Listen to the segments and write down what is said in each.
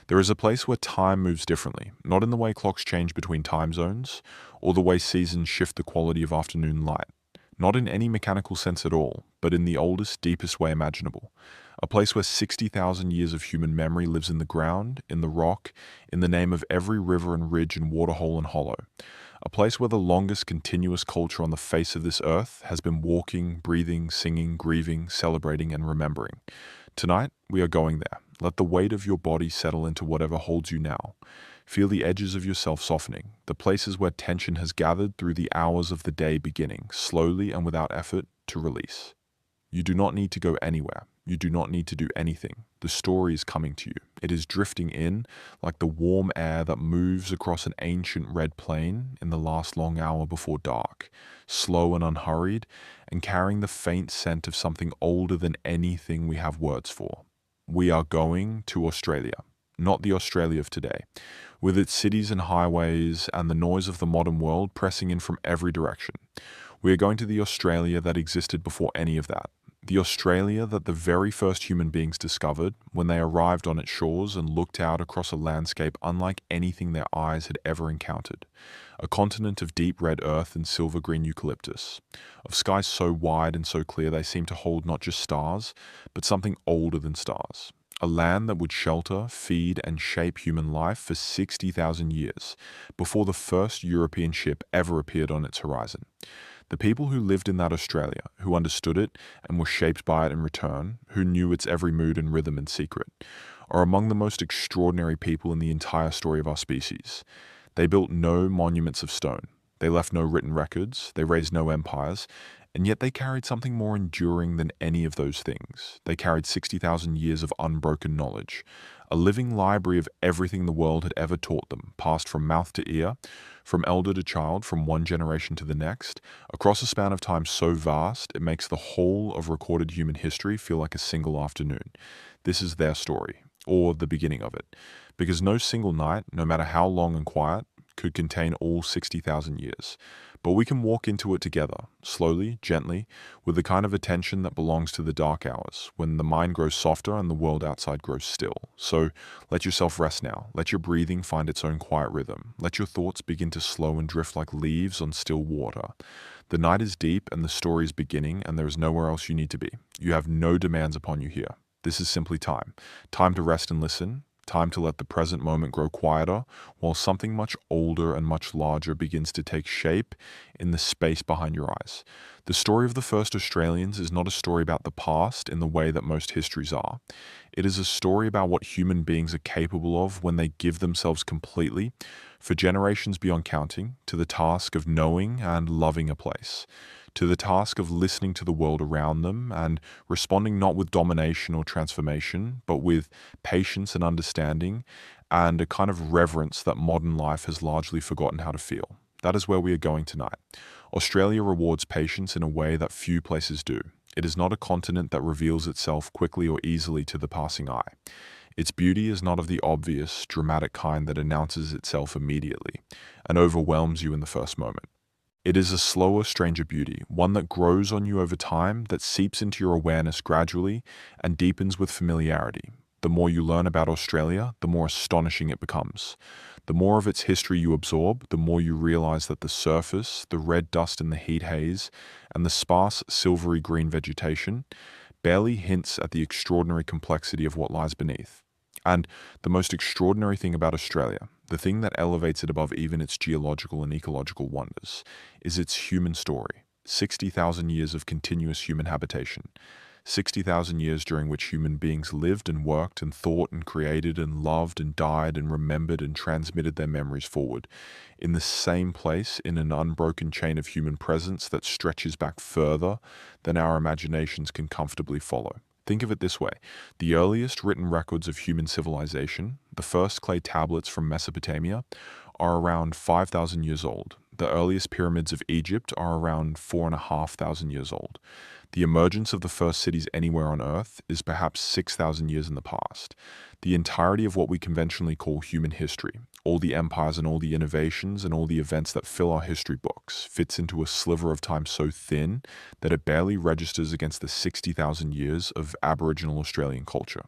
There is a place where time moves differently, not in the way clocks change between time zones, or the way seasons shift the quality of afternoon light. Not in any mechanical sense at all, but in the oldest, deepest way imaginable. A place where 60,000 years of human memory lives in the ground, in the rock, in the name of every river and ridge and waterhole and hollow. A place where the longest continuous culture on the face of this earth has been walking, breathing, singing, grieving, celebrating, and remembering. Tonight, we are going there. Let the weight of your body settle into whatever holds you now. Feel the edges of yourself softening, the places where tension has gathered through the hours of the day beginning, slowly and without effort, to release. You do not need to go anywhere. You do not need to do anything. The story is coming to you. It is drifting in like the warm air that moves across an ancient red plain in the last long hour before dark, slow and unhurried, and carrying the faint scent of something older than anything we have words for. We are going to Australia, not the Australia of today, with its cities and highways and the noise of the modern world pressing in from every direction. We are going to the Australia that existed before any of that. The Australia that the very first human beings discovered when they arrived on its shores and looked out across a landscape unlike anything their eyes had ever encountered. A continent of deep red earth and silver green eucalyptus, of skies so wide and so clear they seemed to hold not just stars, but something older than stars. A land that would shelter, feed, and shape human life for 60,000 years, before the first European ship ever appeared on its horizon. The people who lived in that Australia, who understood it and were shaped by it in return, who knew its every mood and rhythm in secret, are among the most extraordinary people in the entire story of our species. They built no monuments of stone. They left no written records. They raised no empires. And yet they carried something more enduring than any of those things. They carried 60,000 years of unbroken knowledge, a living library of everything the world had ever taught them, passed from mouth to ear, from elder to child, from one generation to the next, across a span of time so vast it makes the whole of recorded human history feel like a single afternoon. This is their story, or the beginning of it, because no single night, no matter how long and quiet, could contain all 60,000 years. But we can walk into it together, slowly, gently, with the kind of attention that belongs to the dark hours, when the mind grows softer and the world outside grows still. So let yourself rest now. Let your breathing find its own quiet rhythm. Let your thoughts begin to slow and drift like leaves on still water. The night is deep and the story is beginning, and there is nowhere else you need to be. You have no demands upon you here. This is simply time. Time to rest and listen. Time to let the present moment grow quieter, while something much older and much larger begins to take shape in the space behind your eyes. The story of the first Australians is not a story about the past in the way that most histories are. It is a story about what human beings are capable of when they give themselves completely, for generations beyond counting, to the task of knowing and loving a place, to the task of listening to the world around them and responding not with domination or transformation, but with patience and understanding and a kind of reverence that modern life has largely forgotten how to feel. That is where we are going tonight. Australia rewards patience in a way that few places do. It is not a continent that reveals itself quickly or easily to the passing eye. Its beauty is not of the obvious, dramatic kind that announces itself immediately and overwhelms you in the first moment. It is a slower, stranger beauty, one that grows on you over time, that seeps into your awareness gradually and deepens with familiarity. The more you learn about Australia, the more astonishing it becomes. The more of its history you absorb, the more you realize that the surface, the red dust in the heat haze, and the sparse, silvery green vegetation barely hints at the extraordinary complexity of what lies beneath. And the most extraordinary thing about Australia, the thing that elevates it above even its geological and ecological wonders, is its human story. 60,000 years of continuous human habitation. 60,000 years during which human beings lived and worked and thought and created and loved and died and remembered and transmitted their memories forward, in the same place in an unbroken chain of human presence that stretches back further than our imaginations can comfortably follow. Think of it this way. The earliest written records of human civilization, the first clay tablets from Mesopotamia, are around 5,000 years old. The earliest pyramids of Egypt are around 4,500 years old. The emergence of the first cities anywhere on Earth is perhaps 6,000 years in the past. The entirety of what we conventionally call human history, all the empires and all the innovations and all the events that fill our history books, fits into a sliver of time so thin that it barely registers against the 60,000 years of Aboriginal Australian culture.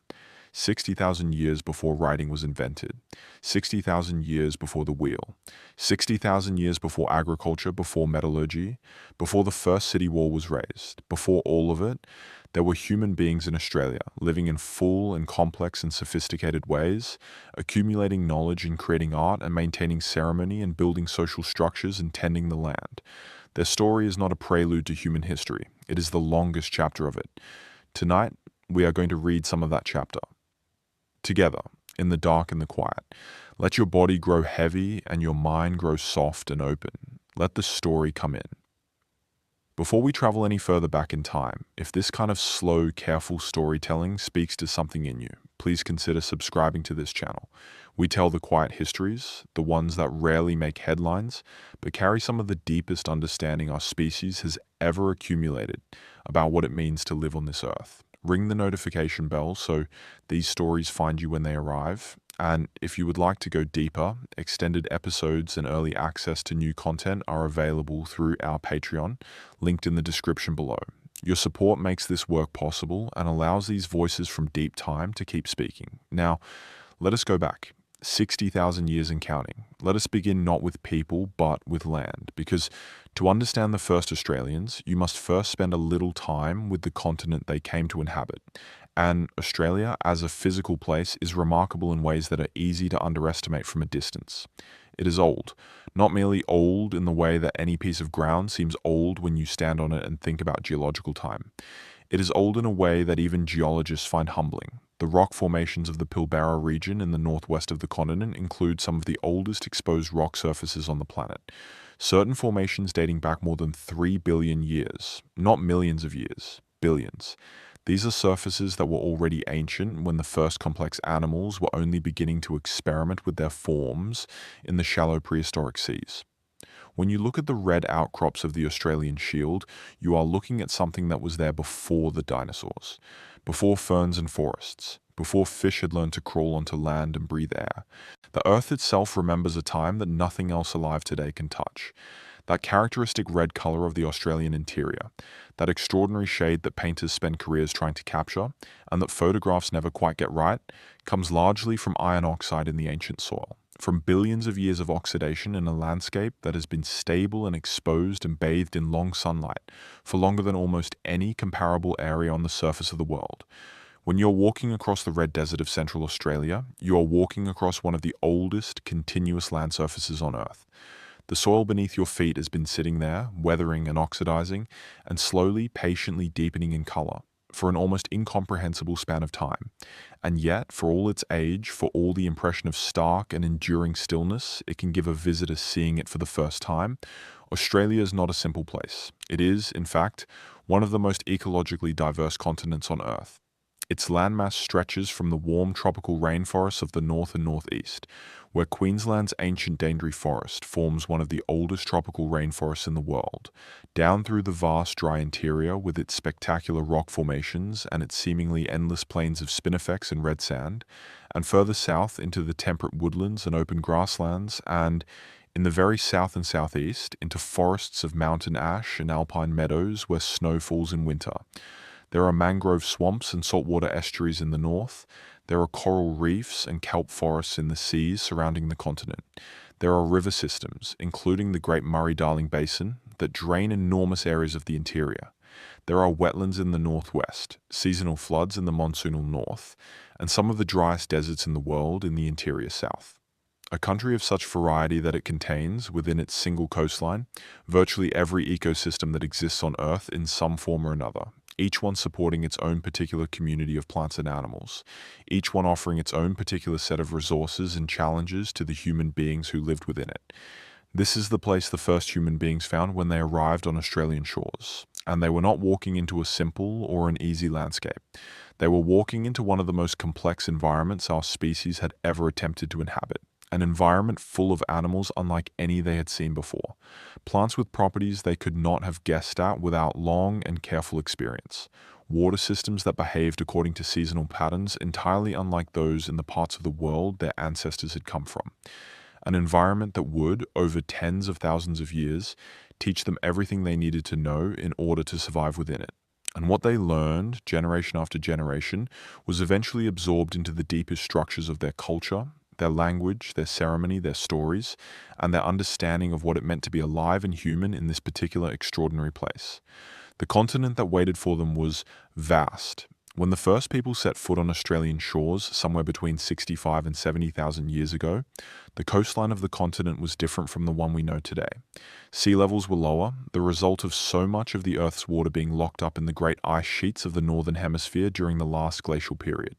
60,000 years before writing was invented, 60,000 years before the wheel, 60,000 years before agriculture, before metallurgy, before the first city wall was raised. Before all of it, there were human beings in Australia, living in full and complex and sophisticated ways, accumulating knowledge and creating art and maintaining ceremony and building social structures and tending the land. Their story is not a prelude to human history. It is the longest chapter of it. Tonight, we are going to read some of that chapter. Together, in the dark and the quiet. Let your body grow heavy and your mind grow soft and open. Let the story come in. Before we travel any further back in time, if this kind of slow, careful storytelling speaks to something in you, please consider subscribing to this channel. We tell the quiet histories, the ones that rarely make headlines, but carry some of the deepest understanding our species has ever accumulated about what it means to live on this earth. Ring the notification bell so these stories find you when they arrive. And if you would like to go deeper, extended episodes and early access to new content are available through our Patreon, linked in the description below. Your support makes this work possible and allows these voices from deep time to keep speaking. Now, let us go back. 60,000 years and counting. Let us begin not with people, but with land, because to understand the first Australians, you must first spend a little time with the continent they came to inhabit. And Australia, as a physical place, is remarkable in ways that are easy to underestimate from a distance. It is old, not merely old in the way that any piece of ground seems old when you stand on it and think about geological time. It is old in a way that even geologists find humbling. The rock formations of the Pilbara region in the northwest of the continent include some of the oldest exposed rock surfaces on the planet. Certain formations dating back more than 3 billion years, not millions of years, billions. These are surfaces that were already ancient when the first complex animals were only beginning to experiment with their forms in the shallow prehistoric seas. When you look at the red outcrops of the Australian Shield, you are looking at something that was there before the dinosaurs, before ferns and forests, before fish had learned to crawl onto land and breathe air. The Earth itself remembers a time that nothing else alive today can touch. That characteristic red color of the Australian interior, that extraordinary shade that painters spend careers trying to capture, and that photographs never quite get right, comes largely from iron oxide in the ancient soil. From billions of years of oxidation in a landscape that has been stable and exposed and bathed in long sunlight for longer than almost any comparable area on the surface of the world. When you're walking across the red desert of Central Australia, you are walking across one of the oldest continuous land surfaces on Earth. The soil beneath your feet has been sitting there, weathering and oxidizing, and slowly, patiently deepening in color for an almost incomprehensible span of time. And yet, for all its age, for all the impression of stark and enduring stillness it can give a visitor seeing it for the first time, Australia is not a simple place. It is, in fact, one of the most ecologically diverse continents on Earth. Its landmass stretches from the warm tropical rainforests of the north and northeast, where Queensland's ancient Daintree Forest forms one of the oldest tropical rainforests in the world, down through the vast dry interior with its spectacular rock formations and its seemingly endless plains of spinifex and red sand, and further south into the temperate woodlands and open grasslands, and in the very south and southeast into forests of mountain ash and alpine meadows where snow falls in winter. There are mangrove swamps and saltwater estuaries in the north. There are coral reefs and kelp forests in the seas surrounding the continent. There are river systems, including the Great Murray-Darling Basin, that drain enormous areas of the interior. There are wetlands in the northwest, seasonal floods in the monsoonal north, and some of the driest deserts in the world in the interior south. A country of such variety that it contains, within its single coastline, virtually every ecosystem that exists on Earth in some form or another, each one supporting its own particular community of plants and animals, each one offering its own particular set of resources and challenges to the human beings who lived within it. This is the place the first human beings found when they arrived on Australian shores, and they were not walking into a simple or an easy landscape. They were walking into one of the most complex environments our species had ever attempted to inhabit. An environment full of animals unlike any they had seen before. Plants with properties they could not have guessed at without long and careful experience. Water systems that behaved according to seasonal patterns entirely unlike those in the parts of the world their ancestors had come from. An environment that would, over tens of thousands of years, teach them everything they needed to know in order to survive within it. And what they learned, generation after generation, was eventually absorbed into the deepest structures of their culture, their language, their ceremony, their stories, and their understanding of what it meant to be alive and human in this particular extraordinary place. The continent that waited for them was vast. When the first people set foot on Australian shores, somewhere between 65 and 70,000 years ago, the coastline of the continent was different from the one we know today. Sea levels were lower, the result of so much of the Earth's water being locked up in the great ice sheets of the Northern Hemisphere during the last glacial period.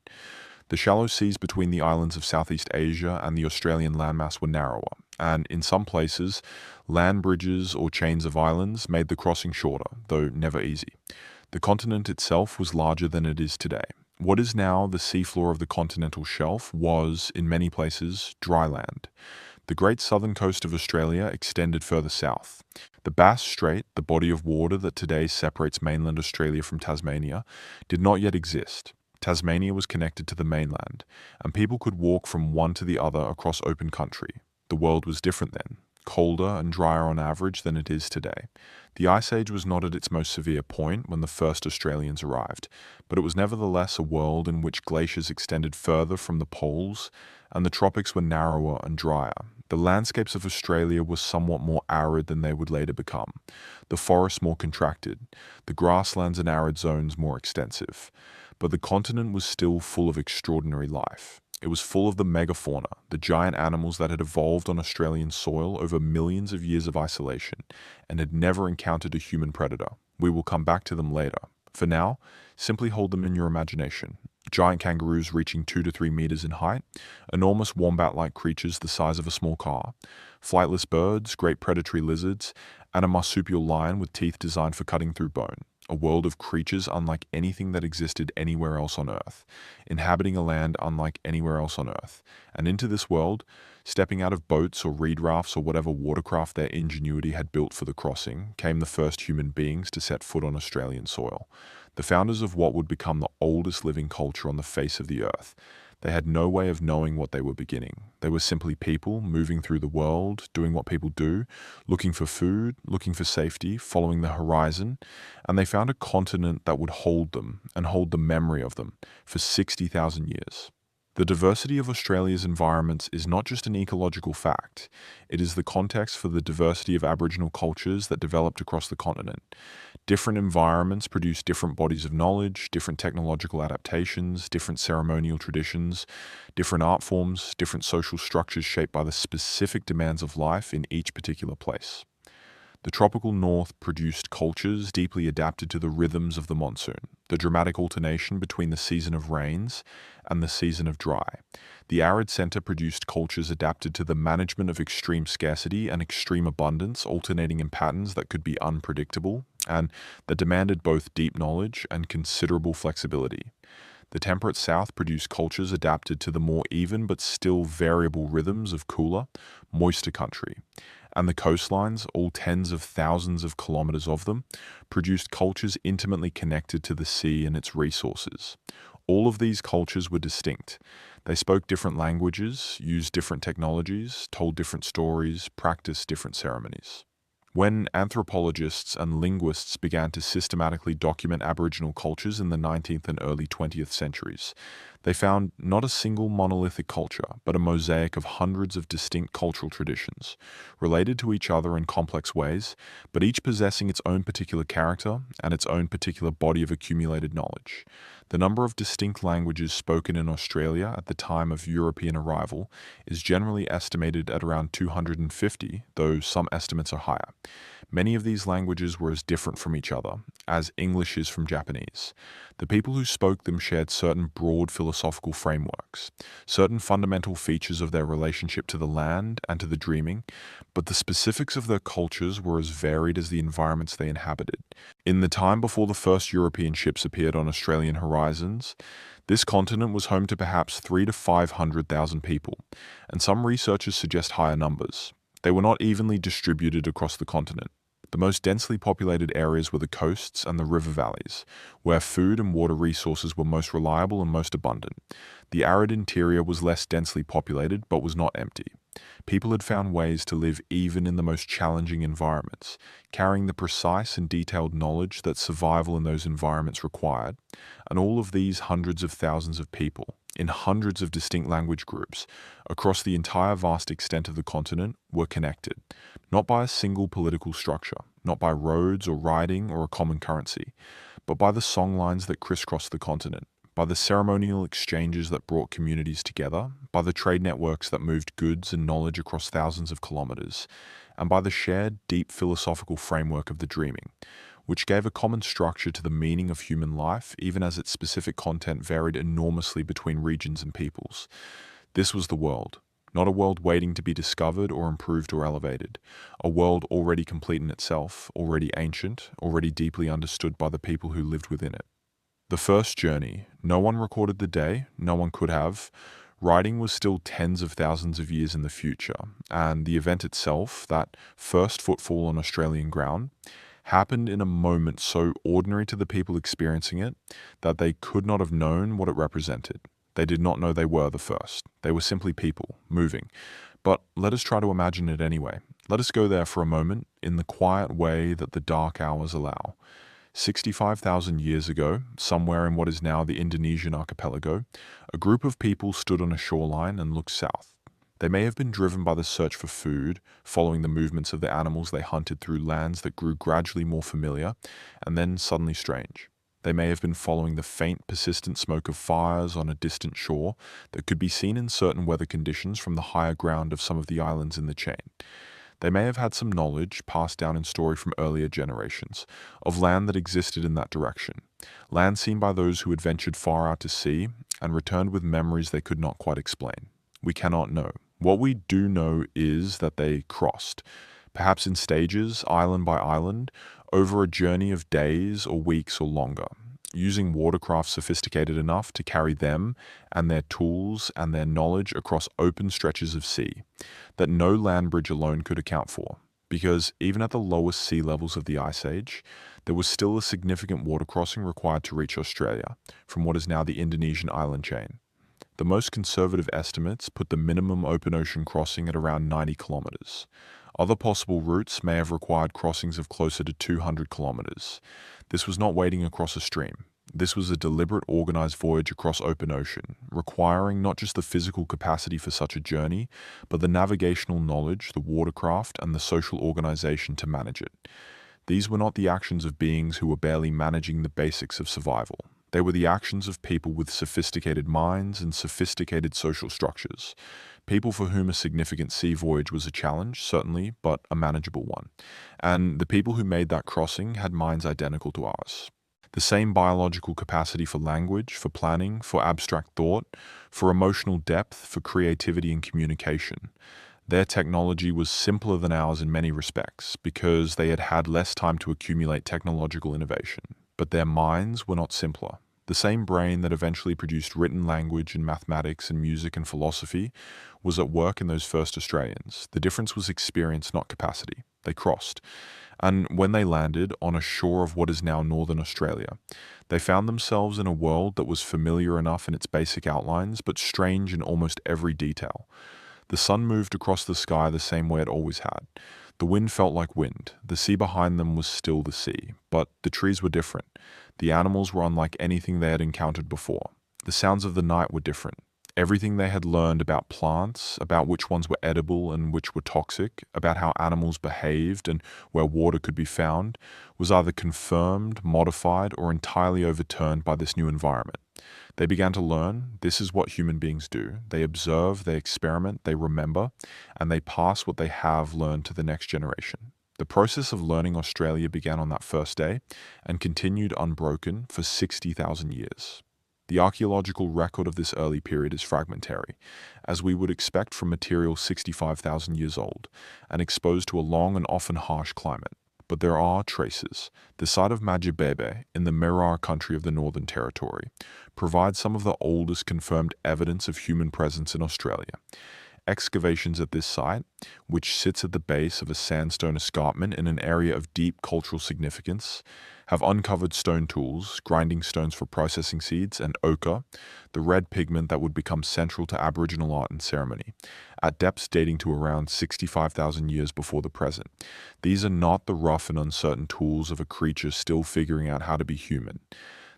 The shallow seas between the islands of Southeast Asia and the Australian landmass were narrower, and in some places, land bridges or chains of islands made the crossing shorter, though never easy. The continent itself was larger than it is today. What is now the seafloor of the continental shelf was, in many places, dry land. The great southern coast of Australia extended further south. The Bass Strait, the body of water that today separates mainland Australia from Tasmania, did not yet exist. Tasmania was connected to the mainland, and people could walk from one to the other across open country. The world was different then, colder and drier on average than it is today. The Ice Age was not at its most severe point when the first Australians arrived, but it was nevertheless a world in which glaciers extended further from the poles, and the tropics were narrower and drier. The landscapes of Australia were somewhat more arid than they would later become, the forests more contracted, the grasslands and arid zones more extensive. But the continent was still full of extraordinary life. It was full of the megafauna, the giant animals that had evolved on Australian soil over millions of years of isolation and had never encountered a human predator. We will come back to them later. For now, simply hold them in your imagination. Giant kangaroos reaching 2 to 3 meters in height, enormous wombat-like creatures the size of a small car, flightless birds, great predatory lizards, and a marsupial lion with teeth designed for cutting through bone. A world of creatures unlike anything that existed anywhere else on Earth, inhabiting a land unlike anywhere else on Earth. And into this world, stepping out of boats or reed rafts or whatever watercraft their ingenuity had built for the crossing, came the first human beings to set foot on Australian soil. The founders of what would become the oldest living culture on the face of the Earth. They had no way of knowing what they were beginning. They were simply people moving through the world, doing what people do, looking for food, looking for safety, following the horizon, and they found a continent that would hold them and hold the memory of them for 60,000 years. The diversity of Australia's environments is not just an ecological fact, it is the context for the diversity of Aboriginal cultures that developed across the continent. Different environments produce different bodies of knowledge, different technological adaptations, different ceremonial traditions, different art forms, different social structures shaped by the specific demands of life in each particular place. The tropical north produced cultures deeply adapted to the rhythms of the monsoon, the dramatic alternation between the season of rains and the season of dry. The arid center produced cultures adapted to the management of extreme scarcity and extreme abundance, alternating in patterns that could be unpredictable and that demanded both deep knowledge and considerable flexibility. The temperate south produced cultures adapted to the more even but still variable rhythms of cooler, moister country. And the coastlines, all tens of thousands of kilometers of them, produced cultures intimately connected to the sea and its resources. All of these cultures were distinct. They spoke different languages, used different technologies, told different stories, practiced different ceremonies. When anthropologists and linguists began to systematically document Aboriginal cultures in the 19th and early 20th centuries, they found not a single monolithic culture, but a mosaic of hundreds of distinct cultural traditions, related to each other in complex ways, but each possessing its own particular character and its own particular body of accumulated knowledge. The number of distinct languages spoken in Australia at the time of European arrival is generally estimated at around 250, though some estimates are higher. Many of these languages were as different from each other as English is from Japanese. The people who spoke them shared certain broad philosophical frameworks, certain fundamental features of their relationship to the land and to the dreaming, but the specifics of their cultures were as varied as the environments they inhabited. In the time before the first European ships appeared on Australian horizons, this continent was home to perhaps 300,000 to 500,000 people, and some researchers suggest higher numbers. They were not evenly distributed across the continent. The most densely populated areas were the coasts and the river valleys, where food and water resources were most reliable and most abundant. The arid interior was less densely populated, but was not empty. People had found ways to live even in the most challenging environments, carrying the precise and detailed knowledge that survival in those environments required, and all of these hundreds of thousands of people, in hundreds of distinct language groups, across the entire vast extent of the continent, were connected, not by a single political structure, not by roads or writing or a common currency, but by the songlines that crisscrossed the continent, by the ceremonial exchanges that brought communities together, by the trade networks that moved goods and knowledge across thousands of kilometers, and by the shared, deep philosophical framework of the dreaming, which gave a common structure to the meaning of human life, even as its specific content varied enormously between regions and peoples. This was the world, not a world waiting to be discovered or improved or elevated, a world already complete in itself, already ancient, already deeply understood by the people who lived within it. The first journey, no one recorded the day, no one could have. Writing was still tens of thousands of years in the future, and the event itself, that first footfall on Australian ground, happened in a moment so ordinary to the people experiencing it that they could not have known what it represented. They did not know they were the first. They were simply people, moving. But let us try to imagine it anyway. Let us go there for a moment in the quiet way that the dark hours allow. 65,000 years ago, somewhere in what is now the Indonesian archipelago, a group of people stood on a shoreline and looked south. They may have been driven by the search for food, following the movements of the animals they hunted through lands that grew gradually more familiar and then suddenly strange. They may have been following the faint, persistent smoke of fires on a distant shore that could be seen in certain weather conditions from the higher ground of some of the islands in the chain. They may have had some knowledge, passed down in story from earlier generations, of land that existed in that direction, land seen by those who had ventured far out to sea and returned with memories they could not quite explain. We cannot know. What we do know is that they crossed, perhaps in stages, island by island, over a journey of days or weeks or longer, using watercraft sophisticated enough to carry them and their tools and their knowledge across open stretches of sea that no land bridge alone could account for, because even at the lowest sea levels of the Ice Age, there was still a significant water crossing required to reach Australia from what is now the Indonesian island chain. The most conservative estimates put the minimum open ocean crossing at around 90 kilometers. Other possible routes may have required crossings of closer to 200 kilometers. This was not wading across a stream. This was a deliberate, organized voyage across open ocean, requiring not just the physical capacity for such a journey, but the navigational knowledge, the watercraft, and the social organization to manage it. These were not the actions of beings who were barely managing the basics of survival. They were the actions of people with sophisticated minds and sophisticated social structures. People for whom a significant sea voyage was a challenge, certainly, but a manageable one. And the people who made that crossing had minds identical to ours. The same biological capacity for language, for planning, for abstract thought, for emotional depth, for creativity and communication. Their technology was simpler than ours in many respects because they had had less time to accumulate technological innovation. But their minds were not simpler. The same brain that eventually produced written language and mathematics and music and philosophy was at work in those first Australians. The difference was experience, not capacity. They crossed. And when they landed on a shore of what is now northern Australia, they found themselves in a world that was familiar enough in its basic outlines, but strange in almost every detail. The sun moved across the sky the same way it always had. The wind felt like wind. The sea behind them was still the sea, but the trees were different. The animals were unlike anything they had encountered before. The sounds of the night were different. Everything they had learned about plants, about which ones were edible and which were toxic, about how animals behaved and where water could be found, was either confirmed, modified, or entirely overturned by this new environment. They began to learn this is what human beings do. They observe, they experiment, they remember, and they pass what they have learned to the next generation. The process of learning Australia began on that first day and continued unbroken for 60,000 years. The archaeological record of this early period is fragmentary, as we would expect from material 65,000 years old, and exposed to a long and often harsh climate. But there are traces. The site of Majabebe in the Mirarr country of the Northern Territory provides some of the oldest confirmed evidence of human presence in Australia. Excavations at this site, which sits at the base of a sandstone escarpment in an area of deep cultural significance, have uncovered stone tools, grinding stones for processing seeds, and ochre, the red pigment that would become central to Aboriginal art and ceremony, at depths dating to around 65,000 years before the present. These are not the rough and uncertain tools of a creature still figuring out how to be human.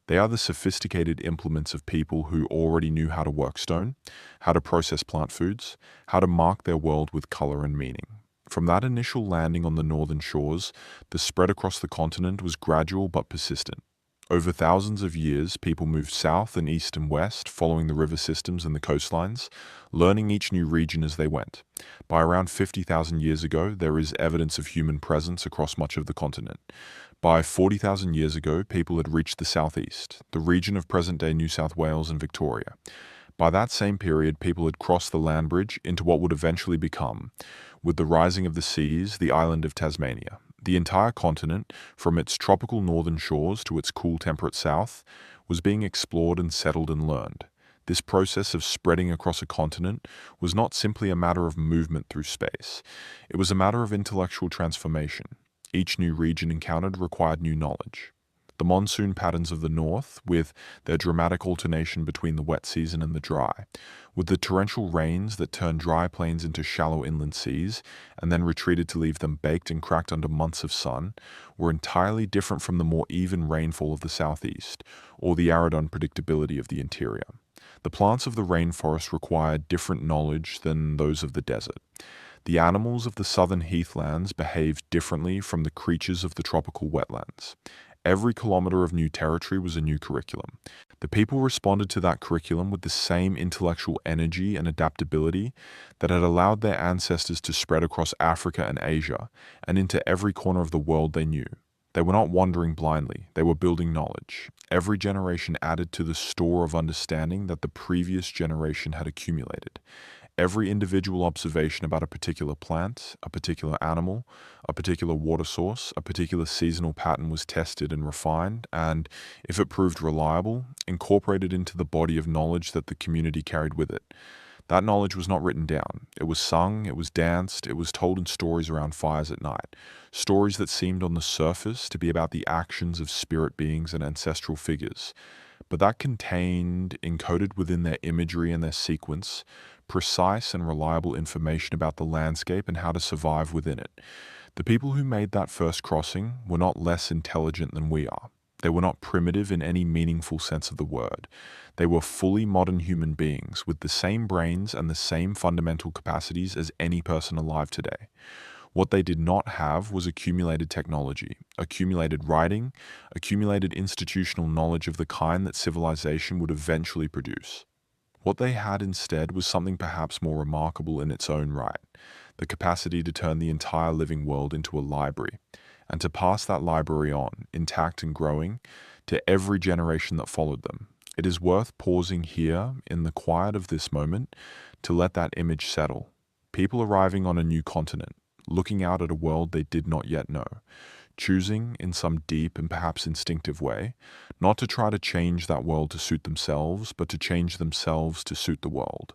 They are the sophisticated implements of people who already knew how to work stone, how to process plant foods, how to mark their world with color and meaning. From that initial landing on the northern shores, the spread across the continent was gradual but persistent. Over thousands of years, people moved south and east and west, following the river systems and the coastlines, learning each new region as they went. By around 50,000 years ago, there is evidence of human presence across much of the continent. By 40,000 years ago, people had reached the southeast, the region of present-day New South Wales and Victoria. By that same period, people had crossed the land bridge into what would eventually become, with the rising of the seas, the island of Tasmania. The entire continent, from its tropical northern shores to its cool temperate south, was being explored and settled and learned. This process of spreading across a continent was not simply a matter of movement through space. It was a matter of intellectual transformation. Each new region encountered required new knowledge. The monsoon patterns of the north, with their dramatic alternation between the wet season and the dry, with the torrential rains that turned dry plains into shallow inland seas and then retreated to leave them baked and cracked under months of sun, were entirely different from the more even rainfall of the southeast, or the arid unpredictability of the interior. The plants of the rainforest required different knowledge than those of the desert. The animals of the southern heathlands behaved differently from the creatures of the tropical wetlands. Every kilometer of new territory was a new curriculum. The people responded to that curriculum with the same intellectual energy and adaptability that had allowed their ancestors to spread across Africa and Asia and into every corner of the world they knew. They were not wandering blindly, they were building knowledge. Every generation added to the store of understanding that the previous generation had accumulated. Every individual observation about a particular plant, a particular animal, a particular water source, a particular seasonal pattern was tested and refined, and, if it proved reliable, incorporated into the body of knowledge that the community carried with it. That knowledge was not written down. It was sung, it was danced, it was told in stories around fires at night. Stories that seemed on the surface to be about the actions of spirit beings and ancestral figures, but that contained, encoded within their imagery and their sequence, precise and reliable information about the landscape and how to survive within it. The people who made that first crossing were not less intelligent than we are. They were not primitive in any meaningful sense of the word. They were fully modern human beings with the same brains and the same fundamental capacities as any person alive today. What they did not have was accumulated technology, accumulated writing, accumulated institutional knowledge of the kind that civilization would eventually produce. What they had instead was something perhaps more remarkable in its own right, the capacity to turn the entire living world into a library, and to pass that library on, intact and growing, to every generation that followed them. It is worth pausing here in the quiet of this moment to let that image settle. People arriving on a new continent, looking out at a world they did not yet know, choosing, in some deep and perhaps instinctive way, not to try to change that world to suit themselves, but to change themselves to suit the world,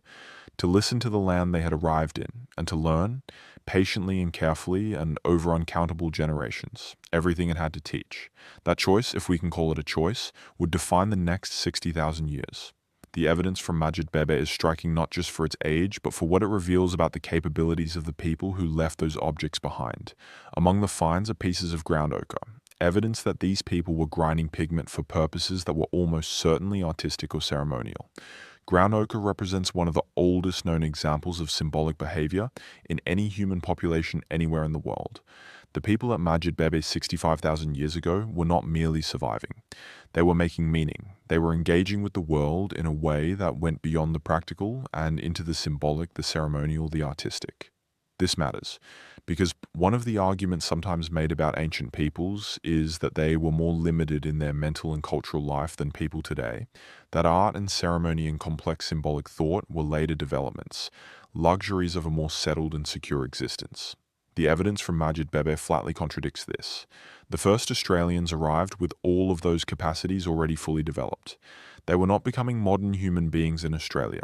to listen to the land they had arrived in, and to learn, patiently and carefully and over uncountable generations, everything it had to teach. That choice, if we can call it a choice, would define the next 60,000 years. The evidence from Majid Bebe is striking not just for its age, but for what it reveals about the capabilities of the people who left those objects behind. Among the finds are pieces of ground ochre, evidence that these people were grinding pigment for purposes that were almost certainly artistic or ceremonial. Ground ochre represents one of the oldest known examples of symbolic behavior in any human population anywhere in the world. The people at Majid Bebe 65,000 years ago were not merely surviving. They were making meaning. They were engaging with the world in a way that went beyond the practical and into the symbolic, the ceremonial, the artistic. This matters, because one of the arguments sometimes made about ancient peoples is that they were more limited in their mental and cultural life than people today, that art and ceremony and complex symbolic thought were later developments, luxuries of a more settled and secure existence. The evidence from Majid Bebe flatly contradicts this. The first Australians arrived with all of those capacities already fully developed. They were not becoming modern human beings in Australia.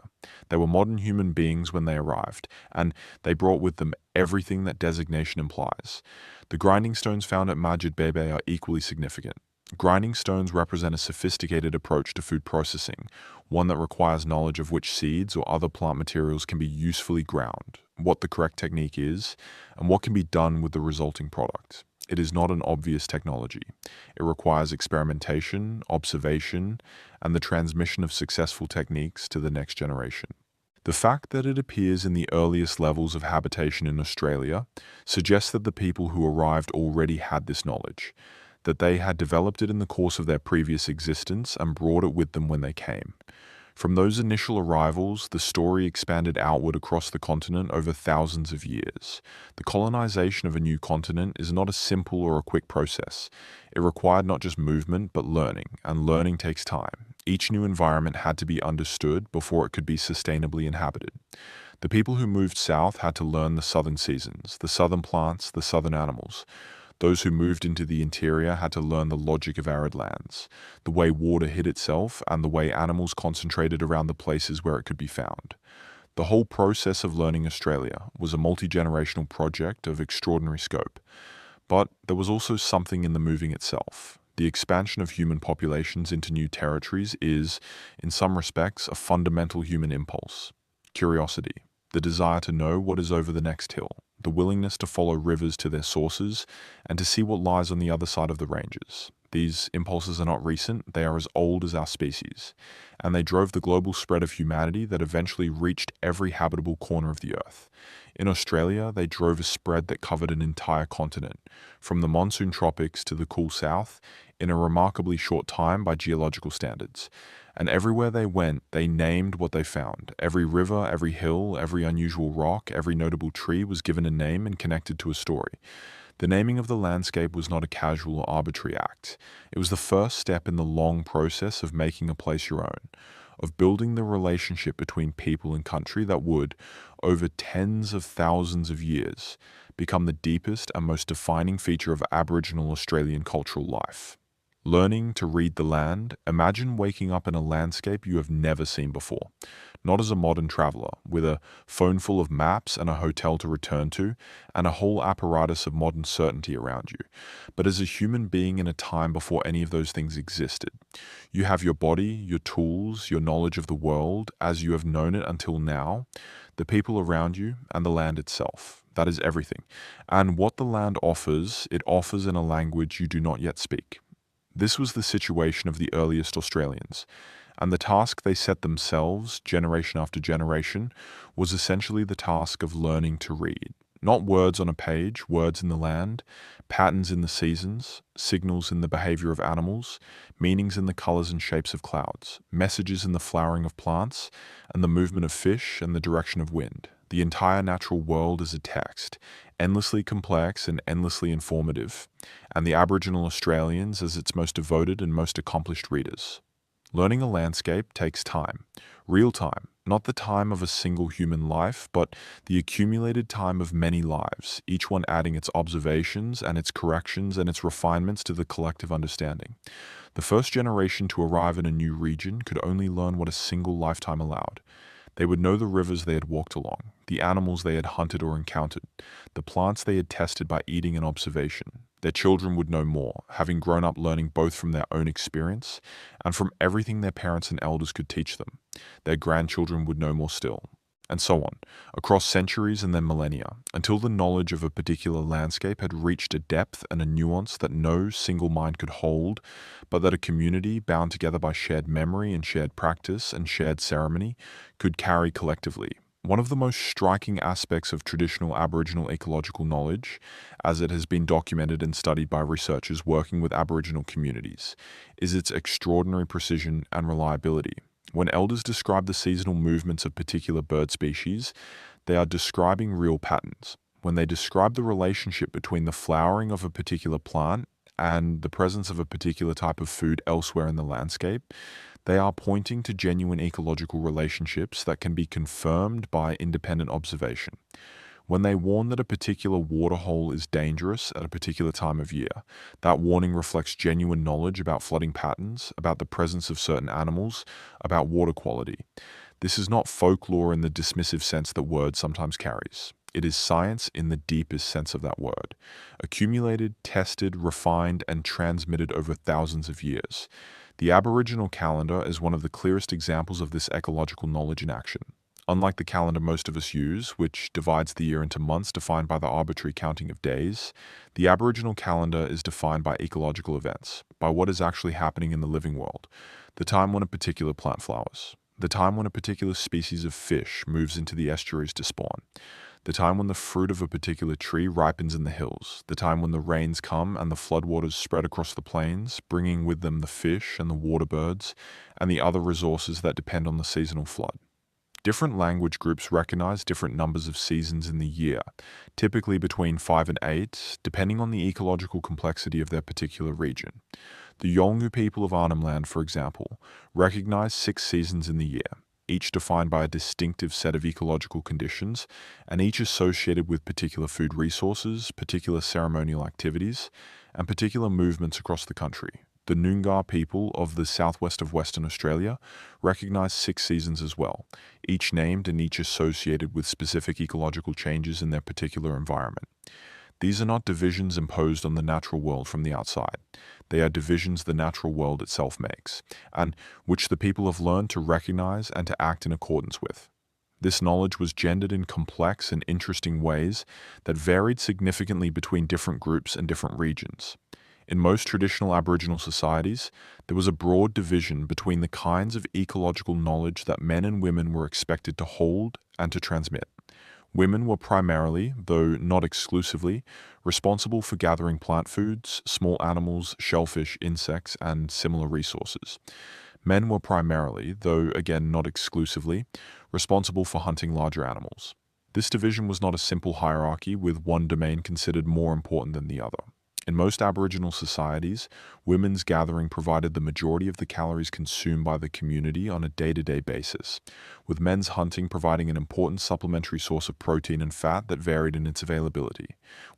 They were modern human beings when they arrived, and they brought with them everything that designation implies. The grinding stones found at Majid Bebe are equally significant. Grinding stones represent a sophisticated approach to food processing, one that requires knowledge of which seeds or other plant materials can be usefully ground, what the correct technique is, and what can be done with the resulting product. It is not an obvious technology. It requires experimentation, observation, and the transmission of successful techniques to the next generation. The fact that it appears in the earliest levels of habitation in Australia suggests that the people who arrived already had this knowledge, that they had developed it in the course of their previous existence and brought it with them when they came. From those initial arrivals, the story expanded outward across the continent over thousands of years. The colonization of a new continent is not a simple or a quick process. It required not just movement, but learning, and learning takes time. Each new environment had to be understood before it could be sustainably inhabited. The people who moved south had to learn the southern seasons, the southern plants, the southern animals. Those who moved into the interior had to learn the logic of arid lands, the way water hid itself, and the way animals concentrated around the places where it could be found. The whole process of learning Australia was a multi-generational project of extraordinary scope. But there was also something in the moving itself. The expansion of human populations into new territories is, in some respects, a fundamental human impulse. Curiosity, the desire to know what is over the next hill, the willingness to follow rivers to their sources, and to see what lies on the other side of the ranges. These impulses are not recent, they are as old as our species, and they drove the global spread of humanity that eventually reached every habitable corner of the earth. In Australia, they drove a spread that covered an entire continent, from the monsoon tropics to the cool south, in a remarkably short time by geological standards. And everywhere they went, they named what they found. Every river, every hill, every unusual rock, every notable tree was given a name and connected to a story. The naming of the landscape was not a casual or arbitrary act. It was the first step in the long process of making a place your own, of building the relationship between people and country that would, over tens of thousands of years, become the deepest and most defining feature of Aboriginal Australian cultural life. Learning to read the land, imagine waking up in a landscape you have never seen before. Not as a modern traveler, with a phone full of maps and a hotel to return to, and a whole apparatus of modern certainty around you, but as a human being in a time before any of those things existed. You have your body, your tools, your knowledge of the world as you have known it until now, the people around you, and the land itself. That is everything. And what the land offers, it offers in a language you do not yet speak. This was the situation of the earliest Australians, and the task they set themselves, generation after generation, was essentially the task of learning to read. Not words on a page, words in the land, patterns in the seasons, signals in the behavior of animals, meanings in the colors and shapes of clouds, messages in the flowering of plants, and the movement of fish and the direction of wind. The entire natural world is a text, endlessly complex and endlessly informative, and the Aboriginal Australians as its most devoted and most accomplished readers. Learning a landscape takes time, real time, not the time of a single human life, but the accumulated time of many lives, each one adding its observations and its corrections and its refinements to the collective understanding. The first generation to arrive in a new region could only learn what a single lifetime allowed. They would know the rivers they had walked along, the animals they had hunted or encountered, the plants they had tested by eating and observation. Their children would know more, having grown up learning both from their own experience and from everything their parents and elders could teach them. Their grandchildren would know more still, and so on, across centuries and then millennia, until the knowledge of a particular landscape had reached a depth and a nuance that no single mind could hold, but that a community bound together by shared memory and shared practice and shared ceremony could carry collectively. One of the most striking aspects of traditional Aboriginal ecological knowledge, as it has been documented and studied by researchers working with Aboriginal communities, is its extraordinary precision and reliability. When elders describe the seasonal movements of particular bird species, they are describing real patterns. When they describe the relationship between the flowering of a particular plant and the presence of a particular type of food elsewhere in the landscape, they are pointing to genuine ecological relationships that can be confirmed by independent observation. When they warn that a particular waterhole is dangerous at a particular time of year, that warning reflects genuine knowledge about flooding patterns, about the presence of certain animals, about water quality. This is not folklore in the dismissive sense that word sometimes carries. It is science in the deepest sense of that word, accumulated, tested, refined, and transmitted over thousands of years. The Aboriginal calendar is one of the clearest examples of this ecological knowledge in action. Unlike the calendar most of us use, which divides the year into months defined by the arbitrary counting of days, the Aboriginal calendar is defined by ecological events, by what is actually happening in the living world, the time when a particular plant flowers, the time when a particular species of fish moves into the estuaries to spawn, the time when the fruit of a particular tree ripens in the hills, the time when the rains come and the floodwaters spread across the plains, bringing with them the fish and the water birds and the other resources that depend on the seasonal flood. Different language groups recognize different numbers of seasons in the year, typically between 5 and 8, depending on the ecological complexity of their particular region. The Yolngu people of Arnhem Land, for example, recognize 6 seasons in the year, each defined by a distinctive set of ecological conditions, and each associated with particular food resources, particular ceremonial activities, and particular movements across the country. The Noongar people of the southwest of Western Australia recognize 6 seasons as well, each named and each associated with specific ecological changes in their particular environment. These are not divisions imposed on the natural world from the outside. They are divisions the natural world itself makes, and which the people have learned to recognize and to act in accordance with. This knowledge was gendered in complex and interesting ways that varied significantly between different groups and different regions. In most traditional Aboriginal societies, there was a broad division between the kinds of ecological knowledge that men and women were expected to hold and to transmit. Women were primarily, though not exclusively, responsible for gathering plant foods, small animals, shellfish, insects, and similar resources. Men were primarily, though again not exclusively, responsible for hunting larger animals. This division was not a simple hierarchy with one domain considered more important than the other. In most Aboriginal societies, women's gathering provided the majority of the calories consumed by the community on a day-to-day basis, with men's hunting providing an important supplementary source of protein and fat that varied in its availability.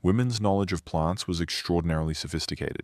Women's knowledge of plants was extraordinarily sophisticated.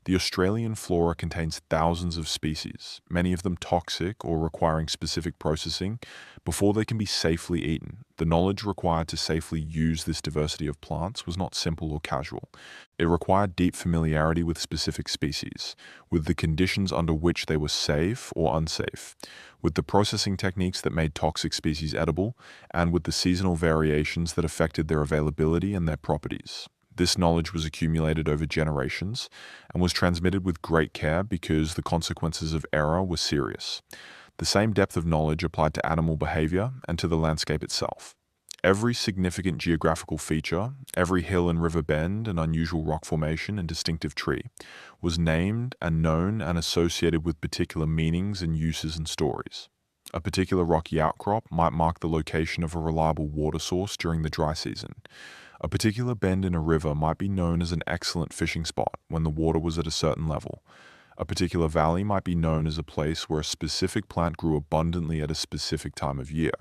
The Australian flora contains thousands of species, many of them toxic or requiring specific processing before they can be safely eaten. The knowledge required to safely use this diversity of plants was not simple or casual. It required deep familiarity with specific species, with the conditions under which they were safe or unsafe, with the processing techniques that made toxic species edible, and with the seasonal variations that affected their availability and their properties. This knowledge was accumulated over generations and was transmitted with great care because the consequences of error were serious. The same depth of knowledge applied to animal behavior and to the landscape itself. Every significant geographical feature, every hill and river bend and unusual rock formation and distinctive tree, was named and known and associated with particular meanings and uses and stories. A particular rocky outcrop might mark the location of a reliable water source during the dry season. A particular bend in a river might be known as an excellent fishing spot when the water was at a certain level. A particular valley might be known as a place where a specific plant grew abundantly at a specific time of year.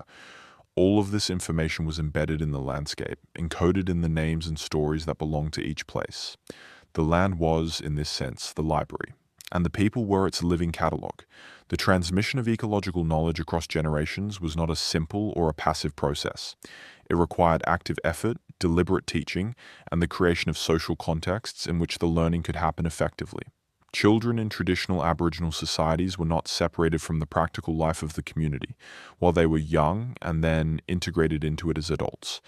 All of this information was embedded in the landscape, encoded in the names and stories that belonged to each place. The land was, in this sense, the library, and the people were its living catalogue. The transmission of ecological knowledge across generations was not a simple or a passive process. It required active effort, deliberate teaching, and the creation of social contexts in which the learning could happen effectively. Children in traditional Aboriginal societies were not separated from the practical life of the community while they were young and then integrated into it as adults.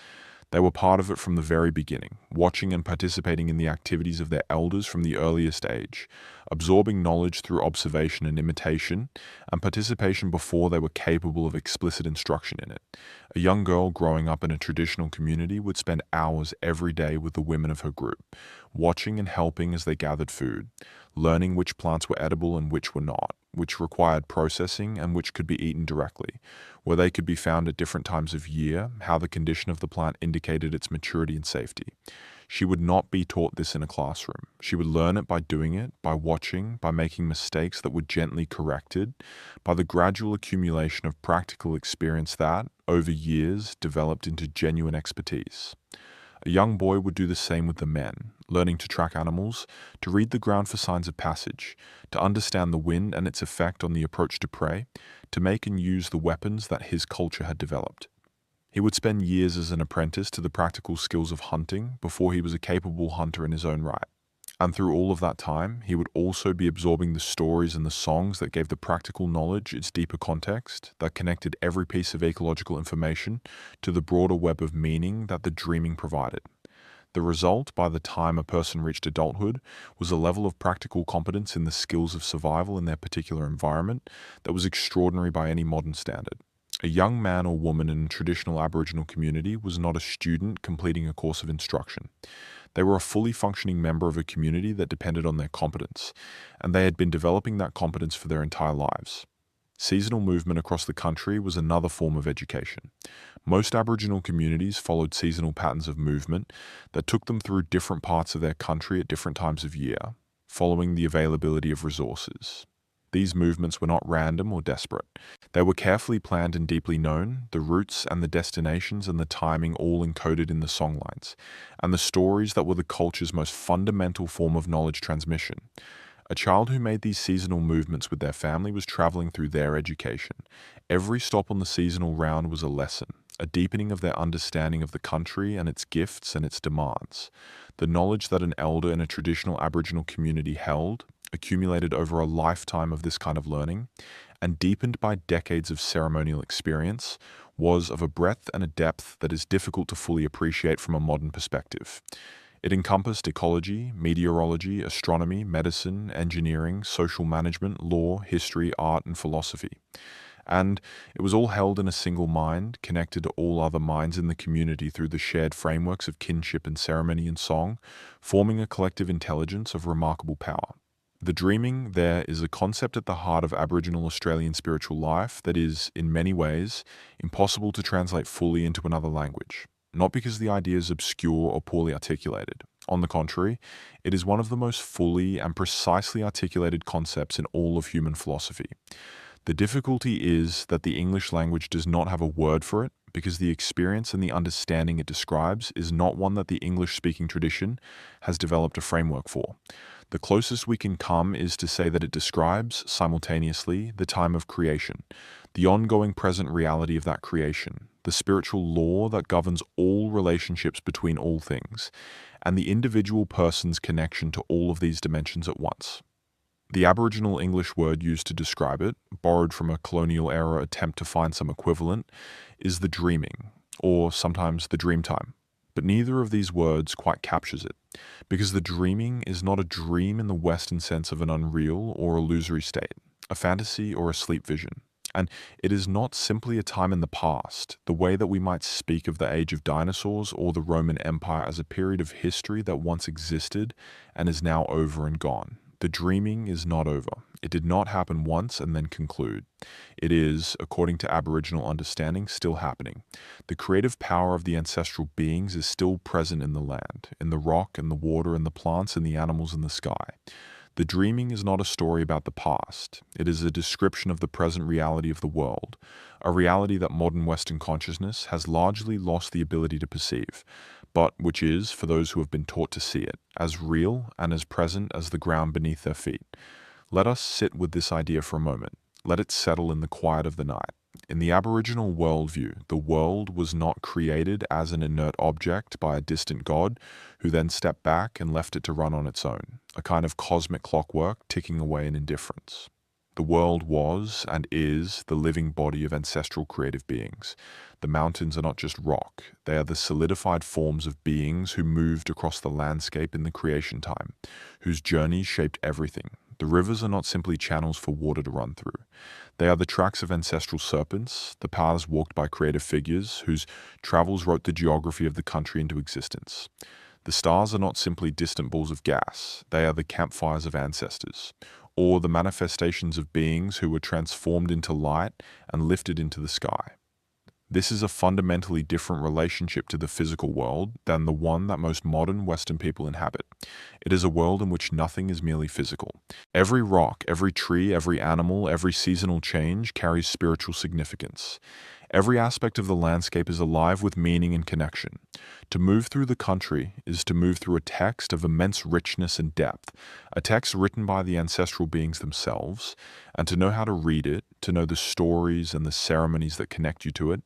They were part of it from the very beginning, watching and participating in the activities of their elders from the earliest age, absorbing knowledge through observation and imitation, and participation before they were capable of explicit instruction in it. A young girl growing up in a traditional community would spend hours every day with the women of her group, watching and helping as they gathered food, learning which plants were edible and which were not, which required processing and which could be eaten directly, where they could be found at different times of year, how the condition of the plant indicated its maturity and safety. She would not be taught this in a classroom. She would learn it by doing it, by watching, by making mistakes that were gently corrected, by the gradual accumulation of practical experience that, over years, developed into genuine expertise. A young boy would do the same with the men, learning to track animals, to read the ground for signs of passage, to understand the wind and its effect on the approach to prey, to make and use the weapons that his culture had developed. He would spend years as an apprentice to the practical skills of hunting before he was a capable hunter in his own right. And through all of that time, he would also be absorbing the stories and the songs that gave the practical knowledge its deeper context, that connected every piece of ecological information to the broader web of meaning that the dreaming provided. The result, by the time a person reached adulthood, was a level of practical competence in the skills of survival in their particular environment that was extraordinary by any modern standard. A young man or woman in a traditional Aboriginal community was not a student completing a course of instruction. They were a fully functioning member of a community that depended on their competence, and they had been developing that competence for their entire lives. Seasonal movement across the country was another form of education. Most Aboriginal communities followed seasonal patterns of movement that took them through different parts of their country at different times of year, following the availability of resources. These movements were not random or desperate. They were carefully planned and deeply known, the routes and the destinations and the timing all encoded in the songlines, and the stories that were the culture's most fundamental form of knowledge transmission. A child who made these seasonal movements with their family was traveling through their education. Every stop on the seasonal round was a lesson, a deepening of their understanding of the country and its gifts and its demands. The knowledge that an elder in a traditional Aboriginal community held, accumulated over a lifetime of this kind of learning, and deepened by decades of ceremonial experience, was of a breadth and a depth that is difficult to fully appreciate from a modern perspective. It encompassed ecology, meteorology, astronomy, medicine, engineering, social management, law, history, art, and philosophy. And it was all held in a single mind, connected to all other minds in the community through the shared frameworks of kinship and ceremony and song, forming a collective intelligence of remarkable power. The dreaming there is a concept at the heart of Aboriginal Australian spiritual life that is, in many ways, impossible to translate fully into another language. Not because the idea is obscure or poorly articulated. On the contrary, it is one of the most fully and precisely articulated concepts in all of human philosophy. The difficulty is that the English language does not have a word for it because the experience and the understanding it describes is not one that the English-speaking tradition has developed a framework for. The closest we can come is to say that it describes, simultaneously, the time of creation, the ongoing present reality of that creation, the spiritual law that governs all relationships between all things, and the individual person's connection to all of these dimensions at once. The Aboriginal English word used to describe it, borrowed from a colonial-era attempt to find some equivalent, is the dreaming, or sometimes the dreamtime. But neither of these words quite captures it, because the dreaming is not a dream in the Western sense of an unreal or illusory state, a fantasy or a sleep vision. And it is not simply a time in the past, the way that we might speak of the age of dinosaurs or the Roman Empire as a period of history that once existed and is now over and gone. The dreaming is not over. It did not happen once and then conclude. It is, according to Aboriginal understanding, still happening. The creative power of the ancestral beings is still present in the land, in the rock and the water and the plants and the animals in the sky. The dreaming is not a story about the past. It is a description of the present reality of the world, a reality that modern Western consciousness has largely lost the ability to perceive, but which is, for those who have been taught to see it, as real and as present as the ground beneath their feet. Let us sit with this idea for a moment. Let it settle in the quiet of the night. In the Aboriginal worldview, the world was not created as an inert object by a distant god who then stepped back and left it to run on its own, a kind of cosmic clockwork ticking away in indifference. The world was and is the living body of ancestral creative beings. The mountains are not just rock, they are the solidified forms of beings who moved across the landscape in the creation time, whose journeys shaped everything. The rivers are not simply channels for water to run through. They are the tracks of ancestral serpents, the paths walked by creative figures whose travels wrote the geography of the country into existence. The stars are not simply distant balls of gas, they are the campfires of ancestors, or the manifestations of beings who were transformed into light and lifted into the sky. This is a fundamentally different relationship to the physical world than the one that most modern Western people inhabit. It is a world in which nothing is merely physical. Every rock, every tree, every animal, every seasonal change carries spiritual significance. Every aspect of the landscape is alive with meaning and connection. To move through the country is to move through a text of immense richness and depth, a text written by the ancestral beings themselves, and to know how to read it, to know the stories and the ceremonies that connect you to it,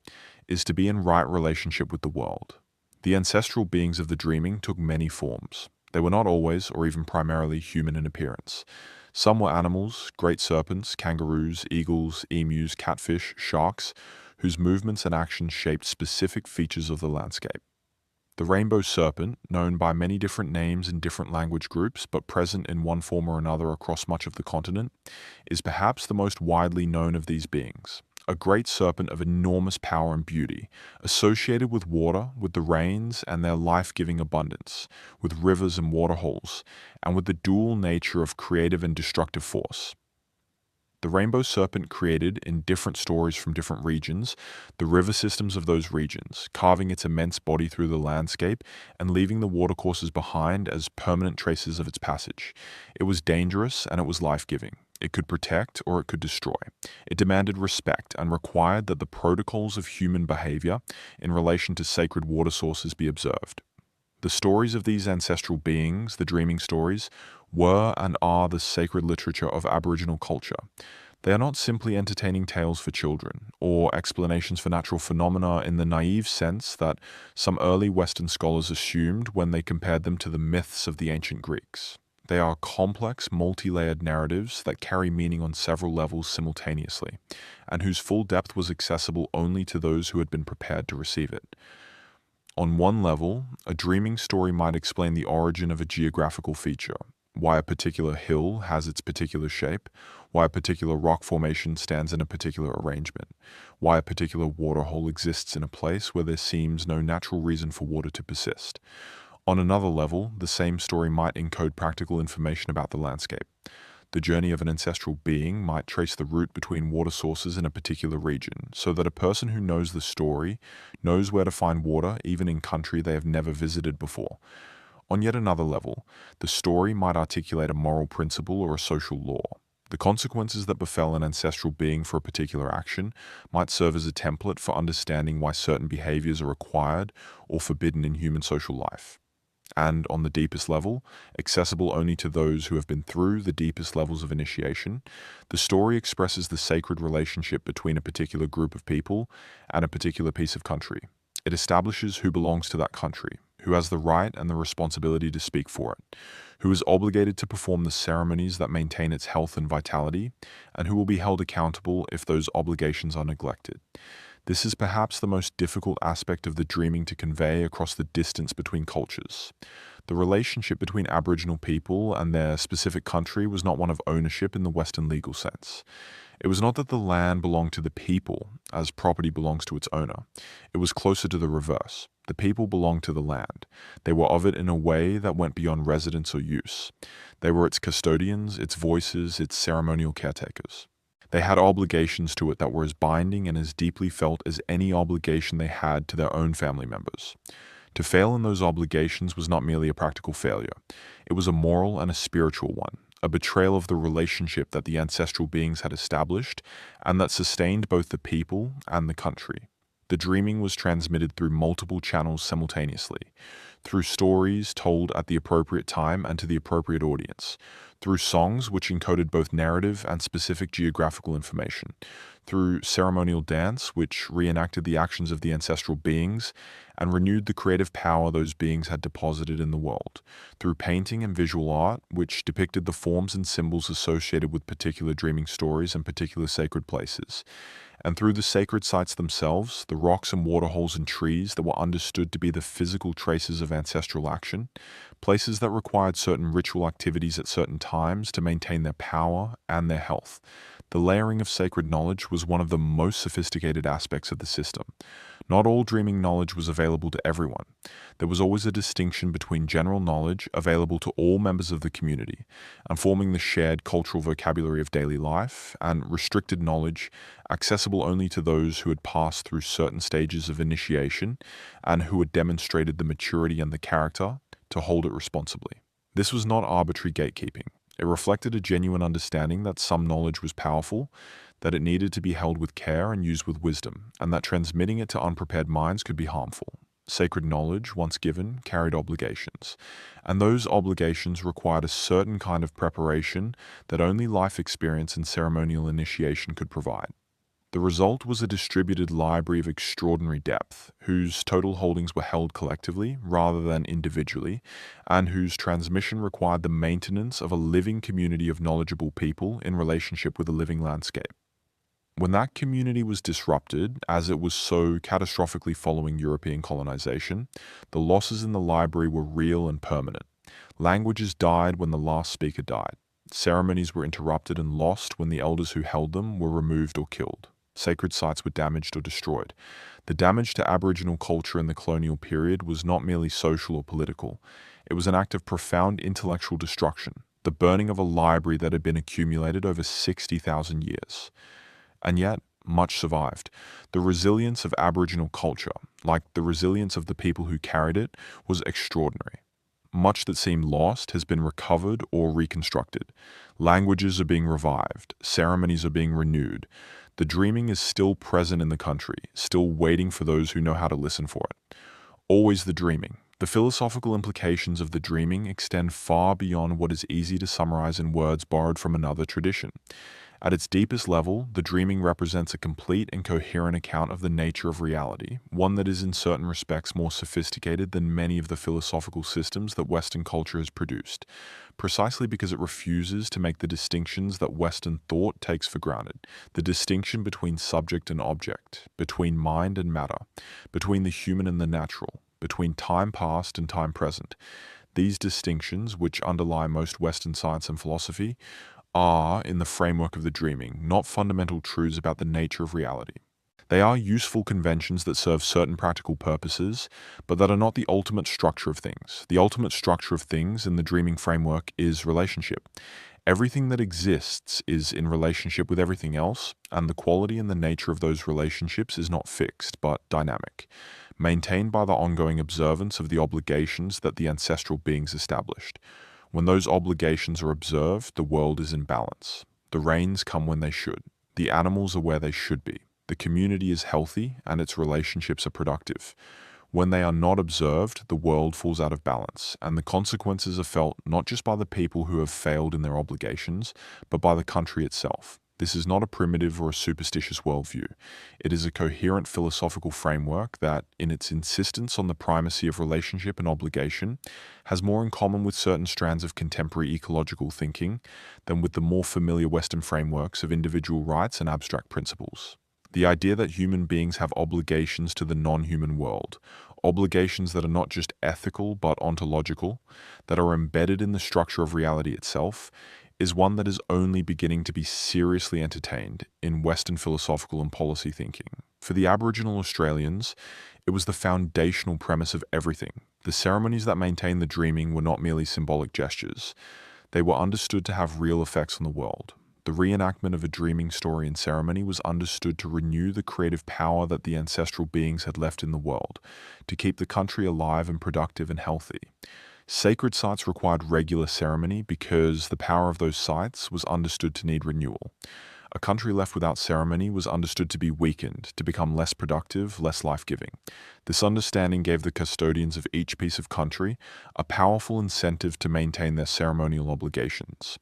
is to be in right relationship with the world. The ancestral beings of the dreaming took many forms. They were not always, or even primarily, human in appearance. Some were animals, great serpents, kangaroos, eagles, emus, catfish, sharks, whose movements and actions shaped specific features of the landscape. The rainbow serpent, known by many different names in different language groups but present in one form or another across much of the continent, is perhaps the most widely known of these beings. A great serpent of enormous power and beauty, associated with water, with the rains and their life-giving abundance, with rivers and waterholes, and with the dual nature of creative and destructive force. The rainbow serpent created, in different stories from different regions, the river systems of those regions, carving its immense body through the landscape and leaving the watercourses behind as permanent traces of its passage. It was dangerous and it was life-giving. It could protect or it could destroy. It demanded respect and required that the protocols of human behavior in relation to sacred water sources be observed. The stories of these ancestral beings, the dreaming stories, were and are the sacred literature of Aboriginal culture. They are not simply entertaining tales for children, or explanations for natural phenomena in the naive sense that some early Western scholars assumed when they compared them to the myths of the ancient Greeks. They are complex, multi-layered narratives that carry meaning on several levels simultaneously, and whose full depth was accessible only to those who had been prepared to receive it. On one level, a dreaming story might explain the origin of a geographical feature, why a particular hill has its particular shape, why a particular rock formation stands in a particular arrangement, why a particular waterhole exists in a place where there seems no natural reason for water to persist. On another level, the same story might encode practical information about the landscape. The journey of an ancestral being might trace the route between water sources in a particular region, so that a person who knows the story knows where to find water even in country they have never visited before. On yet another level, the story might articulate a moral principle or a social law. The consequences that befell an ancestral being for a particular action might serve as a template for understanding why certain behaviors are required or forbidden in human social life. And on the deepest level, accessible only to those who have been through the deepest levels of initiation, the story expresses the sacred relationship between a particular group of people and a particular piece of country. It establishes who belongs to that country, who has the right and the responsibility to speak for it, who is obligated to perform the ceremonies that maintain its health and vitality, and who will be held accountable if those obligations are neglected. This is perhaps the most difficult aspect of the dreaming to convey across the distance between cultures. The relationship between Aboriginal people and their specific country was not one of ownership in the Western legal sense. It was not that the land belonged to the people, as property belongs to its owner. It was closer to the reverse. The people belonged to the land. They were of it in a way that went beyond residence or use. They were its custodians, its voices, its ceremonial caretakers. They had obligations to it that were as binding and as deeply felt as any obligation they had to their own family members. To fail in those obligations was not merely a practical failure. It was a moral and a spiritual one, a betrayal of the relationship that the ancestral beings had established and that sustained both the people and the country. The dreaming was transmitted through multiple channels simultaneously, through stories told at the appropriate time and to the appropriate audience, through songs which encoded both narrative and specific geographical information, through ceremonial dance which reenacted the actions of the ancestral beings and renewed the creative power those beings had deposited in the world, through painting and visual art which depicted the forms and symbols associated with particular dreaming stories and particular sacred places, and through the sacred sites themselves, the rocks and waterholes and trees that were understood to be the physical traces of ancestral action, places that required certain ritual activities at certain times to maintain their power and their health. The layering of sacred knowledge was one of the most sophisticated aspects of the system. Not all dreaming knowledge was available to everyone. There was always a distinction between general knowledge available to all members of the community and forming the shared cultural vocabulary of daily life, and restricted knowledge accessible only to those who had passed through certain stages of initiation and who had demonstrated the maturity and the character to hold it responsibly. This was not arbitrary gatekeeping. It reflected a genuine understanding that some knowledge was powerful, that it needed to be held with care and used with wisdom, and that transmitting it to unprepared minds could be harmful. Sacred knowledge, once given, carried obligations, and those obligations required a certain kind of preparation that only life experience and ceremonial initiation could provide. The result was a distributed library of extraordinary depth, whose total holdings were held collectively rather than individually, and whose transmission required the maintenance of a living community of knowledgeable people in relationship with a living landscape. When that community was disrupted, as it was so catastrophically following European colonization, the losses in the library were real and permanent. Languages died when the last speaker died. Ceremonies were interrupted and lost when the elders who held them were removed or killed. Sacred sites were damaged or destroyed. The damage to Aboriginal culture in the colonial period was not merely social or political. It was an act of profound intellectual destruction, the burning of a library that had been accumulated over 60,000 years. And yet, much survived. The resilience of Aboriginal culture, like the resilience of the people who carried it, was extraordinary. Much that seemed lost has been recovered or reconstructed. Languages are being revived. Ceremonies are being renewed. The dreaming is still present in the country, still waiting for those who know how to listen for it. Always the dreaming. The philosophical implications of the dreaming extend far beyond what is easy to summarize in words borrowed from another tradition. At its deepest level, the dreaming represents a complete and coherent account of the nature of reality, one that is in certain respects more sophisticated than many of the philosophical systems that Western culture has produced, precisely because it refuses to make the distinctions that Western thought takes for granted, the distinction between subject and object, between mind and matter, between the human and the natural, between time past and time present. These distinctions, which underlie most Western science and philosophy, are, in the framework of the dreaming, not fundamental truths about the nature of reality. They are useful conventions that serve certain practical purposes, but that are not the ultimate structure of things. The ultimate structure of things in the dreaming framework is relationship. Everything that exists is in relationship with everything else, and the quality and the nature of those relationships is not fixed, but dynamic, maintained by the ongoing observance of the obligations that the ancestral beings established. When those obligations are observed, the world is in balance. The rains come when they should. The animals are where they should be. The community is healthy and its relationships are productive. When they are not observed, the world falls out of balance, and the consequences are felt not just by the people who have failed in their obligations, but by the country itself. This is not a primitive or a superstitious worldview. It is a coherent philosophical framework that, in its insistence on the primacy of relationship and obligation, has more in common with certain strands of contemporary ecological thinking than with the more familiar Western frameworks of individual rights and abstract principles. The idea that human beings have obligations to the non-human world, obligations that are not just ethical but ontological, that are embedded in the structure of reality itself, is one that is only beginning to be seriously entertained in Western philosophical and policy thinking. For the Aboriginal Australians, it was the foundational premise of everything. The ceremonies that maintained the dreaming were not merely symbolic gestures. They were understood to have real effects on the world. The reenactment of a dreaming story and ceremony was understood to renew the creative power that the ancestral beings had left in the world, to keep the country alive and productive and healthy. Sacred sites required regular ceremony because the power of those sites was understood to need renewal. A country left without ceremony was understood to be weakened, to become less productive, less life-giving. This understanding gave the custodians of each piece of country a powerful incentive to maintain their ceremonial obligations.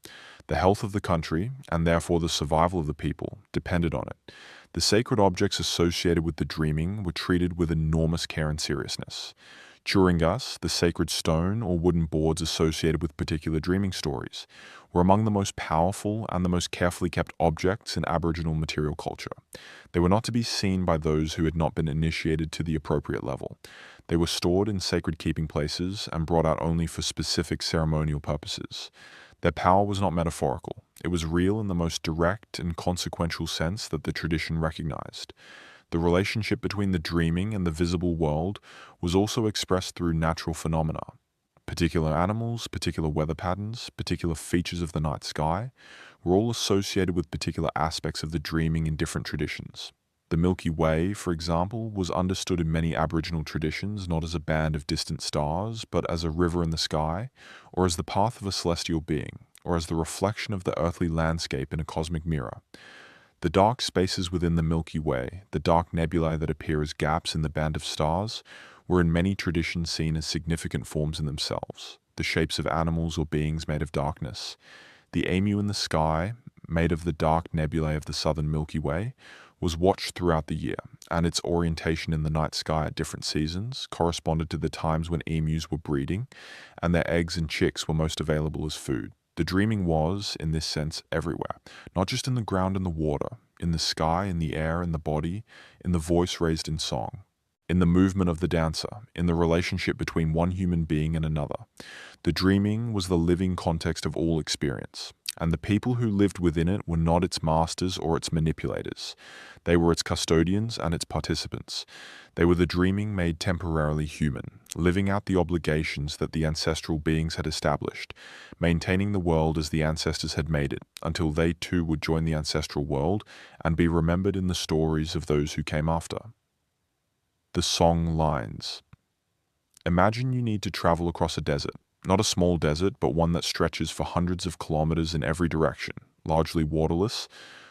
The health of the country, and therefore the survival of the people, depended on it. The sacred objects associated with the dreaming were treated with enormous care and seriousness. Churingas, the sacred stone or wooden boards associated with particular dreaming stories, were among the most powerful and the most carefully kept objects in Aboriginal material culture. They were not to be seen by those who had not been initiated to the appropriate level. They were stored in sacred keeping places and brought out only for specific ceremonial purposes. Their power was not metaphorical. It was real in the most direct and consequential sense that the tradition recognized. The relationship between the dreaming and the visible world was also expressed through natural phenomena. Particular animals, particular weather patterns, particular features of the night sky were all associated with particular aspects of the dreaming in different traditions. The Milky Way, for example, was understood in many Aboriginal traditions not as a band of distant stars, but as a river in the sky, or as the path of a celestial being, or as the reflection of the earthly landscape in a cosmic mirror. The dark spaces within the Milky Way, the dark nebulae that appear as gaps in the band of stars, were in many traditions seen as significant forms in themselves, the shapes of animals or beings made of darkness. The emu in the sky, made of the dark nebulae of the southern Milky Way, was watched throughout the year, and its orientation in the night sky at different seasons corresponded to the times when emus were breeding, and their eggs and chicks were most available as food. The dreaming was, in this sense, everywhere, not just in the ground and the water, in the sky, in the air, in the body, in the voice raised in song, in the movement of the dancer, in the relationship between one human being and another. The dreaming was the living context of all experience, and the people who lived within it were not its masters or its manipulators. They were its custodians and its participants. They were the dreaming made temporarily human, living out the obligations that the ancestral beings had established, maintaining the world as the ancestors had made it, until they too would join the ancestral world and be remembered in the stories of those who came after. The song lines. Imagine you need to travel across a desert. Not a small desert, but one that stretches for hundreds of kilometers in every direction, largely waterless,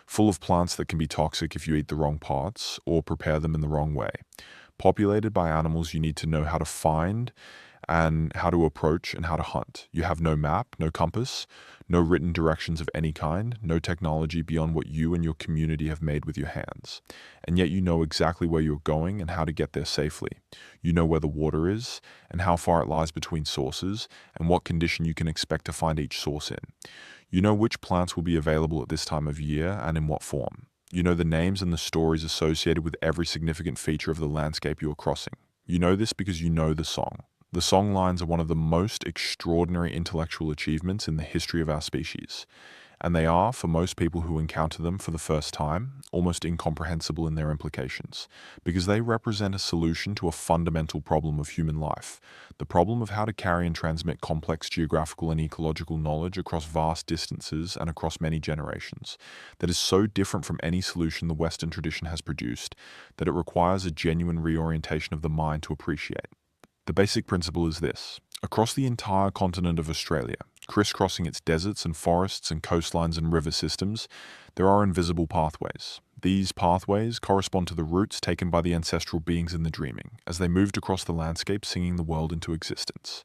full of plants that can be toxic if you eat the wrong parts or prepare them in the wrong way. Populated by animals you need to know how to find and how to approach and how to hunt. You have no map, no compass, no written directions of any kind, no technology beyond what you and your community have made with your hands. And yet you know exactly where you're going and how to get there safely. You know where the water is and how far it lies between sources and what condition you can expect to find each source in. You know which plants will be available at this time of year and in what form. You know the names and the stories associated with every significant feature of the landscape you are crossing. You know this because you know the song. The song lines are one of the most extraordinary intellectual achievements in the history of our species, and they are, for most people who encounter them for the first time, almost incomprehensible in their implications, because they represent a solution to a fundamental problem of human life, the problem of how to carry and transmit complex geographical and ecological knowledge across vast distances and across many generations, that is so different from any solution the Western tradition has produced, that it requires a genuine reorientation of the mind to appreciate. The basic principle is this. Across the entire continent of Australia, crisscrossing its deserts and forests and coastlines and river systems, there are invisible pathways. These pathways correspond to the routes taken by the ancestral beings in the dreaming, as they moved across the landscape singing the world into existence.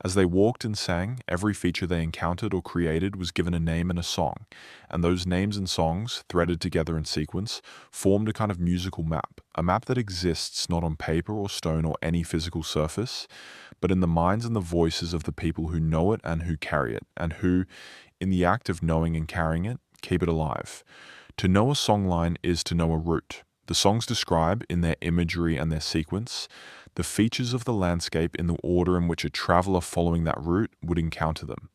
As they walked and sang, every feature they encountered or created was given a name and a song, and those names and songs, threaded together in sequence, formed a kind of musical map, a map that exists not on paper or stone or any physical surface, but in the minds and the voices of the people who know it and who carry it, and who, in the act of knowing and carrying it, keep it alive. To know a songline is to know a route. The songs describe, in their imagery and their sequence, the features of the landscape in the order in which a traveler following that route would encounter them.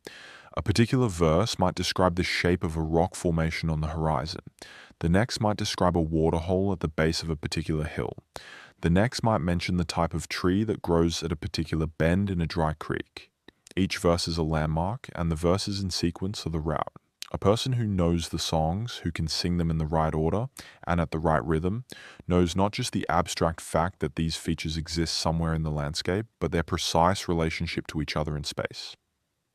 A particular verse might describe the shape of a rock formation on the horizon. The next might describe a waterhole at the base of a particular hill. The next might mention the type of tree that grows at a particular bend in a dry creek. Each verse is a landmark, and the verses in sequence are the route. A person who knows the songs, who can sing them in the right order and at the right rhythm, knows not just the abstract fact that these features exist somewhere in the landscape, but their precise relationship to each other in space.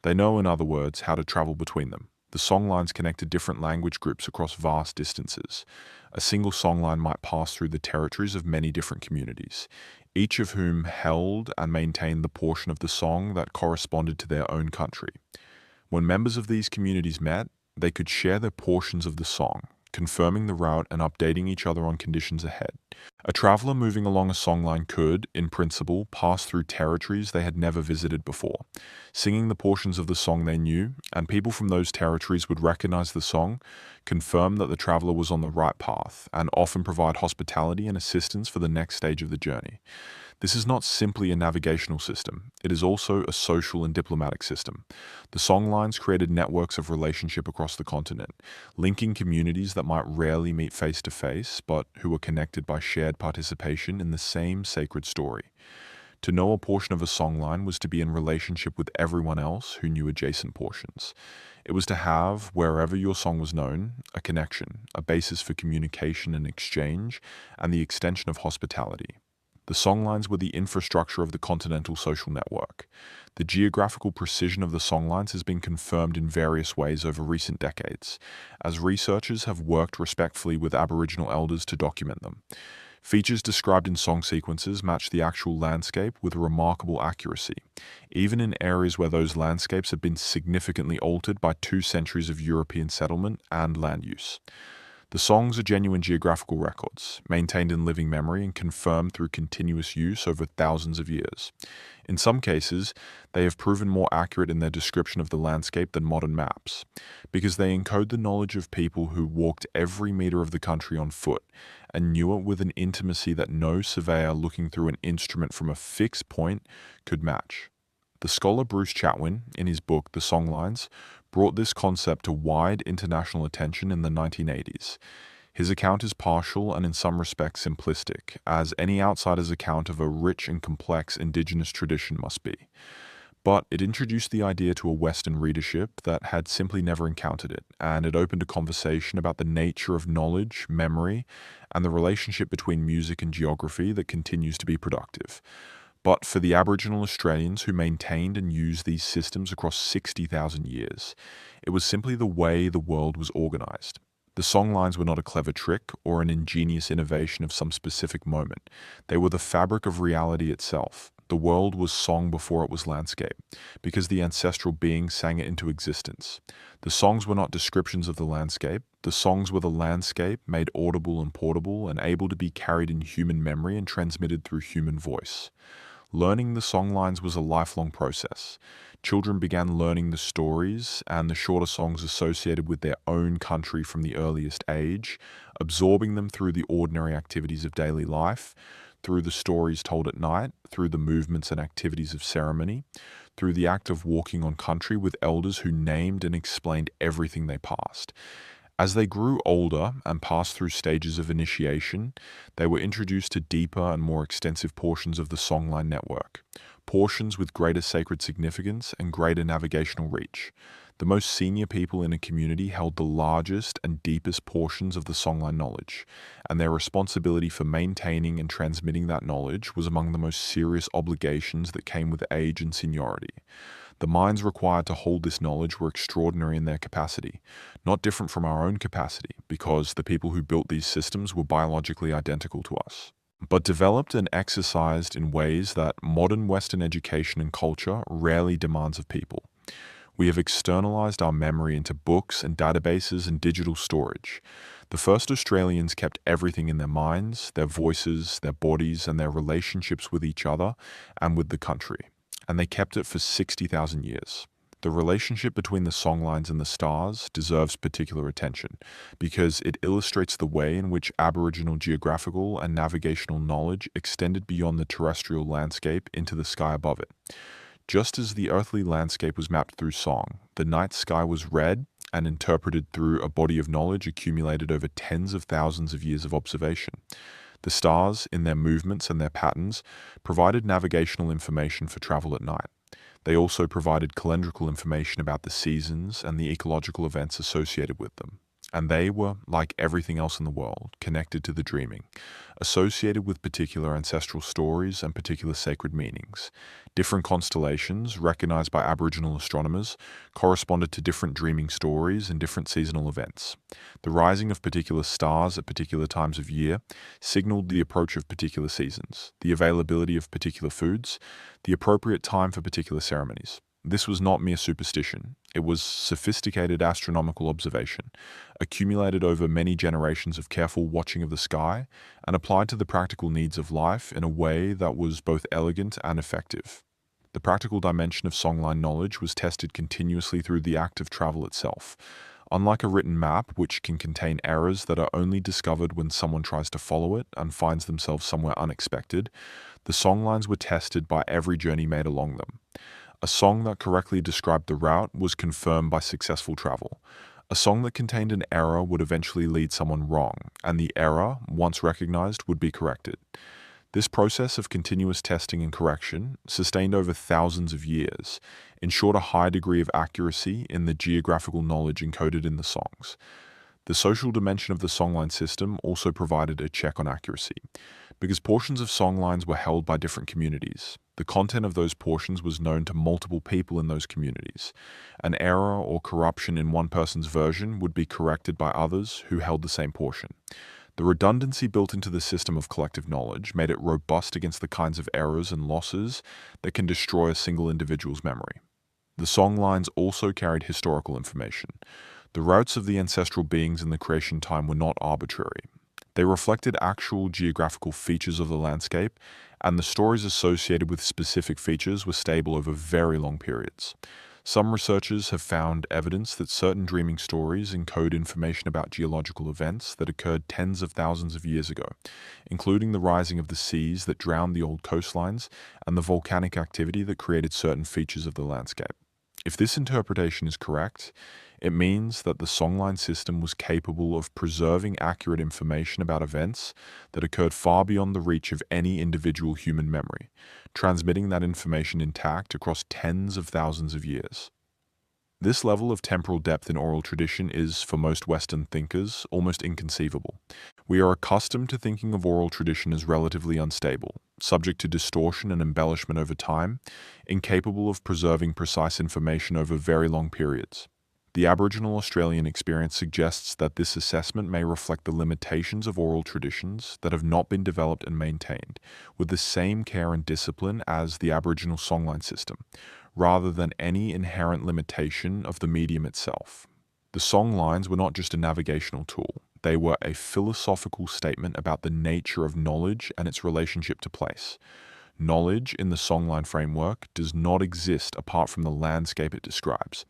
They know, in other words, how to travel between them. The songlines connected different language groups across vast distances. A single songline might pass through the territories of many different communities, each of whom held and maintained the portion of the song that corresponded to their own country. When members of these communities met, they could share their portions of the song, confirming the route and updating each other on conditions ahead. A traveler moving along a songline could, in principle, pass through territories they had never visited before, singing the portions of the song they knew, and people from those territories would recognize the song, confirm that the traveler was on the right path, and often provide hospitality and assistance for the next stage of the journey. This is not simply a navigational system, it is also a social and diplomatic system. The songlines created networks of relationship across the continent, linking communities that might rarely meet face to face, but who were connected by shared participation in the same sacred story. To know a portion of a songline was to be in relationship with everyone else who knew adjacent portions. It was to have, wherever your song was known, a connection, a basis for communication and exchange, and the extension of hospitality. The songlines were the infrastructure of the continental social network. The geographical precision of the songlines has been confirmed in various ways over recent decades, as researchers have worked respectfully with Aboriginal elders to document them. Features described in song sequences match the actual landscape with remarkable accuracy, even in areas where those landscapes have been significantly altered by 2 centuries of European settlement and land use. The songs are genuine geographical records, maintained in living memory and confirmed through continuous use over thousands of years. In some cases, they have proven more accurate in their description of the landscape than modern maps, because they encode the knowledge of people who walked every meter of the country on foot and knew it with an intimacy that no surveyor looking through an instrument from a fixed point could match. The scholar Bruce Chatwin, in his book The Songlines, brought this concept to wide international attention in the 1980s. His account is partial and in some respects simplistic, as any outsider's account of a rich and complex Indigenous tradition must be. But it introduced the idea to a Western readership that had simply never encountered it, and it opened a conversation about the nature of knowledge, memory, and the relationship between music and geography that continues to be productive. But for the Aboriginal Australians who maintained and used these systems across 60,000 years, it was simply the way the world was organized. The songlines were not a clever trick or an ingenious innovation of some specific moment. They were the fabric of reality itself. The world was song before it was landscape, because the ancestral beings sang it into existence. The songs were not descriptions of the landscape. The songs were the landscape made audible and portable and able to be carried in human memory and transmitted through human voice. Learning the songlines was a lifelong process. Children began learning the stories and the shorter songs associated with their own country from the earliest age, absorbing them through the ordinary activities of daily life, through the stories told at night, through the movements and activities of ceremony, through the act of walking on country with elders who named and explained everything they passed. As they grew older and passed through stages of initiation, they were introduced to deeper and more extensive portions of the songline network, portions with greater sacred significance and greater navigational reach. The most senior people in a community held the largest and deepest portions of the songline knowledge, and their responsibility for maintaining and transmitting that knowledge was among the most serious obligations that came with age and seniority. The minds required to hold this knowledge were extraordinary in their capacity, not different from our own capacity, because the people who built these systems were biologically identical to us, but developed and exercised in ways that modern Western education and culture rarely demands of people. We have externalized our memory into books and databases and digital storage. The first Australians kept everything in their minds, their voices, their bodies, and their relationships with each other and with the country. And they kept it for 60,000 years. The relationship between the songlines and the stars deserves particular attention because it illustrates the way in which Aboriginal geographical and navigational knowledge extended beyond the terrestrial landscape into the sky above it. Just as the earthly landscape was mapped through song, the night sky was read and interpreted through a body of knowledge accumulated over tens of thousands of years of observation. The stars, in their movements and their patterns, provided navigational information for travel at night. They also provided calendrical information about the seasons and the ecological events associated with them. And they were, like everything else in the world, connected to the dreaming, associated with particular ancestral stories and particular sacred meanings. Different constellations, recognized by Aboriginal astronomers, corresponded to different dreaming stories and different seasonal events. The rising of particular stars at particular times of year signaled the approach of particular seasons, the availability of particular foods, the appropriate time for particular ceremonies. This was not mere superstition. It was sophisticated astronomical observation, accumulated over many generations of careful watching of the sky, and applied to the practical needs of life in a way that was both elegant and effective. The practical dimension of songline knowledge was tested continuously through the act of travel itself. Unlike a written map, which can contain errors that are only discovered when someone tries to follow it and finds themselves somewhere unexpected, the songlines were tested by every journey made along them. A song that correctly described the route was confirmed by successful travel. A song that contained an error would eventually lead someone wrong, and the error, once recognized, would be corrected. This process of continuous testing and correction, sustained over thousands of years, ensured a high degree of accuracy in the geographical knowledge encoded in the songs. The social dimension of the songline system also provided a check on accuracy. Because portions of songlines were held by different communities. The content of those portions was known to multiple people in those communities. An error or corruption in one person's version would be corrected by others who held the same portion. The redundancy built into the system of collective knowledge made it robust against the kinds of errors and losses that can destroy a single individual's memory. The songlines also carried historical information. The routes of the ancestral beings in the creation time were not arbitrary. They reflected actual geographical features of the landscape, and the stories associated with specific features were stable over very long periods. Some researchers have found evidence that certain dreaming stories encode information about geological events that occurred tens of thousands of years ago, including the rising of the seas that drowned the old coastlines and the volcanic activity that created certain features of the landscape. If this interpretation is correct, it means that the songline system was capable of preserving accurate information about events that occurred far beyond the reach of any individual human memory, transmitting that information intact across tens of thousands of years. This level of temporal depth in oral tradition is, for most Western thinkers, almost inconceivable. We are accustomed to thinking of oral tradition as relatively unstable, subject to distortion and embellishment over time, incapable of preserving precise information over very long periods. The Aboriginal Australian experience suggests that this assessment may reflect the limitations of oral traditions that have not been developed and maintained with the same care and discipline as the Aboriginal songline system, rather than any inherent limitation of the medium itself. The songlines were not just a navigational tool, they were a philosophical statement about the nature of knowledge and its relationship to place. Knowledge in the songline framework does not exist apart from the landscape it describes.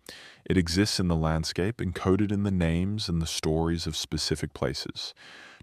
It exists in the landscape encoded in the names and the stories of specific places.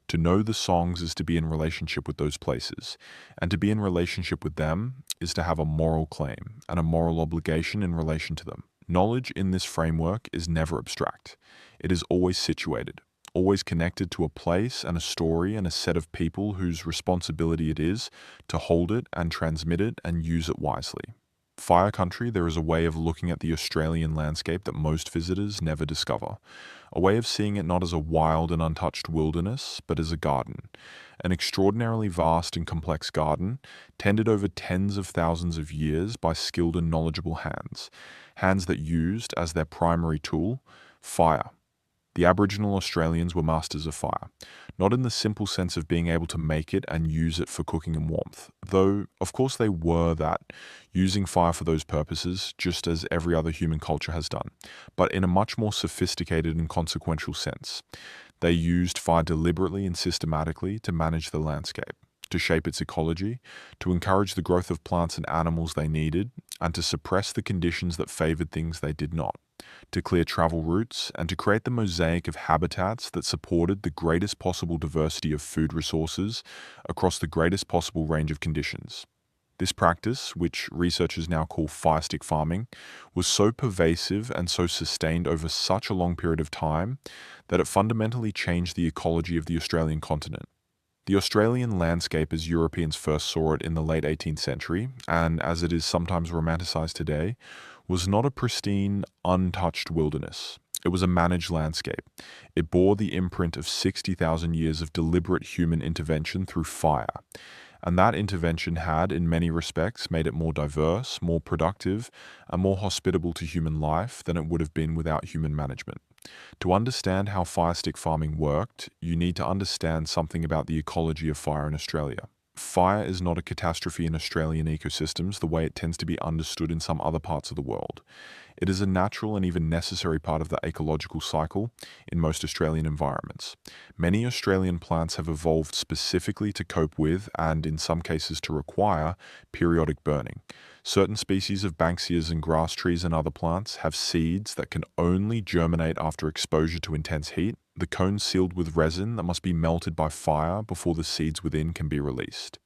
To know the songs is to be in relationship with those places, and to be in relationship with them is to have a moral claim and a moral obligation in relation to them. Knowledge in this framework is never abstract. It is always situated, always connected to a place and a story and a set of people whose responsibility it is to hold it and transmit it and use it wisely. Fire Country, there is a way of looking at the Australian landscape that most visitors never discover. A way of seeing it not as a wild and untouched wilderness, but as a garden. An extraordinarily vast and complex garden, tended over tens of thousands of years by skilled and knowledgeable hands. Hands that used, as their primary tool, fire. The Aboriginal Australians were masters of fire, not in the simple sense of being able to make it and use it for cooking and warmth, though of course they were that, using fire for those purposes, just as every other human culture has done, but in a much more sophisticated and consequential sense. They used fire deliberately and systematically to manage the landscape, to shape its ecology, to encourage the growth of plants and animals they needed, and to suppress the conditions that favored things they did not, to clear travel routes, and to create the mosaic of habitats that supported the greatest possible diversity of food resources across the greatest possible range of conditions. This practice, which researchers now call fire stick farming, was so pervasive and so sustained over such a long period of time that it fundamentally changed the ecology of the Australian continent. The Australian landscape as Europeans first saw it in the late 18th century, and as it is sometimes romanticized today, was not a pristine, untouched wilderness. It was a managed landscape. It bore the imprint of 60,000 years of deliberate human intervention through fire. And that intervention had, in many respects, made it more diverse, more productive, and more hospitable to human life than it would have been without human management. To understand how fire stick farming worked, you need to understand something about the ecology of fire in Australia. Fire is not a catastrophe in Australian ecosystems the way it tends to be understood in some other parts of the world. It is a natural and even necessary part of the ecological cycle in most Australian environments. Many Australian plants have evolved specifically to cope with, and in some cases to require, periodic burning. Certain species of banksias and grass trees and other plants have seeds that can only germinate after exposure to intense heat, the cones sealed with resin that must be melted by fire before the seeds within can be released.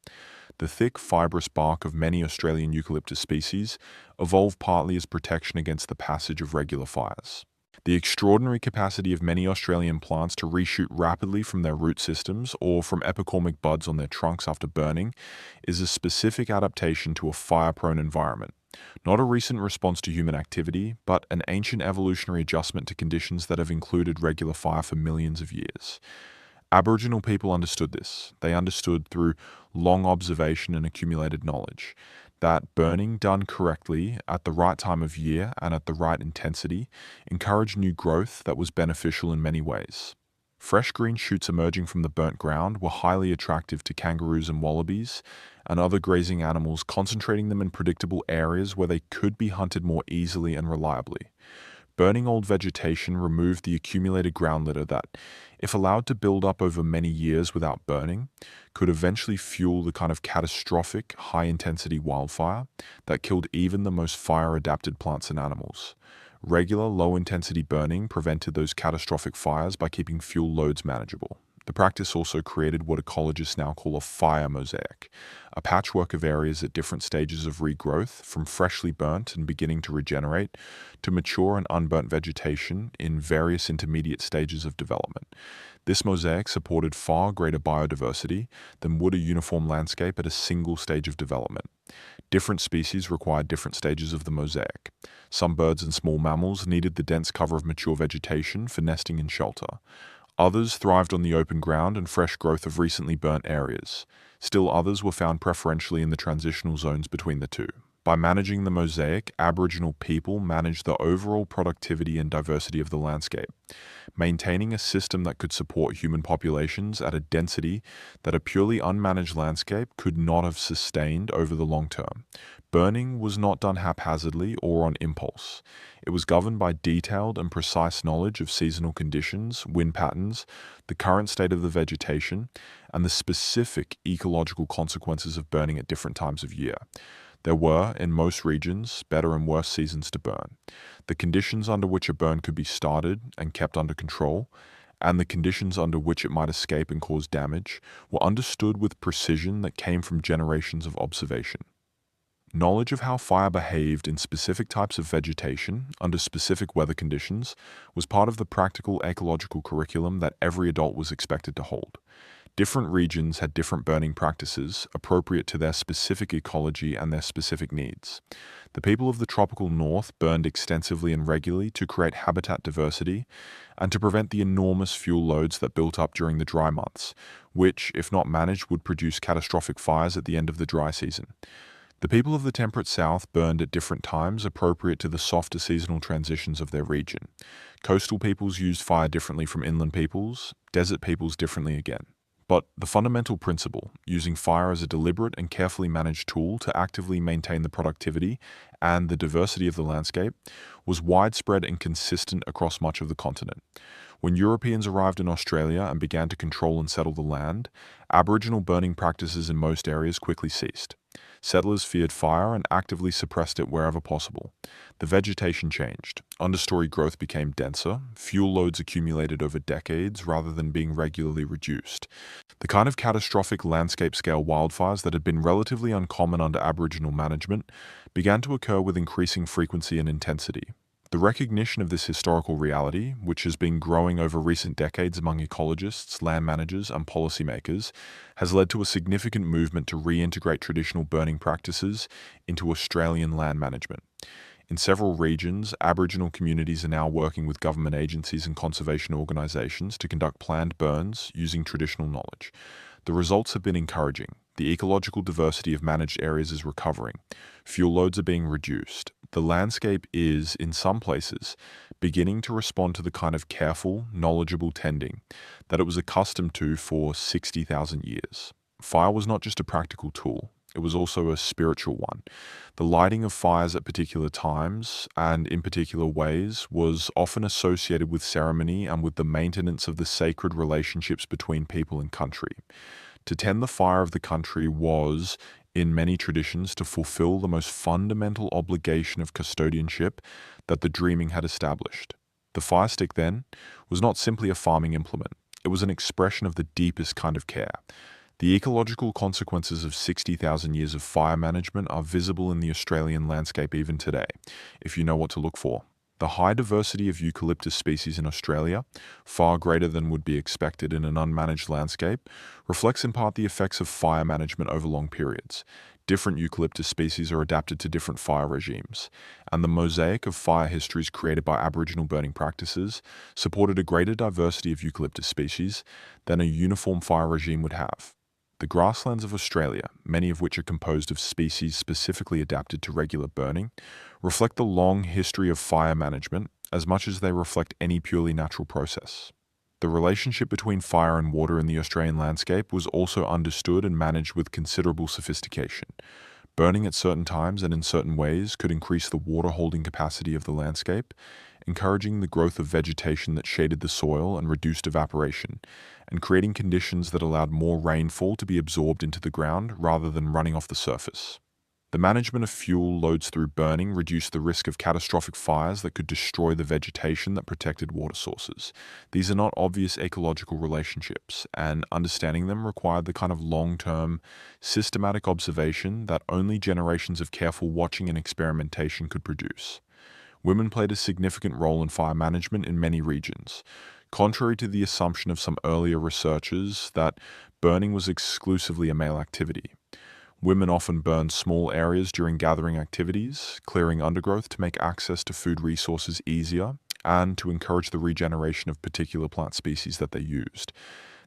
The thick, fibrous bark of many Australian eucalyptus species evolved partly as protection against the passage of regular fires. The extraordinary capacity of many Australian plants to reshoot rapidly from their root systems or from epicormic buds on their trunks after burning is a specific adaptation to a fire-prone environment. Not a recent response to human activity, but an ancient evolutionary adjustment to conditions that have included regular fire for millions of years. Aboriginal people understood this. They understood through long observation and accumulated knowledge that burning done correctly at the right time of year and at the right intensity encouraged new growth that was beneficial in many ways. Fresh green shoots emerging from the burnt ground were highly attractive to kangaroos and wallabies and other grazing animals, concentrating them in predictable areas where they could be hunted more easily and reliably. Burning old vegetation removed the accumulated ground litter that, if allowed to build up over many years without burning, could eventually fuel the kind of catastrophic, high-intensity wildfire that killed even the most fire-adapted plants and animals. Regular, low-intensity burning prevented those catastrophic fires by keeping fuel loads manageable. The practice also created what ecologists now call a fire mosaic, a patchwork of areas at different stages of regrowth, from freshly burnt and beginning to regenerate, to mature and unburnt vegetation in various intermediate stages of development. This mosaic supported far greater biodiversity than would a uniform landscape at a single stage of development. Different species required different stages of the mosaic. Some birds and small mammals needed the dense cover of mature vegetation for nesting and shelter. Others thrived on the open ground and fresh growth of recently burnt areas. Still others were found preferentially in the transitional zones between the two. By managing the mosaic, Aboriginal people managed the overall productivity and diversity of the landscape, maintaining a system that could support human populations at a density that a purely unmanaged landscape could not have sustained over the long term. Burning was not done haphazardly or on impulse. It was governed by detailed and precise knowledge of seasonal conditions, wind patterns, the current state of the vegetation, and the specific ecological consequences of burning at different times of year. There were, in most regions, better and worse seasons to burn. The conditions under which a burn could be started and kept under control, and the conditions under which it might escape and cause damage, were understood with precision that came from generations of observation. Knowledge of how fire behaved in specific types of vegetation under specific weather conditions was part of the practical ecological curriculum that every adult was expected to hold. Different regions had different burning practices appropriate to their specific ecology and their specific needs. The people of the tropical north burned extensively and regularly to create habitat diversity and to prevent the enormous fuel loads that built up during the dry months, which, if not managed, would produce catastrophic fires at the end of the dry season. The people of the temperate south burned at different times appropriate to the softer seasonal transitions of their region. Coastal peoples used fire differently from inland peoples, desert peoples differently again. But the fundamental principle, using fire as a deliberate and carefully managed tool to actively maintain the productivity and the diversity of the landscape, was widespread and consistent across much of the continent. When Europeans arrived in Australia and began to control and settle the land, Aboriginal burning practices in most areas quickly ceased. Settlers feared fire and actively suppressed it wherever possible. The vegetation changed. Understory growth became denser. Fuel loads accumulated over decades rather than being regularly reduced. The kind of catastrophic landscape-scale wildfires that had been relatively uncommon under Aboriginal management began to occur with increasing frequency and intensity. The recognition of this historical reality, which has been growing over recent decades among ecologists, land managers, and policymakers, has led to a significant movement to reintegrate traditional burning practices into Australian land management. In several regions, Aboriginal communities are now working with government agencies and conservation organisations to conduct planned burns using traditional knowledge. The results have been encouraging. The ecological diversity of managed areas is recovering. Fuel loads are being reduced. The landscape is, in some places, beginning to respond to the kind of careful, knowledgeable tending that it was accustomed to for 60,000 years. Fire was not just a practical tool. It was also a spiritual one. The lighting of fires at particular times and in particular ways was often associated with ceremony and with the maintenance of the sacred relationships between people and country. To tend the fire of the country was, in many traditions, to fulfill the most fundamental obligation of custodianship that the dreaming had established. The fire stick, then, was not simply a farming implement. It was an expression of the deepest kind of care. The ecological consequences of 60,000 years of fire management are visible in the Australian landscape even today, if you know what to look for. The high diversity of eucalyptus species in Australia, far greater than would be expected in an unmanaged landscape, reflects in part the effects of fire management over long periods. Different eucalyptus species are adapted to different fire regimes, and the mosaic of fire histories created by Aboriginal burning practices supported a greater diversity of eucalyptus species than a uniform fire regime would have. The grasslands of Australia, many of which are composed of species specifically adapted to regular burning, reflect the long history of fire management as much as they reflect any purely natural process. The relationship between fire and water in the Australian landscape was also understood and managed with considerable sophistication. Burning at certain times and in certain ways could increase the water holding capacity of the landscape, encouraging the growth of vegetation that shaded the soil and reduced evaporation, and creating conditions that allowed more rainfall to be absorbed into the ground rather than running off the surface. The management of fuel loads through burning reduced the risk of catastrophic fires that could destroy the vegetation that protected water sources. These are not obvious ecological relationships, and understanding them required the kind of long-term, systematic observation that only generations of careful watching and experimentation could produce. Women played a significant role in fire management in many regions. Contrary to the assumption of some earlier researchers that burning was exclusively a male activity. Women often burned small areas during gathering activities, clearing undergrowth to make access to food resources easier, and to encourage the regeneration of particular plant species that they used.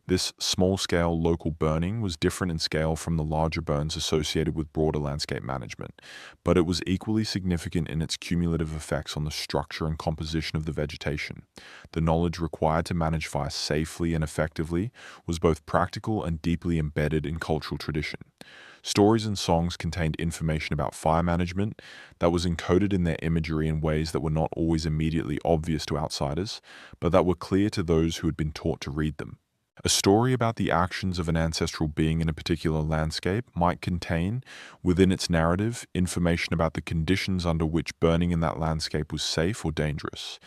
This small-scale local burning was different in scale from the larger burns associated with broader landscape management, but it was equally significant in its cumulative effects on the structure and composition of the vegetation. The knowledge required to manage fire safely and effectively was both practical and deeply embedded in cultural tradition. Stories and songs contained information about fire management that was encoded in their imagery in ways that were not always immediately obvious to outsiders, but that were clear to those who had been taught to read them. A story about the actions of an ancestral being in a particular landscape might contain, within its narrative, information about the conditions under which burning in that landscape was safe or dangerous,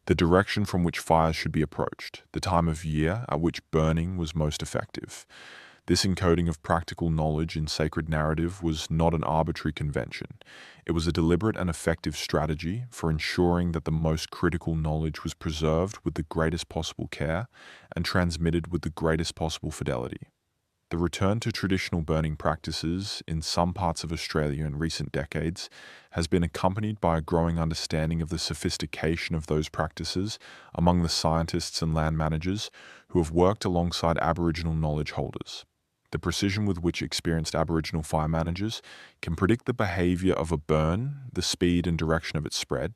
the direction from which fires should be approached, the time of year at which burning was most effective. This encoding of practical knowledge in sacred narrative was not an arbitrary convention. It was a deliberate and effective strategy for ensuring that the most critical knowledge was preserved with the greatest possible care and transmitted with the greatest possible fidelity. The return to traditional burning practices in some parts of Australia in recent decades has been accompanied by a growing understanding of the sophistication of those practices among the scientists and land managers who have worked alongside Aboriginal knowledge holders. The precision with which experienced Aboriginal fire managers can predict the behavior of a burn, the speed and direction of its spread,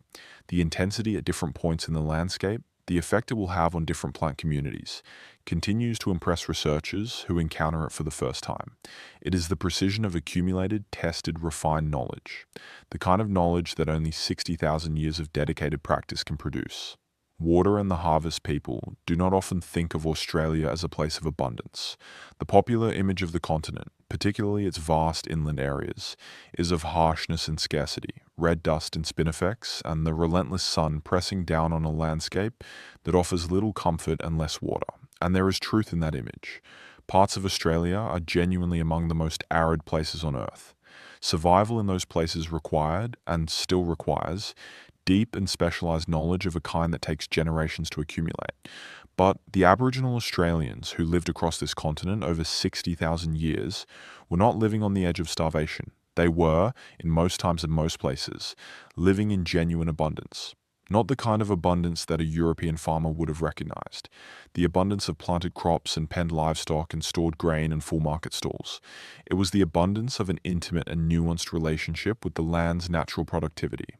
the intensity at different points in the landscape, the effect it will have on different plant communities, continues to impress researchers who encounter it for the first time. It is the precision of accumulated, tested, refined knowledge, the kind of knowledge that only 60,000 years of dedicated practice can produce. Water and the harvest people do not often think of Australia as a place of abundance. The popular image of the continent, particularly its vast inland areas, is of harshness and scarcity, red dust and spinifex, and the relentless sun pressing down on a landscape that offers little comfort and less water. And there is truth in that image. Parts of Australia are genuinely among the most arid places on Earth. Survival in those places required, and still requires, deep and specialized knowledge of a kind that takes generations to accumulate. But the Aboriginal Australians who lived across this continent over 60,000 years were not living on the edge of starvation. They were, in most times and most places, living in genuine abundance. Not the kind of abundance that a European farmer would have recognized. The abundance of planted crops and penned livestock and stored grain and full market stalls. It was the abundance of an intimate and nuanced relationship with the land's natural productivity.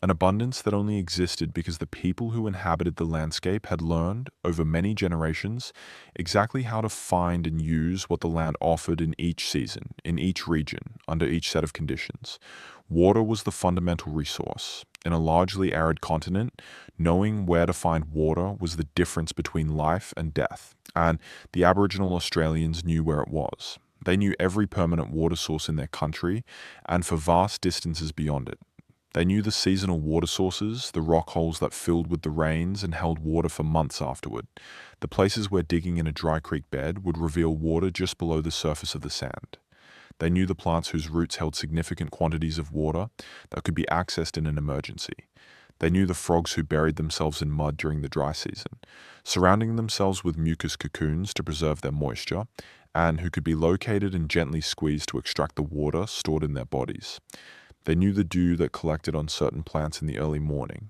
An abundance that only existed because the people who inhabited the landscape had learned, over many generations, exactly how to find and use what the land offered in each season, in each region, under each set of conditions. Water was the fundamental resource. In a largely arid continent, knowing where to find water was the difference between life and death, and the Aboriginal Australians knew where it was. They knew every permanent water source in their country, and for vast distances beyond it. They knew the seasonal water sources, the rock holes that filled with the rains and held water for months afterward, the places where digging in a dry creek bed would reveal water just below the surface of the sand. They knew the plants whose roots held significant quantities of water that could be accessed in an emergency. They knew the frogs who buried themselves in mud during the dry season, surrounding themselves with mucus cocoons to preserve their moisture, and who could be located and gently squeezed to extract the water stored in their bodies. They knew the dew that collected on certain plants in the early morning,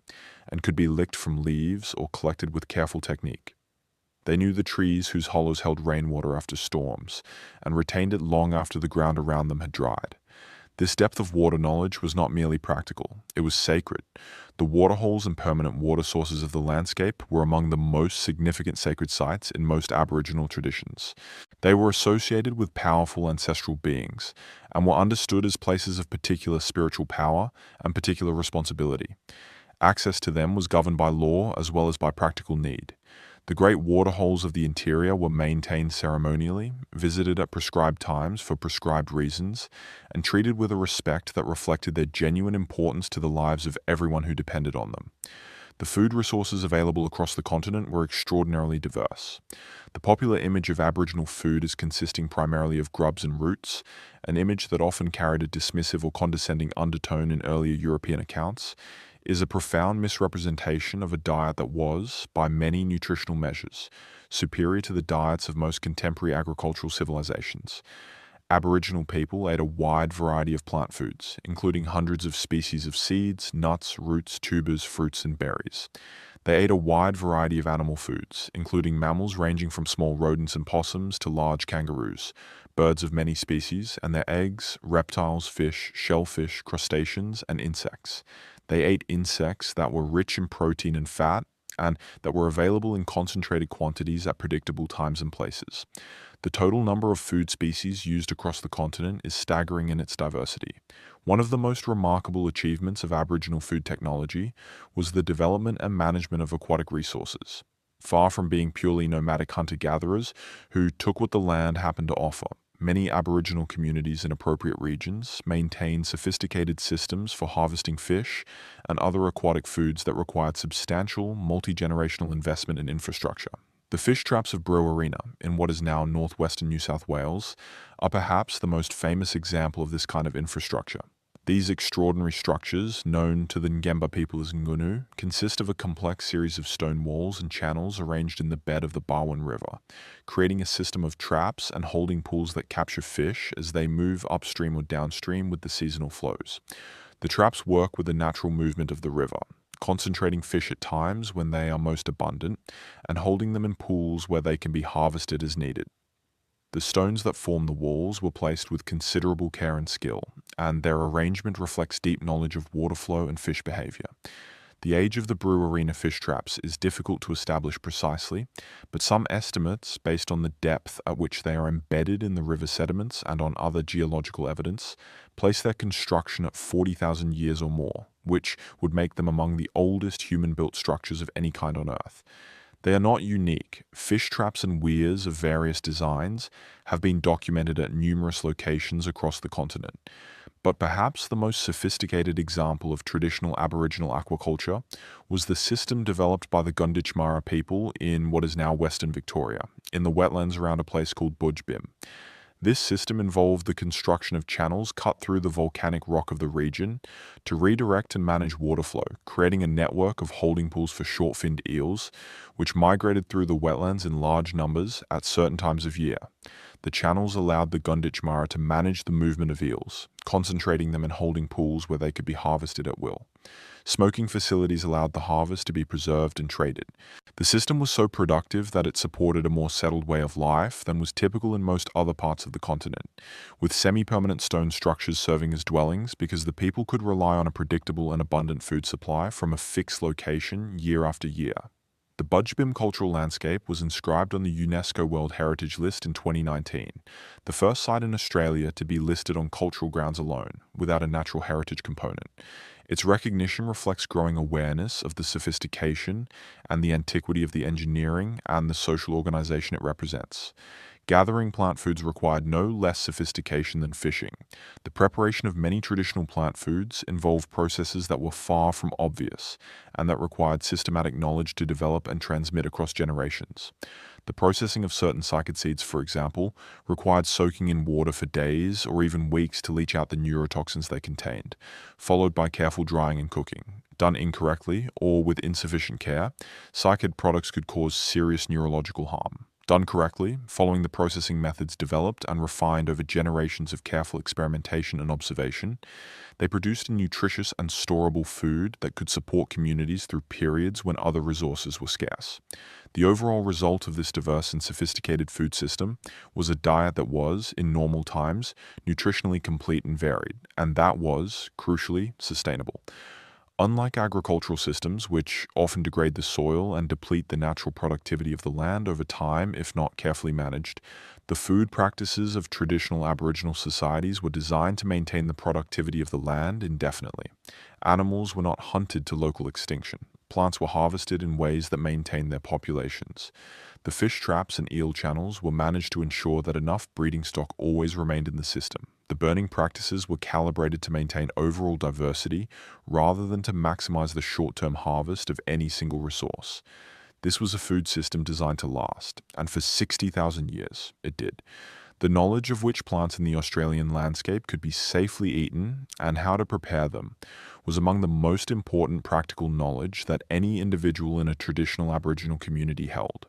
and could be licked from leaves or collected with careful technique. They knew the trees whose hollows held rainwater after storms, and retained it long after the ground around them had dried. This depth of water knowledge was not merely practical, it was sacred. The waterholes and permanent water sources of the landscape were among the most significant sacred sites in most Aboriginal traditions. They were associated with powerful ancestral beings, and were understood as places of particular spiritual power and particular responsibility. Access to them was governed by law as well as by practical need. The great waterholes of the interior were maintained ceremonially, visited at prescribed times for prescribed reasons, and treated with a respect that reflected their genuine importance to the lives of everyone who depended on them. The food resources available across the continent were extraordinarily diverse. The popular image of Aboriginal food as consisting primarily of grubs and roots, an image that often carried a dismissive or condescending undertone in earlier European accounts, is a profound misrepresentation of a diet that was, by many nutritional measures, superior to the diets of most contemporary agricultural civilizations. Aboriginal people ate a wide variety of plant foods, including hundreds of species of seeds, nuts, roots, tubers, fruits, and berries. They ate a wide variety of animal foods, including mammals ranging from small rodents and possums to large kangaroos, birds of many species, and their eggs, reptiles, fish, shellfish, crustaceans, and insects. They ate insects that were rich in protein and fat, and that were available in concentrated quantities at predictable times and places. The total number of food species used across the continent is staggering in its diversity. One of the most remarkable achievements of Aboriginal food technology was the development and management of aquatic resources. Far from being purely nomadic hunter-gatherers who took what the land happened to offer, many Aboriginal communities in appropriate regions maintained sophisticated systems for harvesting fish and other aquatic foods that required substantial, multi-generational investment in infrastructure. The fish traps of Brewarina, in what is now northwestern New South Wales, are perhaps the most famous example of this kind of infrastructure. These extraordinary structures, known to the Ngemba people as Ngunu, consist of a complex series of stone walls and channels arranged in the bed of the Barwon River, creating a system of traps and holding pools that capture fish as they move upstream or downstream with the seasonal flows. The traps work with the natural movement of the river, concentrating fish at times when they are most abundant, and holding them in pools where they can be harvested as needed. The stones that form the walls were placed with considerable care and skill, and their arrangement reflects deep knowledge of water flow and fish behavior. The age of the Brewarina fish traps is difficult to establish precisely, but some estimates, based on the depth at which they are embedded in the river sediments and on other geological evidence, place their construction at 40,000 years or more, which would make them among the oldest human-built structures of any kind on Earth. They are not unique. Fish traps and weirs of various designs have been documented at numerous locations across the continent. But perhaps the most sophisticated example of traditional Aboriginal aquaculture was the system developed by the Gunditjmara people in what is now Western Victoria, in the wetlands around a place called Budjbim. This system involved the construction of channels cut through the volcanic rock of the region to redirect and manage water flow, creating a network of holding pools for short-finned eels, which migrated through the wetlands in large numbers at certain times of year. The channels allowed the Gunditjmara to manage the movement of eels, concentrating them in holding pools where they could be harvested at will. Smoking facilities allowed the harvest to be preserved and traded. The system was so productive that it supported a more settled way of life than was typical in most other parts of the continent, with semi-permanent stone structures serving as dwellings because the people could rely on a predictable and abundant food supply from a fixed location year after year. The Budjbim cultural landscape was inscribed on the UNESCO World Heritage List in 2019, the first site in Australia to be listed on cultural grounds alone, without a natural heritage component. Its recognition reflects growing awareness of the sophistication and the antiquity of the engineering and the social organization it represents. Gathering plant foods required no less sophistication than fishing. The preparation of many traditional plant foods involved processes that were far from obvious and that required systematic knowledge to develop and transmit across generations. The processing of certain cycad seeds, for example, required soaking in water for days or even weeks to leach out the neurotoxins they contained, followed by careful drying and cooking. Done incorrectly or with insufficient care, psyched products could cause serious neurological harm. Done correctly, following the processing methods developed and refined over generations of careful experimentation and observation, they produced a nutritious and storable food that could support communities through periods when other resources were scarce. The overall result of this diverse and sophisticated food system was a diet that was, in normal times, nutritionally complete and varied, and that was, crucially, sustainable. Unlike agricultural systems, which often degrade the soil and deplete the natural productivity of the land over time if not carefully managed, the food practices of traditional Aboriginal societies were designed to maintain the productivity of the land indefinitely. Animals were not hunted to local extinction. Plants were harvested in ways that maintained their populations. The fish traps and eel channels were managed to ensure that enough breeding stock always remained in the system. The burning practices were calibrated to maintain overall diversity rather than to maximize the short-term harvest of any single resource. This was a food system designed to last, and for 60,000 years, it did. The knowledge of which plants in the Australian landscape could be safely eaten and how to prepare them was among the most important practical knowledge that any individual in a traditional Aboriginal community held.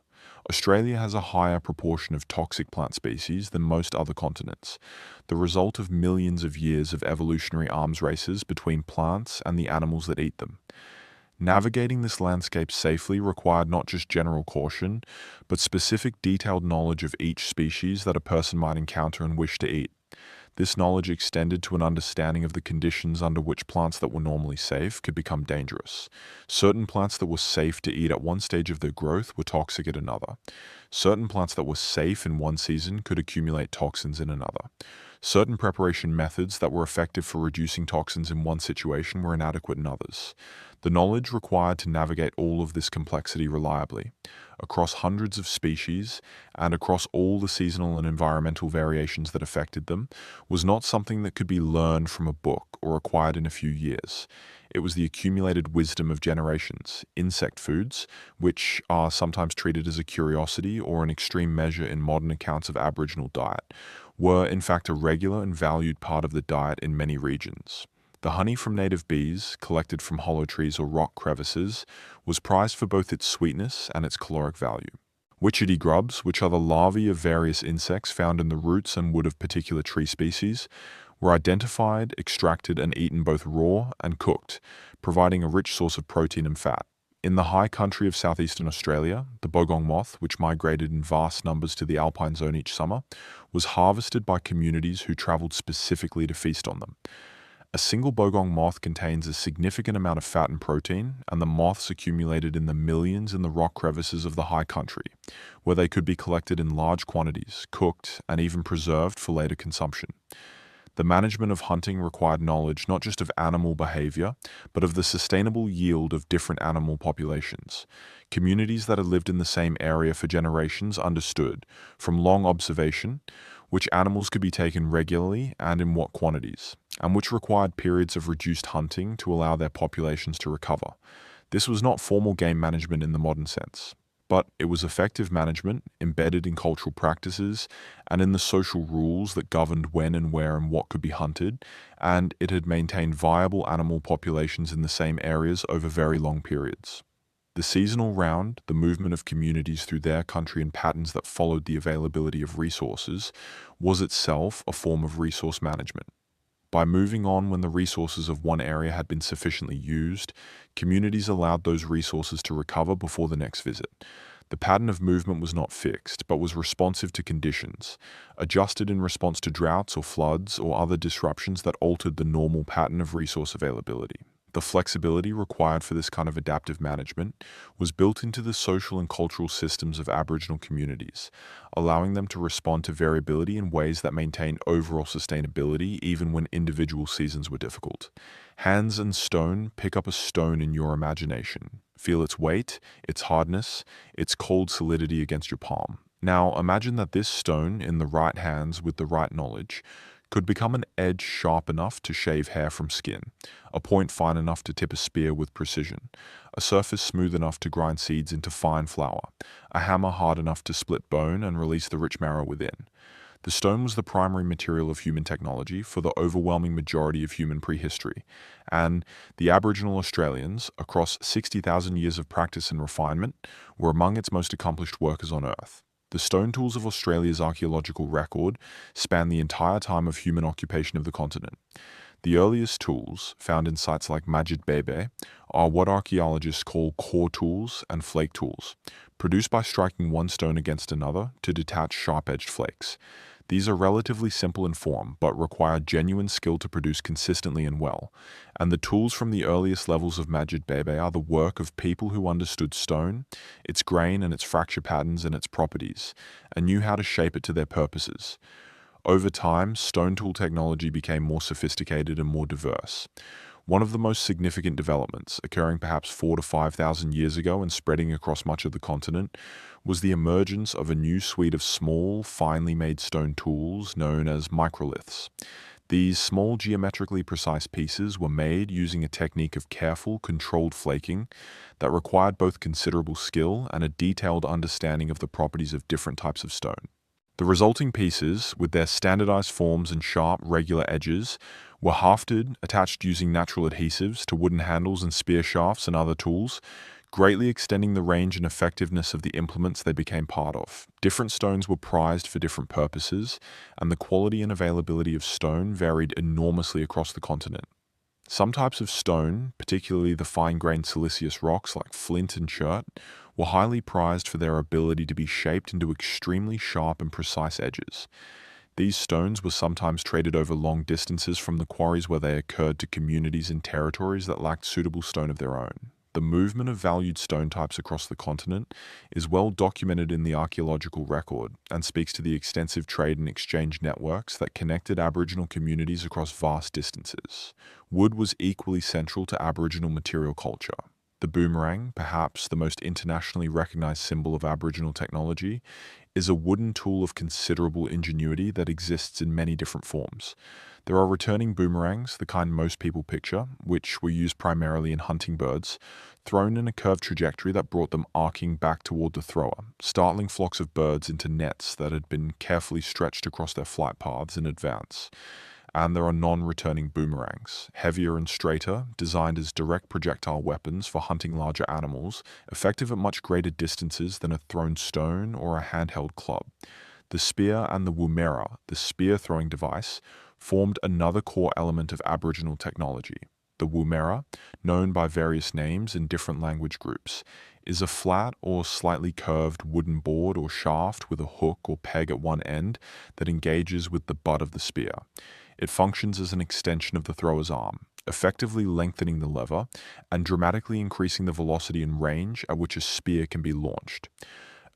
Australia has a higher proportion of toxic plant species than most other continents, the result of millions of years of evolutionary arms races between plants and the animals that eat them. Navigating this landscape safely required not just general caution, but specific detailed knowledge of each species that a person might encounter and wish to eat. This knowledge extended to an understanding of the conditions under which plants that were normally safe could become dangerous. Certain plants that were safe to eat at one stage of their growth were toxic at another. Certain plants that were safe in one season could accumulate toxins in another. Certain preparation methods that were effective for reducing toxins in one situation were inadequate in others. The knowledge required to navigate all of this complexity reliably, across hundreds of species and across all the seasonal and environmental variations that affected them, was not something that could be learned from a book or acquired in a few years. It was the accumulated wisdom of generations. Insect foods, which are sometimes treated as a curiosity or an extreme measure in modern accounts of Aboriginal diet, were in fact a regular and valued part of the diet in many regions. The honey from native bees, collected from hollow trees or rock crevices, was prized for both its sweetness and its caloric value. Witchetty grubs, which are the larvae of various insects found in the roots and wood of particular tree species, were identified, extracted, and eaten both raw and cooked, providing a rich source of protein and fat. In the high country of southeastern Australia, the bogong moth, which migrated in vast numbers to the alpine zone each summer, was harvested by communities who travelled specifically to feast on them. A single bogong moth contains a significant amount of fat and protein, and the moths accumulated in the millions in the rock crevices of the high country, where they could be collected in large quantities, cooked, and even preserved for later consumption. The management of hunting required knowledge not just of animal behavior, but of the sustainable yield of different animal populations. Communities that had lived in the same area for generations understood, from long observation, which animals could be taken regularly and in what quantities, and which required periods of reduced hunting to allow their populations to recover. This was not formal game management in the modern sense, but it was effective management embedded in cultural practices and in the social rules that governed when and where and what could be hunted, and it had maintained viable animal populations in the same areas over very long periods. The seasonal round, the movement of communities through their country in patterns that followed the availability of resources, was itself a form of resource management. By moving on when the resources of one area had been sufficiently used, communities allowed those resources to recover before the next visit. The pattern of movement was not fixed, but was responsive to conditions, adjusted in response to droughts or floods or other disruptions that altered the normal pattern of resource availability. The flexibility required for this kind of adaptive management was built into the social and cultural systems of Aboriginal communities, allowing them to respond to variability in ways that maintained overall sustainability even when individual seasons were difficult. Hands and stone pick up a stone in your imagination. Feel its weight, its hardness, its cold solidity against your palm. Now imagine that this stone, in the right hands with the right knowledge, could become an edge sharp enough to shave hair from skin, a point fine enough to tip a spear with precision, a surface smooth enough to grind seeds into fine flour, a hammer hard enough to split bone and release the rich marrow within. The stone was the primary material of human technology for the overwhelming majority of human prehistory, and the Aboriginal Australians, across 60,000 years of practice and refinement, were among its most accomplished workers on Earth. The stone tools of Australia's archaeological record span the entire time of human occupation of the continent. The earliest tools, found in sites like Majid Bebe, are what archaeologists call core tools and flake tools, produced by striking one stone against another to detach sharp-edged flakes. These are relatively simple in form, but require genuine skill to produce consistently and well, and the tools from the earliest levels of Majid Bebe are the work of people who understood stone, its grain and its fracture patterns and its properties, and knew how to shape it to their purposes. Over time, stone tool technology became more sophisticated and more diverse. One of the most significant developments, occurring perhaps 4,000 to 5,000 years ago and spreading across much of the continent, was the emergence of a new suite of small, finely made stone tools known as microliths. These small, geometrically precise pieces were made using a technique of careful, controlled flaking that required both considerable skill and a detailed understanding of the properties of different types of stone. The resulting pieces, with their standardized forms and sharp, regular edges, were hafted, attached using natural adhesives to wooden handles and spear shafts and other tools, greatly extending the range and effectiveness of the implements they became part of. Different stones were prized for different purposes, and the quality and availability of stone varied enormously across the continent. Some types of stone, particularly the fine-grained siliceous rocks like flint and chert, were highly prized for their ability to be shaped into extremely sharp and precise edges. These stones were sometimes traded over long distances from the quarries where they occurred to communities in territories that lacked suitable stone of their own. The movement of valued stone types across the continent is well documented in the archaeological record and speaks to the extensive trade and exchange networks that connected Aboriginal communities across vast distances. Wood was equally central to Aboriginal material culture. The boomerang, perhaps the most internationally recognized symbol of Aboriginal technology, is a wooden tool of considerable ingenuity that exists in many different forms. There are returning boomerangs, the kind most people picture, which were used primarily in hunting birds, thrown in a curved trajectory that brought them arcing back toward the thrower, startling flocks of birds into nets that had been carefully stretched across their flight paths in advance. And there are non-returning boomerangs, heavier and straighter, designed as direct projectile weapons for hunting larger animals, effective at much greater distances than a thrown stone or a handheld club. The spear and the woomera, the spear-throwing device, formed another core element of Aboriginal technology. The woomera, known by various names in different language groups, is a flat or slightly curved wooden board or shaft with a hook or peg at one end that engages with the butt of the spear. It functions as an extension of the thrower's arm, effectively lengthening the lever and dramatically increasing the velocity and range at which a spear can be launched.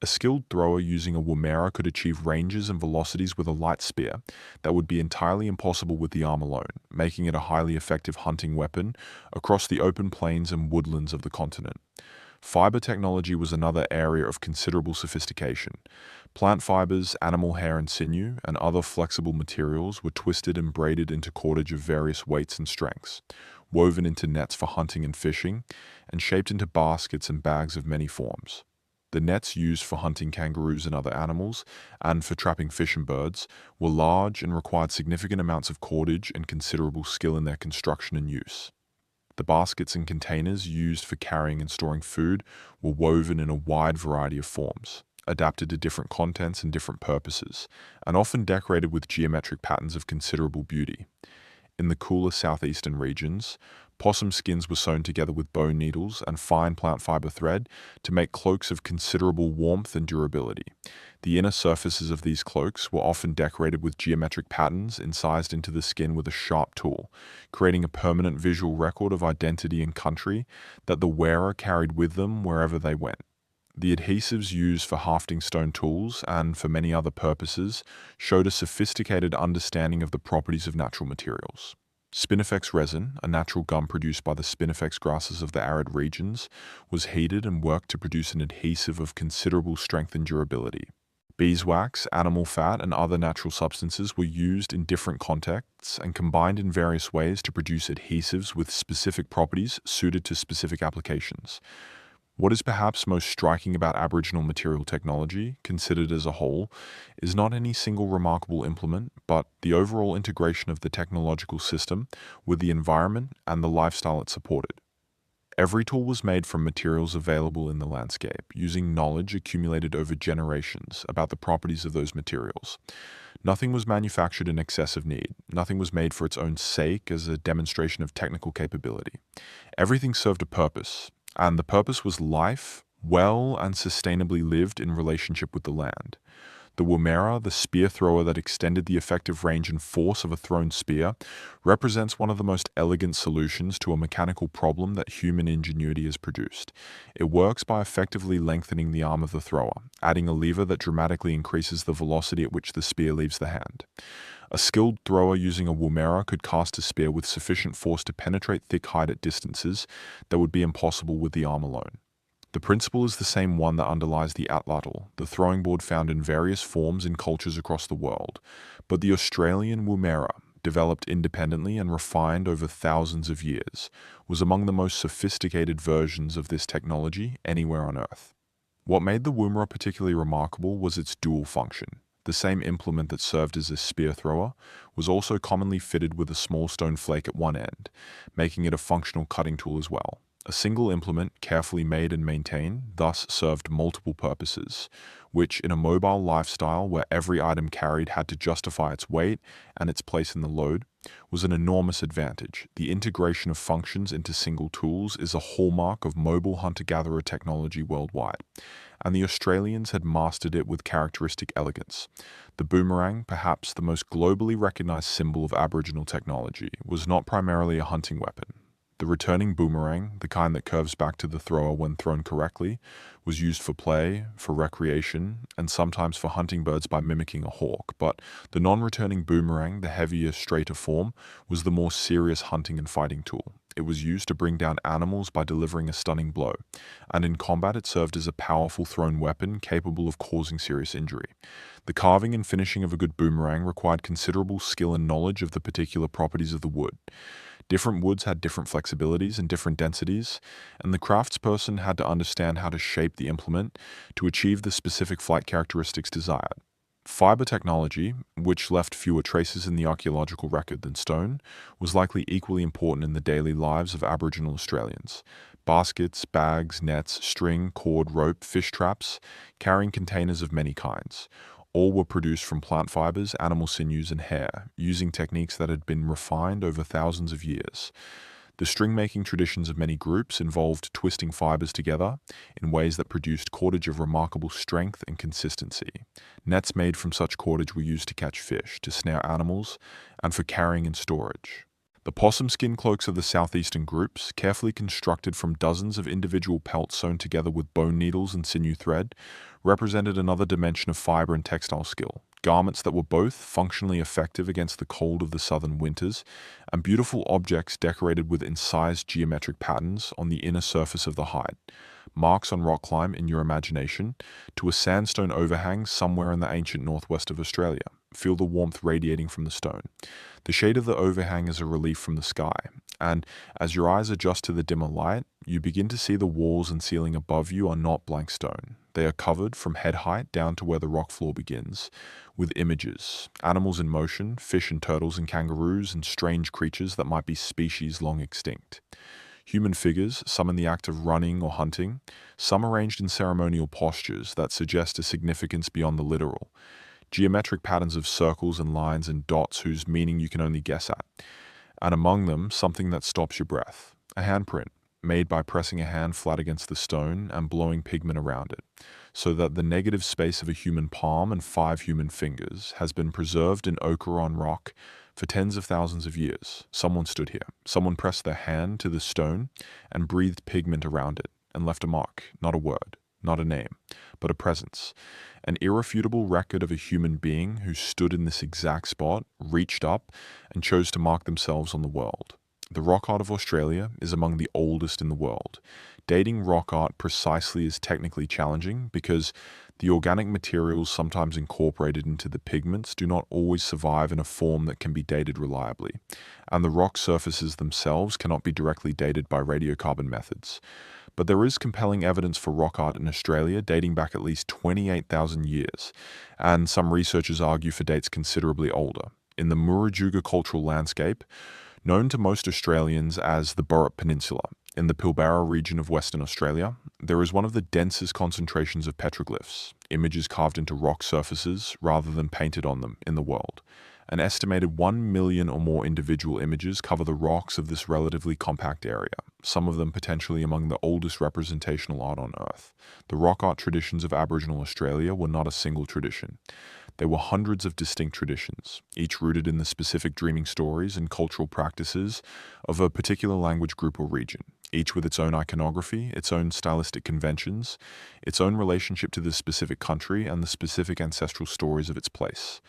A skilled thrower using a woomera could achieve ranges and velocities with a light spear that would be entirely impossible with the arm alone, making it a highly effective hunting weapon across the open plains and woodlands of the continent. Fiber technology was another area of considerable sophistication. Plant fibers, animal hair and sinew, and other flexible materials were twisted and braided into cordage of various weights and strengths, woven into nets for hunting and fishing, and shaped into baskets and bags of many forms. The nets used for hunting kangaroos and other animals, and for trapping fish and birds, were large and required significant amounts of cordage and considerable skill in their construction and use. The baskets and containers used for carrying and storing food were woven in a wide variety of forms, adapted to different contents and different purposes, and often decorated with geometric patterns of considerable beauty. In the cooler southeastern regions, possum skins were sewn together with bone needles and fine plant fiber thread to make cloaks of considerable warmth and durability. The inner surfaces of these cloaks were often decorated with geometric patterns incised into the skin with a sharp tool, creating a permanent visual record of identity and country that the wearer carried with them wherever they went. The adhesives used for hafting stone tools and for many other purposes showed a sophisticated understanding of the properties of natural materials. Spinifex resin, a natural gum produced by the spinifex grasses of the arid regions, was heated and worked to produce an adhesive of considerable strength and durability. Beeswax, animal fat, and other natural substances were used in different contexts and combined in various ways to produce adhesives with specific properties suited to specific applications. What is perhaps most striking about Aboriginal material technology, considered as a whole, is not any single remarkable implement, but the overall integration of the technological system with the environment and the lifestyle it supported. Every tool was made from materials available in the landscape, using knowledge accumulated over generations about the properties of those materials. Nothing was manufactured in excess of need. Nothing was made for its own sake as a demonstration of technical capability. Everything served a purpose, and the purpose was life, well and sustainably lived in relationship with the land. The Woomera, the spear thrower that extended the effective range and force of a thrown spear, represents one of the most elegant solutions to a mechanical problem that human ingenuity has produced. It works by effectively lengthening the arm of the thrower, adding a lever that dramatically increases the velocity at which the spear leaves the hand. A skilled thrower using a Woomera could cast a spear with sufficient force to penetrate thick hide at distances that would be impossible with the arm alone. The principle is the same one that underlies the atlatl, the throwing board found in various forms in cultures across the world, but the Australian Woomera, developed independently and refined over thousands of years, was among the most sophisticated versions of this technology anywhere on Earth. What made the Woomera particularly remarkable was its dual function. The same implement that served as a spear thrower was also commonly fitted with a small stone flake at one end, making it a functional cutting tool as well. A single implement, carefully made and maintained, thus served multiple purposes, which in a mobile lifestyle where every item carried had to justify its weight and its place in the load, was an enormous advantage. The integration of functions into single tools is a hallmark of mobile hunter-gatherer technology worldwide, and the Australians had mastered it with characteristic elegance. The boomerang, perhaps the most globally recognized symbol of Aboriginal technology, was not primarily a hunting weapon. The returning boomerang, the kind that curves back to the thrower when thrown correctly, was used for play, for recreation, and sometimes for hunting birds by mimicking a hawk, but the non-returning boomerang, the heavier, straighter form, was the more serious hunting and fighting tool. It was used to bring down animals by delivering a stunning blow, and in combat it served as a powerful thrown weapon capable of causing serious injury. The carving and finishing of a good boomerang required considerable skill and knowledge of the particular properties of the wood. Different woods had different flexibilities and different densities, and the craftsperson had to understand how to shape the implement to achieve the specific flight characteristics desired. Fiber technology, which left fewer traces in the archaeological record than stone, was likely equally important in the daily lives of Aboriginal Australians. Baskets, bags, nets, string, cord, rope, fish traps, carrying containers of many kinds. All were produced from plant fibers, animal sinews, and hair, using techniques that had been refined over thousands of years. The string-making traditions of many groups involved twisting fibers together in ways that produced cordage of remarkable strength and consistency. Nets made from such cordage were used to catch fish, to snare animals, and for carrying and storage. The possum skin cloaks of the southeastern groups, carefully constructed from dozens of individual pelts sewn together with bone needles and sinew thread, represented another dimension of fiber and textile skill. Garments that were both functionally effective against the cold of the southern winters, and beautiful objects decorated with incised geometric patterns on the inner surface of the hide. Marks on rock climb in your imagination to a sandstone overhang somewhere in the ancient northwest of Australia. Feel the warmth radiating from the stone. The shade of the overhang is a relief from the sky, and as your eyes adjust to the dimmer light, you begin to see the walls and ceiling above you are not blank stone. They are covered from head height down to where the rock floor begins, with images, animals in motion, fish and turtles and kangaroos, and strange creatures that might be species long extinct. Human figures, some in the act of running or hunting, some arranged in ceremonial postures that suggest a significance beyond the literal. Geometric patterns of circles and lines and dots whose meaning you can only guess at. And among them, something that stops your breath. A handprint, made by pressing a hand flat against the stone and blowing pigment around it, so that the negative space of a human palm and 5 human fingers has been preserved in ochre on rock for tens of thousands of years. Someone stood here. Someone pressed their hand to the stone and breathed pigment around it and left a mark, not a word, not a name, but a presence. An irrefutable record of a human being who stood in this exact spot, reached up, and chose to mark themselves on the world. The rock art of Australia is among the oldest in the world. Dating rock art precisely is technically challenging because the organic materials sometimes incorporated into the pigments do not always survive in a form that can be dated reliably, and the rock surfaces themselves cannot be directly dated by radiocarbon methods. But there is compelling evidence for rock art in Australia dating back at least 28,000 years, and some researchers argue for dates considerably older. In the Murujuga cultural landscape, known to most Australians as the Burrup Peninsula, in the Pilbara region of Western Australia, there is one of the densest concentrations of petroglyphs, images carved into rock surfaces rather than painted on them, in the world. An estimated 1 million or more individual images cover the rocks of this relatively compact area, some of them potentially among the oldest representational art on Earth. The rock art traditions of Aboriginal Australia were not a single tradition. There were hundreds of distinct traditions, each rooted in the specific dreaming stories and cultural practices of a particular language group or region, each with its own iconography, its own stylistic conventions, its own relationship to the specific country and the specific ancestral stories of its place.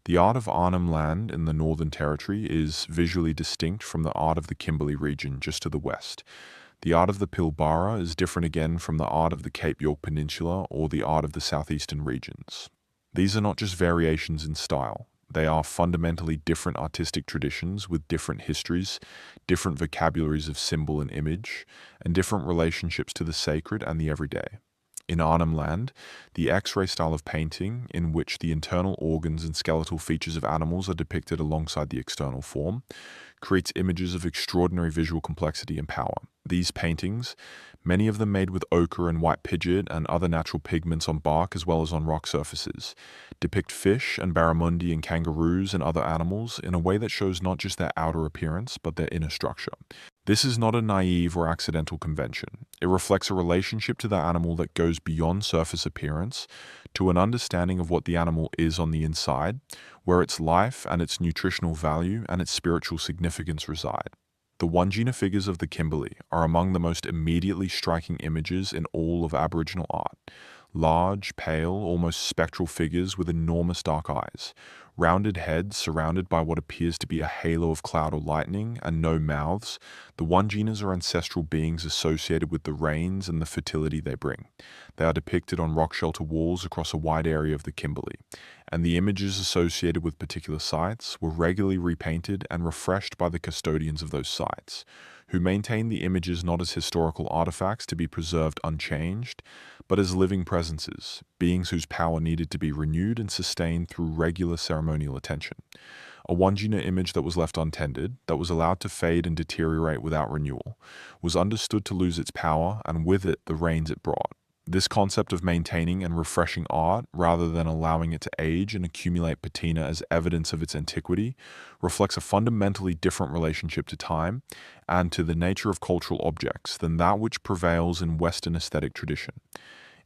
The art of Arnhem Land in the Northern Territory is visually distinct from the art of the Kimberley region just to the west. The art of the Pilbara is different again from the art of the Cape York Peninsula or the art of the southeastern regions. These are not just variations in style. They are fundamentally different artistic traditions with different histories, different vocabularies of symbol and image, and different relationships to the sacred and the everyday. In Arnhem Land, the X-ray style of painting, in which the internal organs and skeletal features of animals are depicted alongside the external form, creates images of extraordinary visual complexity and power. These paintings, many of them made with ochre and white pidgeot and other natural pigments on bark as well as on rock surfaces, depict fish and barramundi and kangaroos and other animals in a way that shows not just their outer appearance but their inner structure. This is not a naive or accidental convention. It reflects a relationship to the animal that goes beyond surface appearance to an understanding of what the animal is on the inside, where its life and its nutritional value and its spiritual significance reside. The Wandjina figures of the Kimberley are among the most immediately striking images in all of Aboriginal art. Large, pale, almost spectral figures with enormous dark eyes, rounded heads surrounded by what appears to be a halo of cloud or lightning, and no mouths. The Wandjinas are ancestral beings associated with the rains and the fertility they bring. They are depicted on rock shelter walls across a wide area of the Kimberley, and the images associated with particular sites were regularly repainted and refreshed by the custodians of those sites, who maintained the images not as historical artifacts to be preserved unchanged, but as living presences, beings whose power needed to be renewed and sustained through regular ceremonial attention. A Wandjina image that was left untended, that was allowed to fade and deteriorate without renewal, was understood to lose its power and with it the rains it brought. This concept of maintaining and refreshing art, rather than allowing it to age and accumulate patina as evidence of its antiquity, reflects a fundamentally different relationship to time and to the nature of cultural objects than that which prevails in Western aesthetic tradition.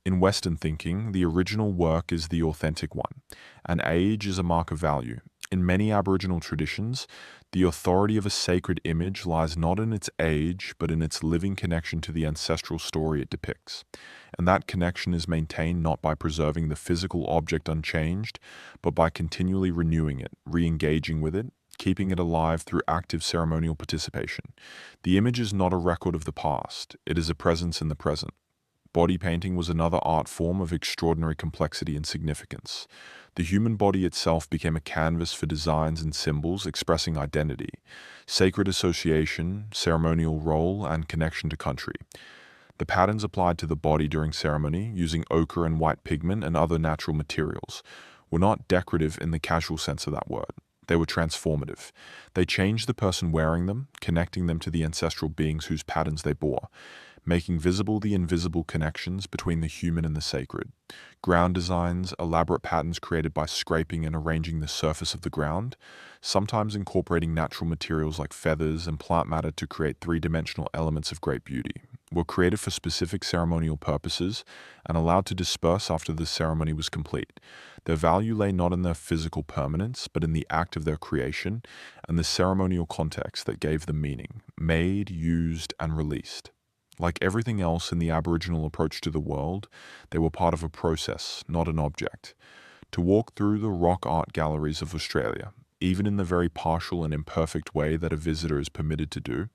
In Western thinking, the original work is the authentic one, and age is a mark of value. In many Aboriginal traditions, the authority of a sacred image lies not in its age, but in its living connection to the ancestral story it depicts. And that connection is maintained not by preserving the physical object unchanged, but by continually renewing it, re-engaging with it, keeping it alive through active ceremonial participation. The image is not a record of the past, it is a presence in the present. Body painting was another art form of extraordinary complexity and significance. The human body itself became a canvas for designs and symbols expressing identity, sacred association, ceremonial role, and connection to country. The patterns applied to the body during ceremony, using ochre and white pigment and other natural materials, were not decorative in the casual sense of that word. They were transformative. They changed the person wearing them, connecting them to the ancestral beings whose patterns they bore, making visible the invisible connections between the human and the sacred. Ground designs, elaborate patterns created by scraping and arranging the surface of the ground, sometimes incorporating natural materials like feathers and plant matter to create three-dimensional elements of great beauty, were created for specific ceremonial purposes and allowed to disperse after the ceremony was complete. Their value lay not in their physical permanence, but in the act of their creation and the ceremonial context that gave them meaning, made, used, and released. Like everything else in the Aboriginal approach to the world, they were part of a process, not an object. To walk through the rock art galleries of Australia, even in the very partial and imperfect way that a visitor is permitted to do,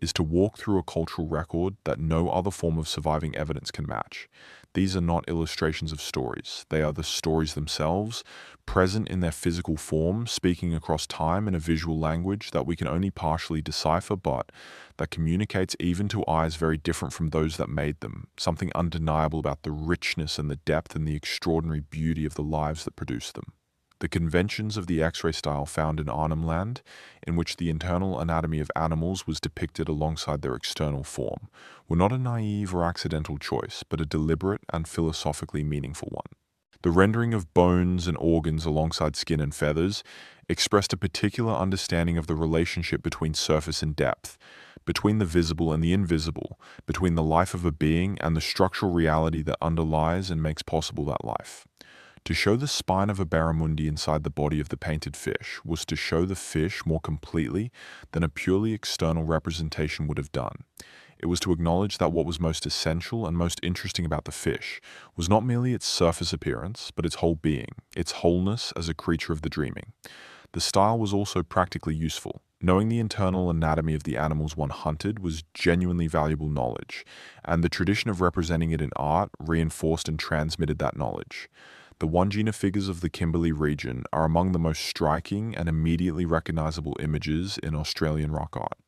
is to walk through a cultural record that no other form of surviving evidence can match. These are not illustrations of stories. They are the stories themselves, present in their physical form, speaking across time in a visual language that we can only partially decipher, but that communicates even to eyes very different from those that made them, something undeniable about the richness and the depth and the extraordinary beauty of the lives that produced them. The conventions of the X-ray style found in Arnhem Land, in which the internal anatomy of animals was depicted alongside their external form, were not a naive or accidental choice, but a deliberate and philosophically meaningful one. The rendering of bones and organs alongside skin and feathers expressed a particular understanding of the relationship between surface and depth, between the visible and the invisible, between the life of a being and the structural reality that underlies and makes possible that life. To show the spine of a barramundi inside the body of the painted fish was to show the fish more completely than a purely external representation would have done. It was to acknowledge that what was most essential and most interesting about the fish was not merely its surface appearance, but its whole being, its wholeness as a creature of the dreaming. The style was also practically useful. Knowing the internal anatomy of the animals one hunted was genuinely valuable knowledge, and the tradition of representing it in art reinforced and transmitted that knowledge. The Wandjina figures of the Kimberley region are among the most striking and immediately recognizable images in Australian rock art.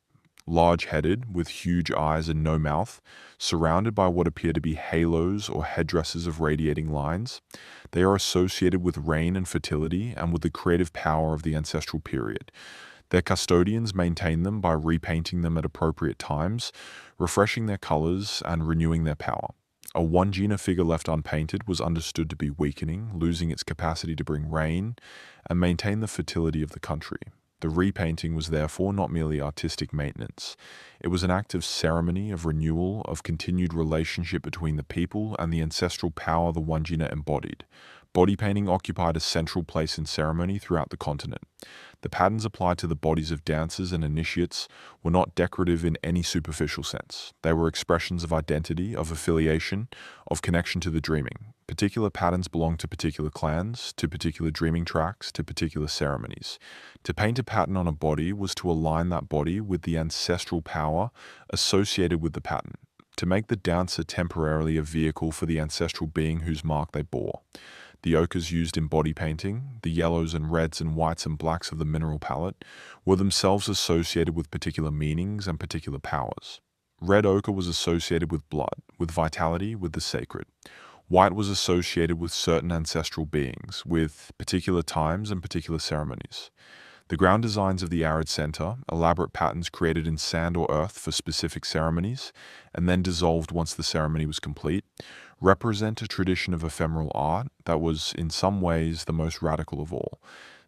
Large-headed, with huge eyes and no mouth, surrounded by what appear to be halos or headdresses of radiating lines, they are associated with rain and fertility and with the creative power of the ancestral period. Their custodians maintain them by repainting them at appropriate times, refreshing their colors and renewing their power. A Wandjina figure left unpainted was understood to be weakening, losing its capacity to bring rain and maintain the fertility of the country. The repainting was therefore not merely artistic maintenance. It was an act of ceremony, of renewal, of continued relationship between the people and the ancestral power the Wandjina embodied. Body painting occupied a central place in ceremony throughout the continent. The patterns applied to the bodies of dancers and initiates were not decorative in any superficial sense. They were expressions of identity, of affiliation, of connection to the dreaming. Particular patterns belonged to particular clans, to particular dreaming tracks, to particular ceremonies. To paint a pattern on a body was to align that body with the ancestral power associated with the pattern, to make the dancer temporarily a vehicle for the ancestral being whose mark they bore. The ochres used in body painting, the yellows and reds and whites and blacks of the mineral palette, were themselves associated with particular meanings and particular powers. Red ochre was associated with blood, with vitality, with the sacred. White was associated with certain ancestral beings, with particular times and particular ceremonies. The ground designs of the arid center, elaborate patterns created in sand or earth for specific ceremonies, and then dissolved once the ceremony was complete, represent a tradition of ephemeral art that was in some ways the most radical of all.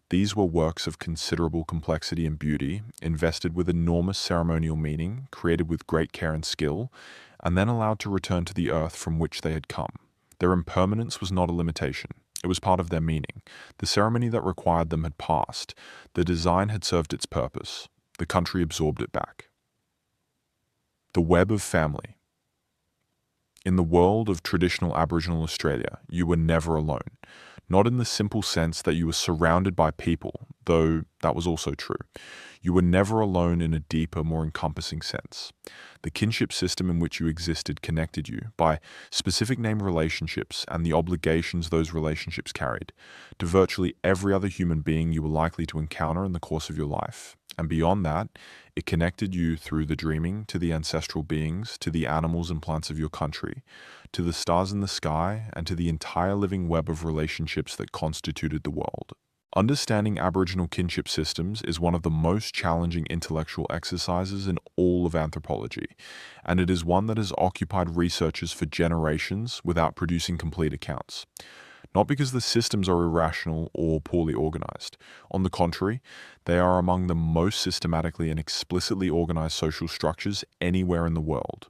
These were works of considerable complexity and beauty, invested with enormous ceremonial meaning, created with great care and skill, and then allowed to return to the earth from which they had come. Their impermanence was not a limitation. It was part of their meaning. The ceremony that required them had passed. The design had served its purpose. The country absorbed it back. The web of family. In the world of traditional Aboriginal Australia, you were never alone. Not in the simple sense that you were surrounded by people, though that was also true. You were never alone in a deeper, more encompassing sense. The kinship system in which you existed connected you by specific name relationships and the obligations those relationships carried to virtually every other human being you were likely to encounter in the course of your life. And beyond that, it connected you through the dreaming to the ancestral beings, to the animals and plants of your country, to the stars in the sky, and to the entire living web of relationships that constituted the world. Understanding Aboriginal kinship systems is one of the most challenging intellectual exercises in all of anthropology, and it is one that has occupied researchers for generations without producing complete accounts. Not because the systems are irrational or poorly organized. On the contrary, they are among the most systematically and explicitly organized social structures anywhere in the world.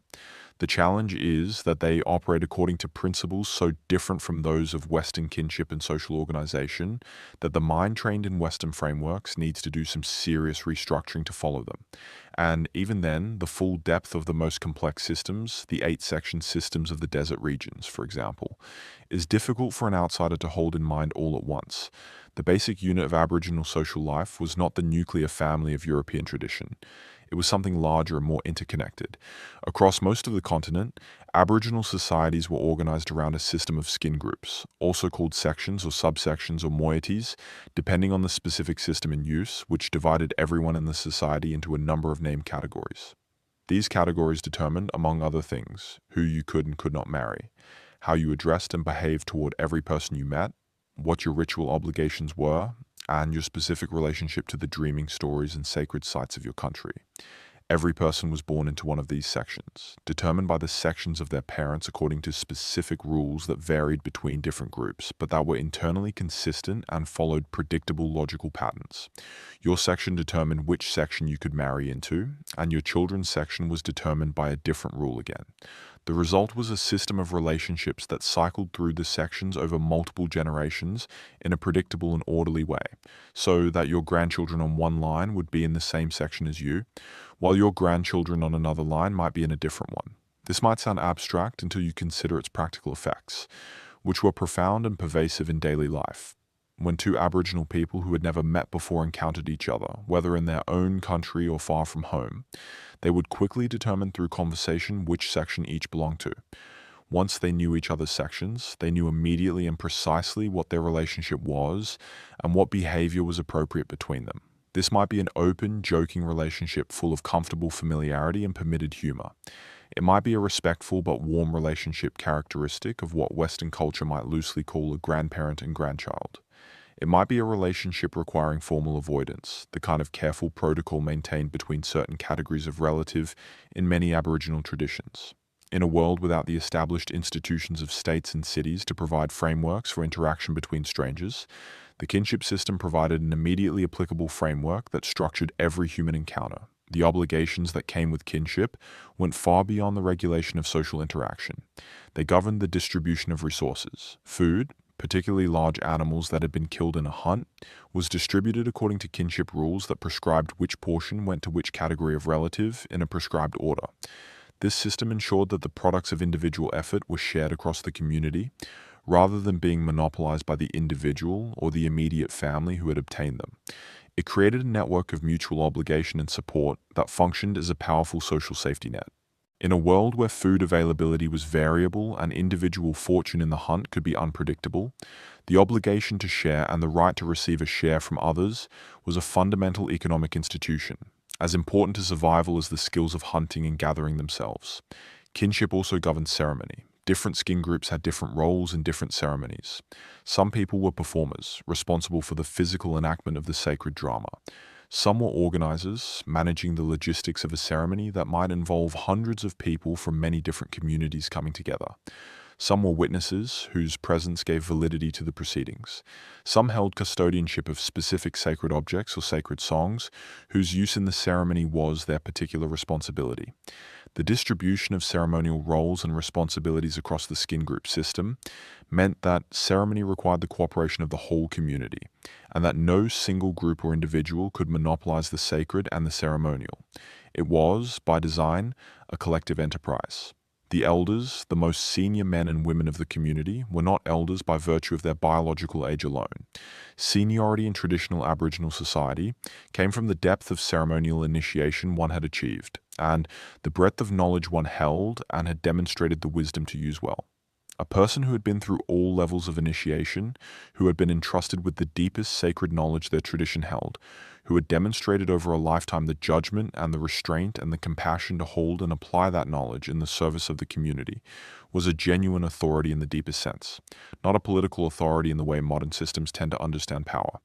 The challenge is that they operate according to principles so different from those of Western kinship and social organization that the mind trained in Western frameworks needs to do some serious restructuring to follow them. And even then, the full depth of the most complex systems, the 8-section systems of the desert regions, for example, is difficult for an outsider to hold in mind all at once. The basic unit of Aboriginal social life was not the nuclear family of European tradition. It was something larger and more interconnected. Across most of the continent, Aboriginal societies were organized around a system of skin groups, also called sections or subsections or moieties, depending on the specific system in use, which divided everyone in the society into a number of named categories. These categories determined, among other things, who you could and could not marry, how you addressed and behaved toward every person you met, what your ritual obligations were, and your specific relationship to the dreaming stories and sacred sites of your country. Every person was born into one of these sections, determined by the sections of their parents according to specific rules that varied between different groups, but that were internally consistent and followed predictable logical patterns. Your section determined which section you could marry into, and your children's section was determined by a different rule again. The result was a system of relationships that cycled through the sections over multiple generations in a predictable and orderly way, so that your grandchildren on one line would be in the same section as you, while your grandchildren on another line might be in a different one. This might sound abstract until you consider its practical effects, which were profound and pervasive in daily life. When two Aboriginal people who had never met before encountered each other, whether in their own country or far from home, they would quickly determine through conversation which section each belonged to. Once they knew each other's sections, they knew immediately and precisely what their relationship was and what behavior was appropriate between them. This might be an open, joking relationship full of comfortable familiarity and permitted humor. It might be a respectful but warm relationship characteristic of what Western culture might loosely call a grandparent and grandchild. It might be a relationship requiring formal avoidance, the kind of careful protocol maintained between certain categories of relative in many Aboriginal traditions. In a world without the established institutions of states and cities to provide frameworks for interaction between strangers, the kinship system provided an immediately applicable framework that structured every human encounter. The obligations that came with kinship went far beyond the regulation of social interaction. They governed the distribution of resources. Food, particularly large animals that had been killed in a hunt, was distributed according to kinship rules that prescribed which portion went to which category of relative in a prescribed order. This system ensured that the products of individual effort were shared across the community, rather than being monopolized by the individual or the immediate family who had obtained them. It created a network of mutual obligation and support that functioned as a powerful social safety net. In a world where food availability was variable and individual fortune in the hunt could be unpredictable, the obligation to share and the right to receive a share from others was a fundamental economic institution, as important to survival as the skills of hunting and gathering themselves. Kinship also governed ceremony. Different skin groups had different roles in different ceremonies. Some people were performers, responsible for the physical enactment of the sacred drama. Some were organizers, managing the logistics of a ceremony that might involve hundreds of people from many different communities coming together. Some were witnesses, whose presence gave validity to the proceedings. Some held custodianship of specific sacred objects or sacred songs, whose use in the ceremony was their particular responsibility. The distribution of ceremonial roles and responsibilities across the skin group system meant that ceremony required the cooperation of the whole community, and that no single group or individual could monopolize the sacred and the ceremonial. It was, by design, a collective enterprise. The elders, the most senior men and women of the community, were not elders by virtue of their biological age alone. Seniority in traditional Aboriginal society came from the depth of ceremonial initiation one had achieved, and the breadth of knowledge one held and had demonstrated the wisdom to use well. A person who had been through all levels of initiation, who had been entrusted with the deepest sacred knowledge their tradition held, who had demonstrated over a lifetime the judgment and the restraint and the compassion to hold and apply that knowledge in the service of the community, was a genuine authority in the deepest sense. Not a political authority in the way modern systems tend to understand power,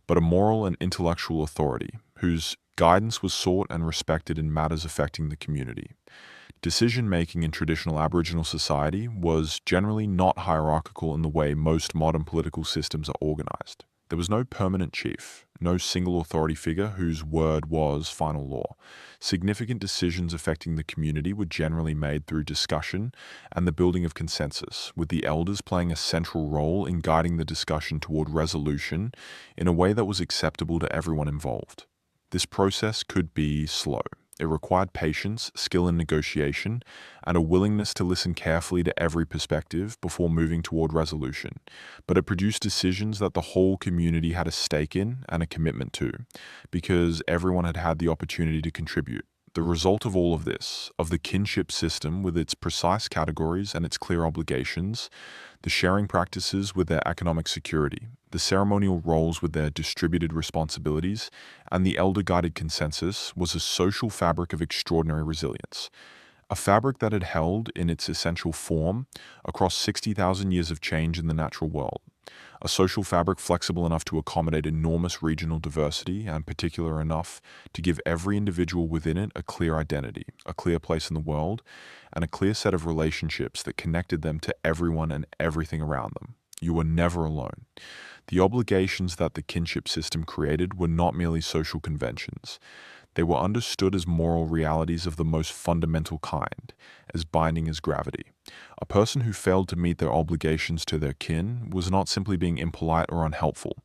but a moral and intellectual authority, whose guidance was sought and respected in matters affecting the community. Decision-making in traditional Aboriginal society was generally not hierarchical in the way most modern political systems are organized. There was no permanent chief, no single authority figure whose word was final law. Significant decisions affecting the community were generally made through discussion and the building of consensus, with the elders playing a central role in guiding the discussion toward resolution in a way that was acceptable to everyone involved. This process could be slow. It required patience, skill in negotiation, and a willingness to listen carefully to every perspective before moving toward resolution. But it produced decisions that the whole community had a stake in and a commitment to, because everyone had had the opportunity to contribute. The result of all of this, of the kinship system with its precise categories and its clear obligations, the sharing practices with their economic security, the ceremonial roles with their distributed responsibilities, and the elder-guided consensus was a social fabric of extraordinary resilience. A fabric that had held, in its essential form, across 60,000 years of change in the natural world. A social fabric flexible enough to accommodate enormous regional diversity and particular enough to give every individual within it a clear identity, a clear place in the world, and a clear set of relationships that connected them to everyone and everything around them. You were never alone. The obligations that the kinship system created were not merely social conventions. They were understood as moral realities of the most fundamental kind, as binding as gravity. A person who failed to meet their obligations to their kin was not simply being impolite or unhelpful.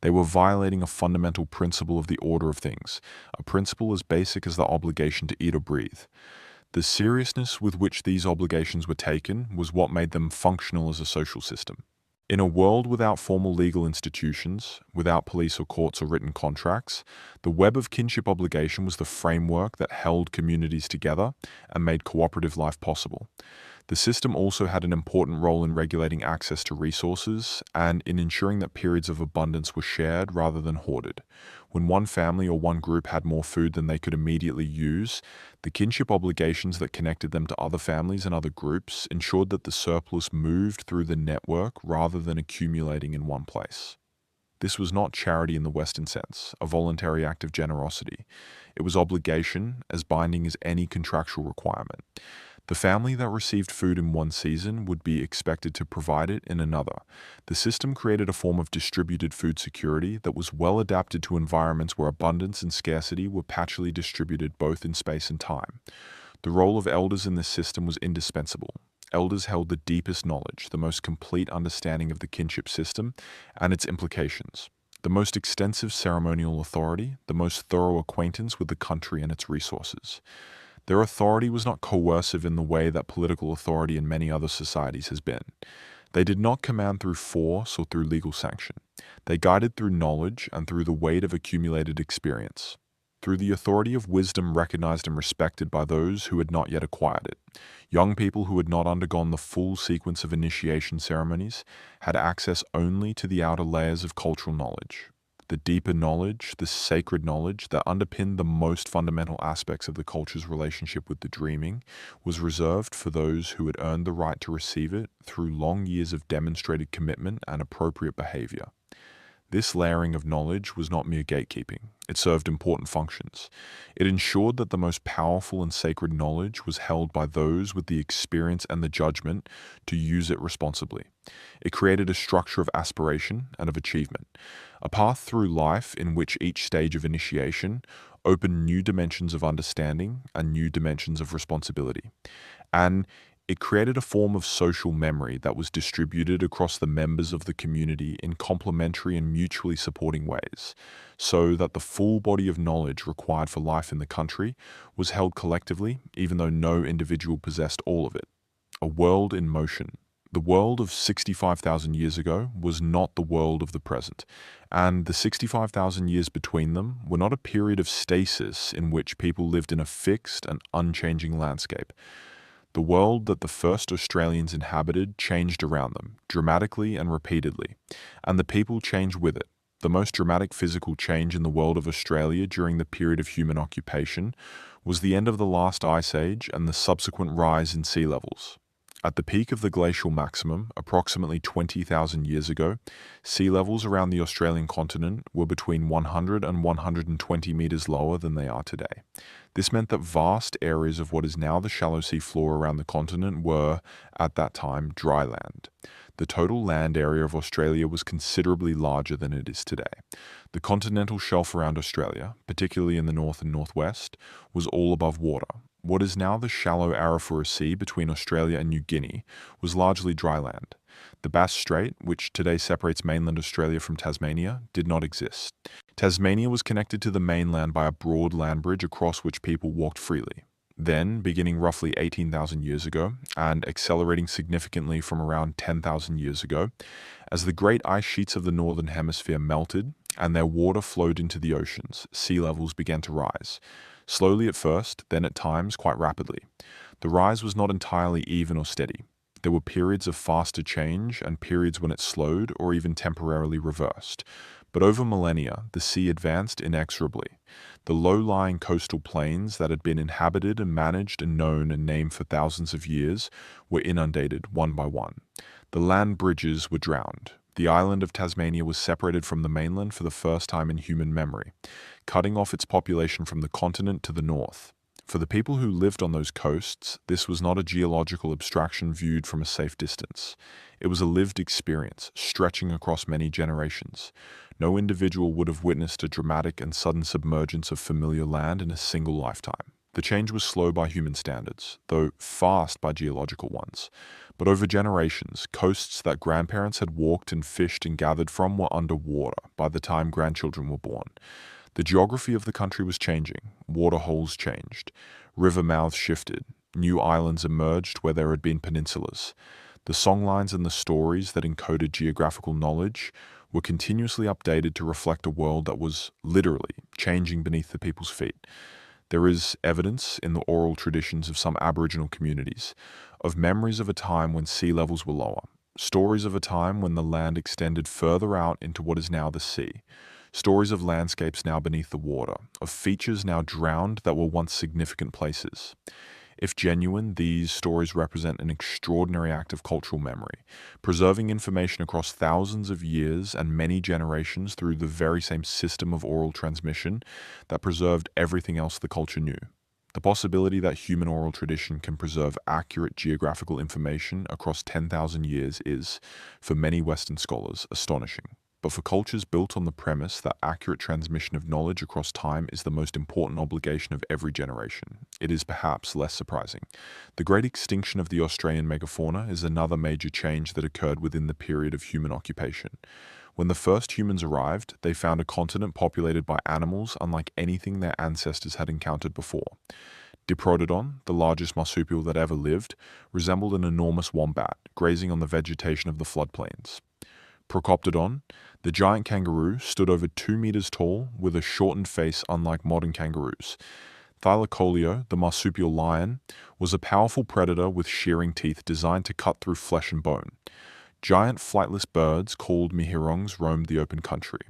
They were violating a fundamental principle of the order of things, a principle as basic as the obligation to eat or breathe. The seriousness with which these obligations were taken was what made them functional as a social system. In a world without formal legal institutions, without police or courts or written contracts, the web of kinship obligation was the framework that held communities together and made cooperative life possible. The system also had an important role in regulating access to resources and in ensuring that periods of abundance were shared rather than hoarded. When one family or one group had more food than they could immediately use, the kinship obligations that connected them to other families and other groups ensured that the surplus moved through the network rather than accumulating in one place. This was not charity in the Western sense, a voluntary act of generosity. It was obligation, as binding as any contractual requirement. The family that received food in one season would be expected to provide it in another. The system created a form of distributed food security that was well adapted to environments where abundance and scarcity were patchily distributed both in space and time. The role of elders in this system was indispensable. Elders held the deepest knowledge, the most complete understanding of the kinship system and its implications, the most extensive ceremonial authority, the most thorough acquaintance with the country and its resources. Their authority was not coercive in the way that political authority in many other societies has been. They did not command through force or through legal sanction. They guided through knowledge and through the weight of accumulated experience, through the authority of wisdom recognized and respected by those who had not yet acquired it. Young people who had not undergone the full sequence of initiation ceremonies had access only to the outer layers of cultural knowledge. The deeper knowledge, the sacred knowledge that underpinned the most fundamental aspects of the culture's relationship with the dreaming, was reserved for those who had earned the right to receive it through long years of demonstrated commitment and appropriate behavior. This layering of knowledge was not mere gatekeeping. It served important functions. It ensured that the most powerful and sacred knowledge was held by those with the experience and the judgment to use it responsibly. It created a structure of aspiration and of achievement, a path through life in which each stage of initiation opened new dimensions of understanding and new dimensions of responsibility. And it created a form of social memory that was distributed across the members of the community in complementary and mutually supporting ways, so that the full body of knowledge required for life in the country was held collectively, even though no individual possessed all of it. A world in motion. The world of 65,000 years ago was not the world of the present, and the 65,000 years between them were not a period of stasis in which people lived in a fixed and unchanging landscape. The world that the first Australians inhabited changed around them, dramatically and repeatedly, and the people changed with it. The most dramatic physical change in the world of Australia during the period of human occupation was the end of the last ice age and the subsequent rise in sea levels. At the peak of the glacial maximum, approximately 20,000 years ago, sea levels around the Australian continent were between 100 and 120 meters lower than they are today. This meant that vast areas of what is now the shallow sea floor around the continent were, at that time, dry land. The total land area of Australia was considerably larger than it is today. The continental shelf around Australia, particularly in the north and northwest, was all above water. What is now the shallow Arafura Sea between Australia and New Guinea was largely dry land. The Bass Strait, which today separates mainland Australia from Tasmania, did not exist. Tasmania was connected to the mainland by a broad land bridge across which people walked freely. Then, beginning roughly 18,000 years ago, and accelerating significantly from around 10,000 years ago, as the great ice sheets of the northern hemisphere melted and their water flowed into the oceans, sea levels began to rise. Slowly at first, then at times quite rapidly. The rise was not entirely even or steady. There were periods of faster change and periods when it slowed or even temporarily reversed. But over millennia, the sea advanced inexorably. The low-lying coastal plains that had been inhabited and managed and known and named for thousands of years were inundated one by one. The land bridges were drowned. The island of Tasmania was separated from the mainland for the first time in human memory, cutting off its population from the continent to the north. For the people who lived on those coasts, this was not a geological abstraction viewed from a safe distance. It was a lived experience, stretching across many generations. No individual would have witnessed a dramatic and sudden submergence of familiar land in a single lifetime. The change was slow by human standards, though fast by geological ones. But over generations, coasts that grandparents had walked and fished and gathered from were underwater by the time grandchildren were born. The geography of the country was changing. Water holes changed. River mouths shifted. New islands emerged where there had been peninsulas. The songlines and the stories that encoded geographical knowledge were continuously updated to reflect a world that was literally changing beneath the people's feet. There is evidence in the oral traditions of some Aboriginal communities of memories of a time when sea levels were lower, stories of a time when the land extended further out into what is now the sea, stories of landscapes now beneath the water, of features now drowned that were once significant places. If genuine, these stories represent an extraordinary act of cultural memory, preserving information across thousands of years and many generations through the very same system of oral transmission that preserved everything else the culture knew. The possibility that human oral tradition can preserve accurate geographical information across 10,000 years is, for many Western scholars, astonishing. But for cultures built on the premise that accurate transmission of knowledge across time is the most important obligation of every generation, it is perhaps less surprising. The great extinction of the Australian megafauna is another major change that occurred within the period of human occupation. When the first humans arrived, they found a continent populated by animals unlike anything their ancestors had encountered before. Diprotodon, the largest marsupial that ever lived, resembled an enormous wombat, grazing on the vegetation of the floodplains. Procoptodon, the giant kangaroo, stood over 2 meters tall with a shortened face unlike modern kangaroos. Thylacoleo, the marsupial lion, was a powerful predator with shearing teeth designed to cut through flesh and bone. Giant flightless birds called mihirongs roamed the open country.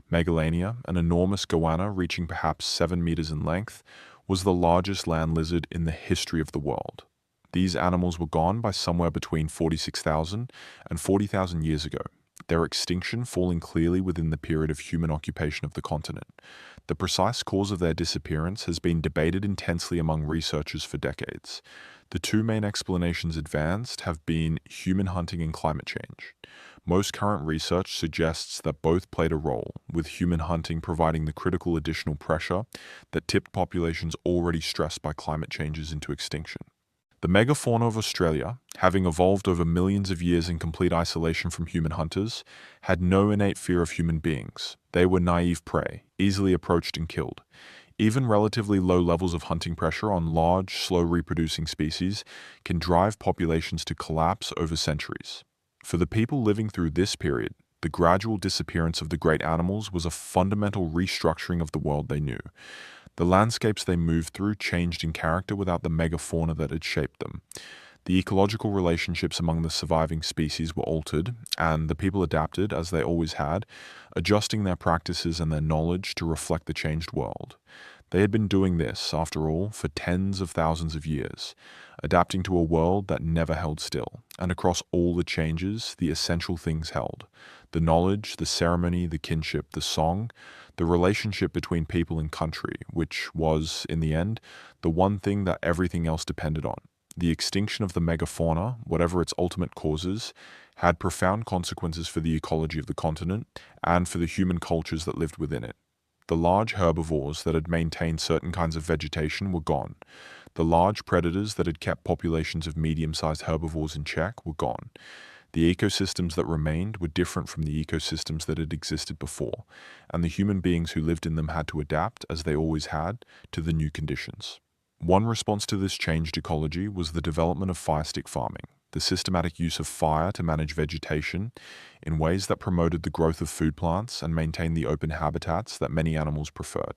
Megalania, an enormous goanna reaching perhaps 7 meters in length, was the largest land lizard in the history of the world. These animals were gone by somewhere between 46,000 and 40,000 years ago, their extinction falling clearly within the period of human occupation of the continent. The precise cause of their disappearance has been debated intensely among researchers for decades. The two main explanations advanced have been human hunting and climate change. Most current research suggests that both played a role, with human hunting providing the critical additional pressure that tipped populations already stressed by climate changes into extinction. The megafauna of Australia, having evolved over millions of years in complete isolation from human hunters, had no innate fear of human beings. They were naive prey, easily approached and killed. Even relatively low levels of hunting pressure on large, slow-reproducing species can drive populations to collapse over centuries. For the people living through this period, the gradual disappearance of the great animals was a fundamental restructuring of the world they knew. The landscapes they moved through changed in character without the megafauna that had shaped them. The ecological relationships among the surviving species were altered, and the people adapted, as they always had, adjusting their practices and their knowledge to reflect the changed world. They had been doing this, after all, for tens of thousands of years, adapting to a world that never held still, and across all the changes, the essential things held: the knowledge, the ceremony, the kinship, the song, the relationship between people and country, which was, in the end, the one thing that everything else depended on. The extinction of the megafauna, whatever its ultimate causes, had profound consequences for the ecology of the continent and for the human cultures that lived within it. The large herbivores that had maintained certain kinds of vegetation were gone. The large predators that had kept populations of medium-sized herbivores in check were gone. The ecosystems that remained were different from the ecosystems that had existed before, and the human beings who lived in them had to adapt, as they always had, to the new conditions. One response to this changed ecology was the development of fire stick farming, the systematic use of fire to manage vegetation in ways that promoted the growth of food plants and maintained the open habitats that many animals preferred.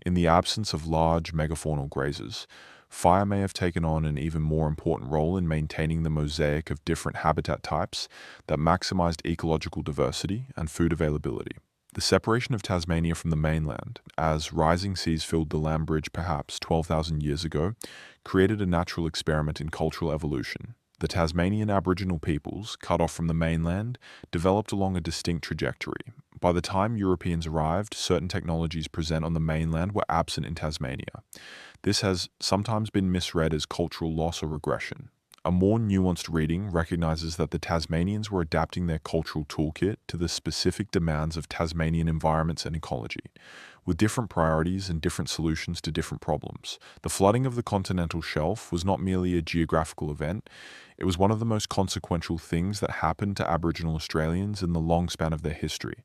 In the absence of large megafaunal grazers, fire may have taken on an even more important role in maintaining the mosaic of different habitat types that maximized ecological diversity and food availability. The separation of Tasmania from the mainland, as rising seas filled the land bridge perhaps 12,000 years ago, created a natural experiment in cultural evolution. The Tasmanian Aboriginal peoples, cut off from the mainland, developed along a distinct trajectory. By the time Europeans arrived, certain technologies present on the mainland were absent in Tasmania. This has sometimes been misread as cultural loss or regression. A more nuanced reading recognizes that the Tasmanians were adapting their cultural toolkit to the specific demands of Tasmanian environments and ecology, with different priorities and different solutions to different problems. The flooding of the continental shelf was not merely a geographical event, it was one of the most consequential things that happened to Aboriginal Australians in the long span of their history.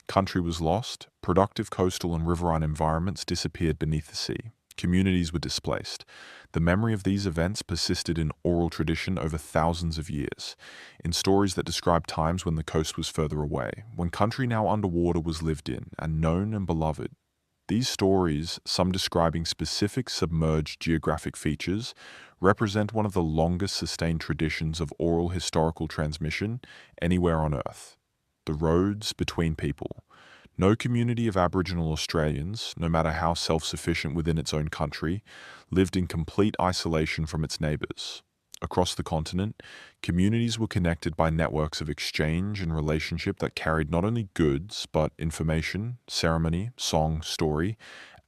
Country was lost, productive coastal and riverine environments disappeared beneath the sea. Communities were displaced. The memory of these events persisted in oral tradition over thousands of years, in stories that describe times when the coast was further away, when country now underwater was lived in and known and beloved. These stories, some describing specific submerged geographic features, represent one of the longest sustained traditions of oral historical transmission anywhere on Earth. The roads between people. No community of Aboriginal Australians, no matter how self-sufficient within its own country, lived in complete isolation from its neighbours. Across the continent, communities were connected by networks of exchange and relationship that carried not only goods, but information, ceremony, song, story,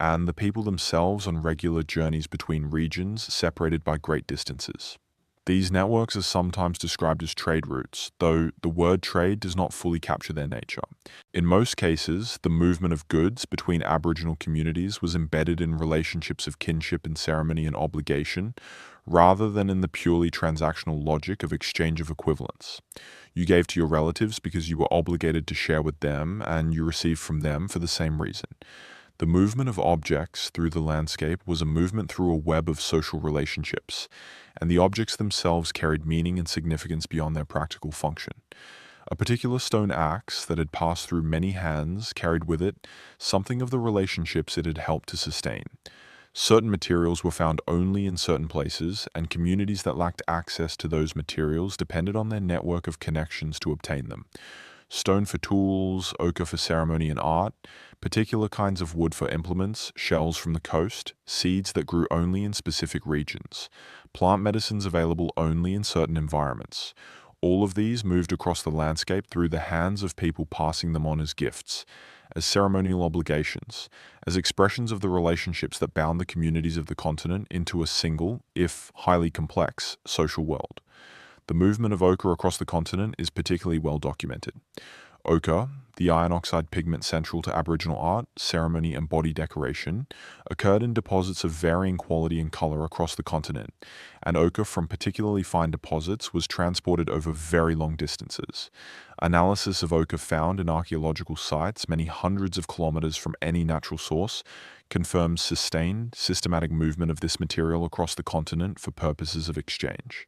and the people themselves on regular journeys between regions separated by great distances. These networks are sometimes described as trade routes, though the word trade does not fully capture their nature. In most cases, the movement of goods between Aboriginal communities was embedded in relationships of kinship and ceremony and obligation, rather than in the purely transactional logic of exchange of equivalents. You gave to your relatives because you were obligated to share with them, and you received from them for the same reason. The movement of objects through the landscape was a movement through a web of social relationships, and the objects themselves carried meaning and significance beyond their practical function. A particular stone axe that had passed through many hands carried with it something of the relationships it had helped to sustain. Certain materials were found only in certain places, and communities that lacked access to those materials depended on their network of connections to obtain them. Stone for tools, ochre for ceremony and art, particular kinds of wood for implements, shells from the coast, seeds that grew only in specific regions, plant medicines available only in certain environments. All of these moved across the landscape through the hands of people passing them on as gifts, as ceremonial obligations, as expressions of the relationships that bound the communities of the continent into a single, if highly complex, social world. The movement of ochre across the continent is particularly well documented. Ochre, the iron oxide pigment central to Aboriginal art, ceremony, and body decoration, occurred in deposits of varying quality and color across the continent, and ochre from particularly fine deposits was transported over very long distances. Analysis of ochre found in archaeological sites many hundreds of kilometers from any natural source confirms sustained, systematic movement of this material across the continent for purposes of exchange.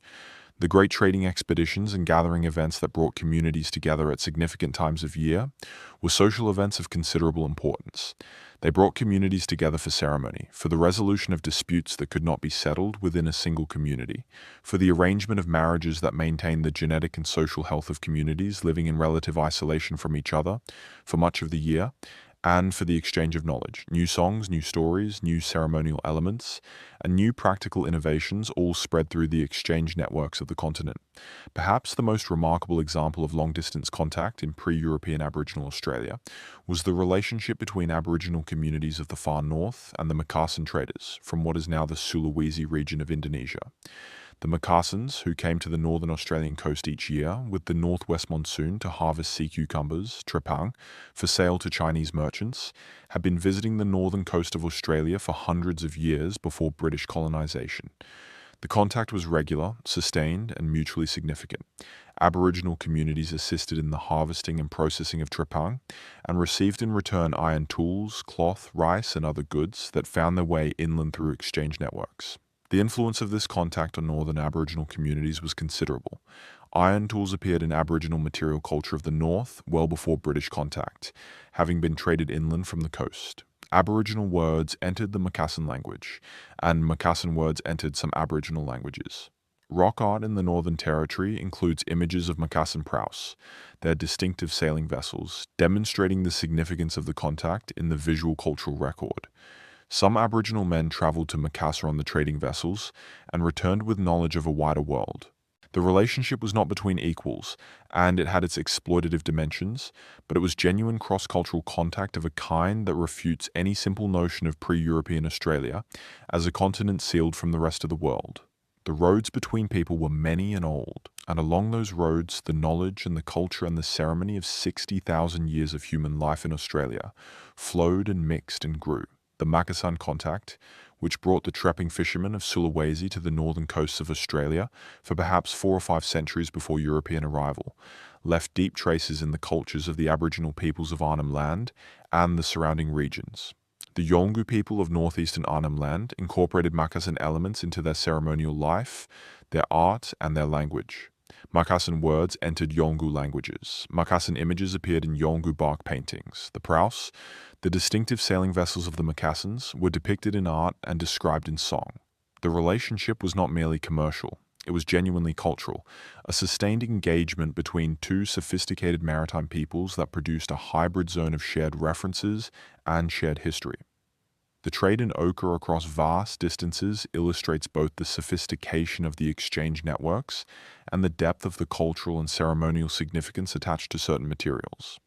The great trading expeditions and gathering events that brought communities together at significant times of year were social events of considerable importance. They brought communities together for ceremony, for the resolution of disputes that could not be settled within a single community, for the arrangement of marriages that maintained the genetic and social health of communities living in relative isolation from each other for much of the year, and for the exchange of knowledge. New songs, new stories, new ceremonial elements, and new practical innovations all spread through the exchange networks of the continent. Perhaps the most remarkable example of long-distance contact in pre-European Aboriginal Australia was the relationship between Aboriginal communities of the far north and the Makassar traders from what is now the Sulawesi region of Indonesia. The Makassans, who came to the northern Australian coast each year with the northwest monsoon to harvest sea cucumbers, trepang, for sale to Chinese merchants, had been visiting the northern coast of Australia for hundreds of years before British colonisation. The contact was regular, sustained, and mutually significant. Aboriginal communities assisted in the harvesting and processing of trepang and received in return iron tools, cloth, rice, and other goods that found their way inland through exchange networks. The influence of this contact on northern Aboriginal communities was considerable. Iron tools appeared in Aboriginal material culture of the north well before British contact, having been traded inland from the coast. Aboriginal words entered the Makassan language, and Makassan words entered some Aboriginal languages. Rock art in the Northern Territory includes images of Makassan praus, their distinctive sailing vessels, demonstrating the significance of the contact in the visual cultural record. Some Aboriginal men travelled to Makassar on the trading vessels and returned with knowledge of a wider world. The relationship was not between equals, and it had its exploitative dimensions, but it was genuine cross-cultural contact of a kind that refutes any simple notion of pre-European Australia as a continent sealed from the rest of the world. The roads between people were many and old, and along those roads the knowledge and the culture and the ceremony of 60,000 years of human life in Australia flowed and mixed and grew. The Makassan contact, which brought the trapping fishermen of Sulawesi to the northern coasts of Australia for perhaps 4 or 5 centuries before European arrival, left deep traces in the cultures of the Aboriginal peoples of Arnhem Land and the surrounding regions. The Yolngu people of northeastern Arnhem Land incorporated Makassan elements into their ceremonial life, their art, and their language. Makassan words entered Yolngu languages. Makassan images appeared in Yolngu bark paintings. The praus, the distinctive sailing vessels of the Makassans, were depicted in art and described in song. The relationship was not merely commercial. It was genuinely cultural, a sustained engagement between two sophisticated maritime peoples that produced a hybrid zone of shared references and shared history. The trade in ochre across vast distances illustrates both the sophistication of the exchange networks and the depth of the cultural and ceremonial significance attached to certain materials.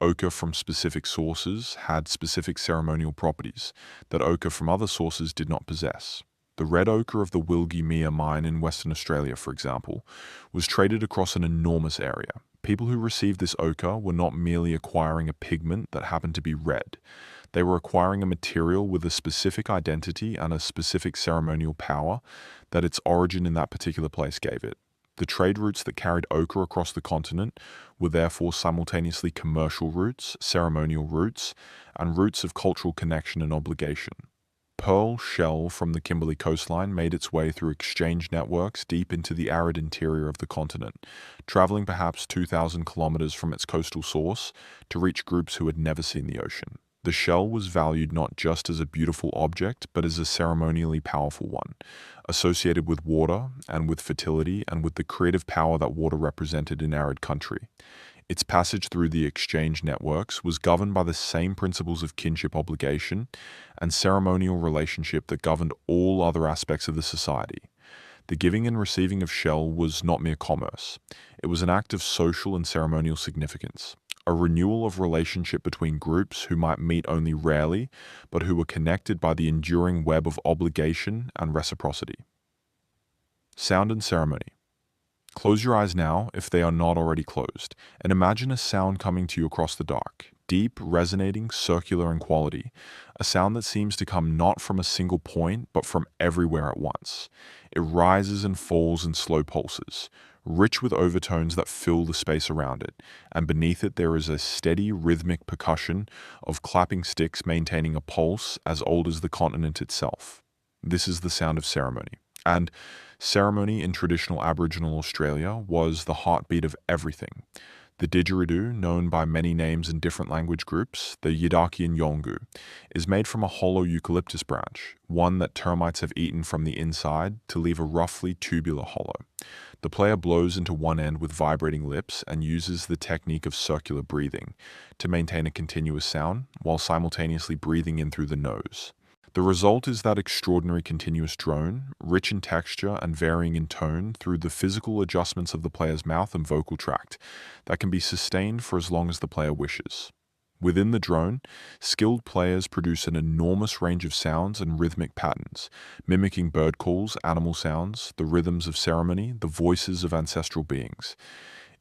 Ochre from specific sources had specific ceremonial properties that ochre from other sources did not possess. The red ochre of the Wilgie-Mia mine in Western Australia, for example, was traded across an enormous area. People who received this ochre were not merely acquiring a pigment that happened to be red. They were acquiring a material with a specific identity and a specific ceremonial power that its origin in that particular place gave it. The trade routes that carried ochre across the continent were therefore simultaneously commercial routes, ceremonial routes, and routes of cultural connection and obligation. Pearl shell from the Kimberley coastline made its way through exchange networks deep into the arid interior of the continent, traveling perhaps 2,000 kilometers from its coastal source to reach groups who had never seen the ocean. The shell was valued not just as a beautiful object, but as a ceremonially powerful one, associated with water and with fertility and with the creative power that water represented in arid country. Its passage through the exchange networks was governed by the same principles of kinship obligation and ceremonial relationship that governed all other aspects of the society. The giving and receiving of shell was not mere commerce. It was an act of social and ceremonial significance, a renewal of relationship between groups who might meet only rarely, but who were connected by the enduring web of obligation and reciprocity. Sound and ceremony. Close your eyes now, if they are not already closed, and imagine a sound coming to you across the dark, deep, resonating, circular in quality, a sound that seems to come not from a single point, but from everywhere at once. It rises and falls in slow pulses, rich with overtones that fill the space around it, and beneath it there is a steady, rhythmic percussion of clapping sticks maintaining a pulse as old as the continent itself. This is the sound of ceremony. And ceremony in traditional Aboriginal Australia was the heartbeat of everything. The didgeridoo, known by many names in different language groups, the Yidakian Yolngu, is made from a hollow eucalyptus branch, one that termites have eaten from the inside to leave a roughly tubular hollow. The player blows into one end with vibrating lips and uses the technique of circular breathing to maintain a continuous sound while simultaneously breathing in through the nose. The result is that extraordinary continuous drone, rich in texture and varying in tone through the physical adjustments of the player's mouth and vocal tract that can be sustained for as long as the player wishes. Within the drone, skilled players produce an enormous range of sounds and rhythmic patterns, mimicking bird calls, animal sounds, the rhythms of ceremony, the voices of ancestral beings.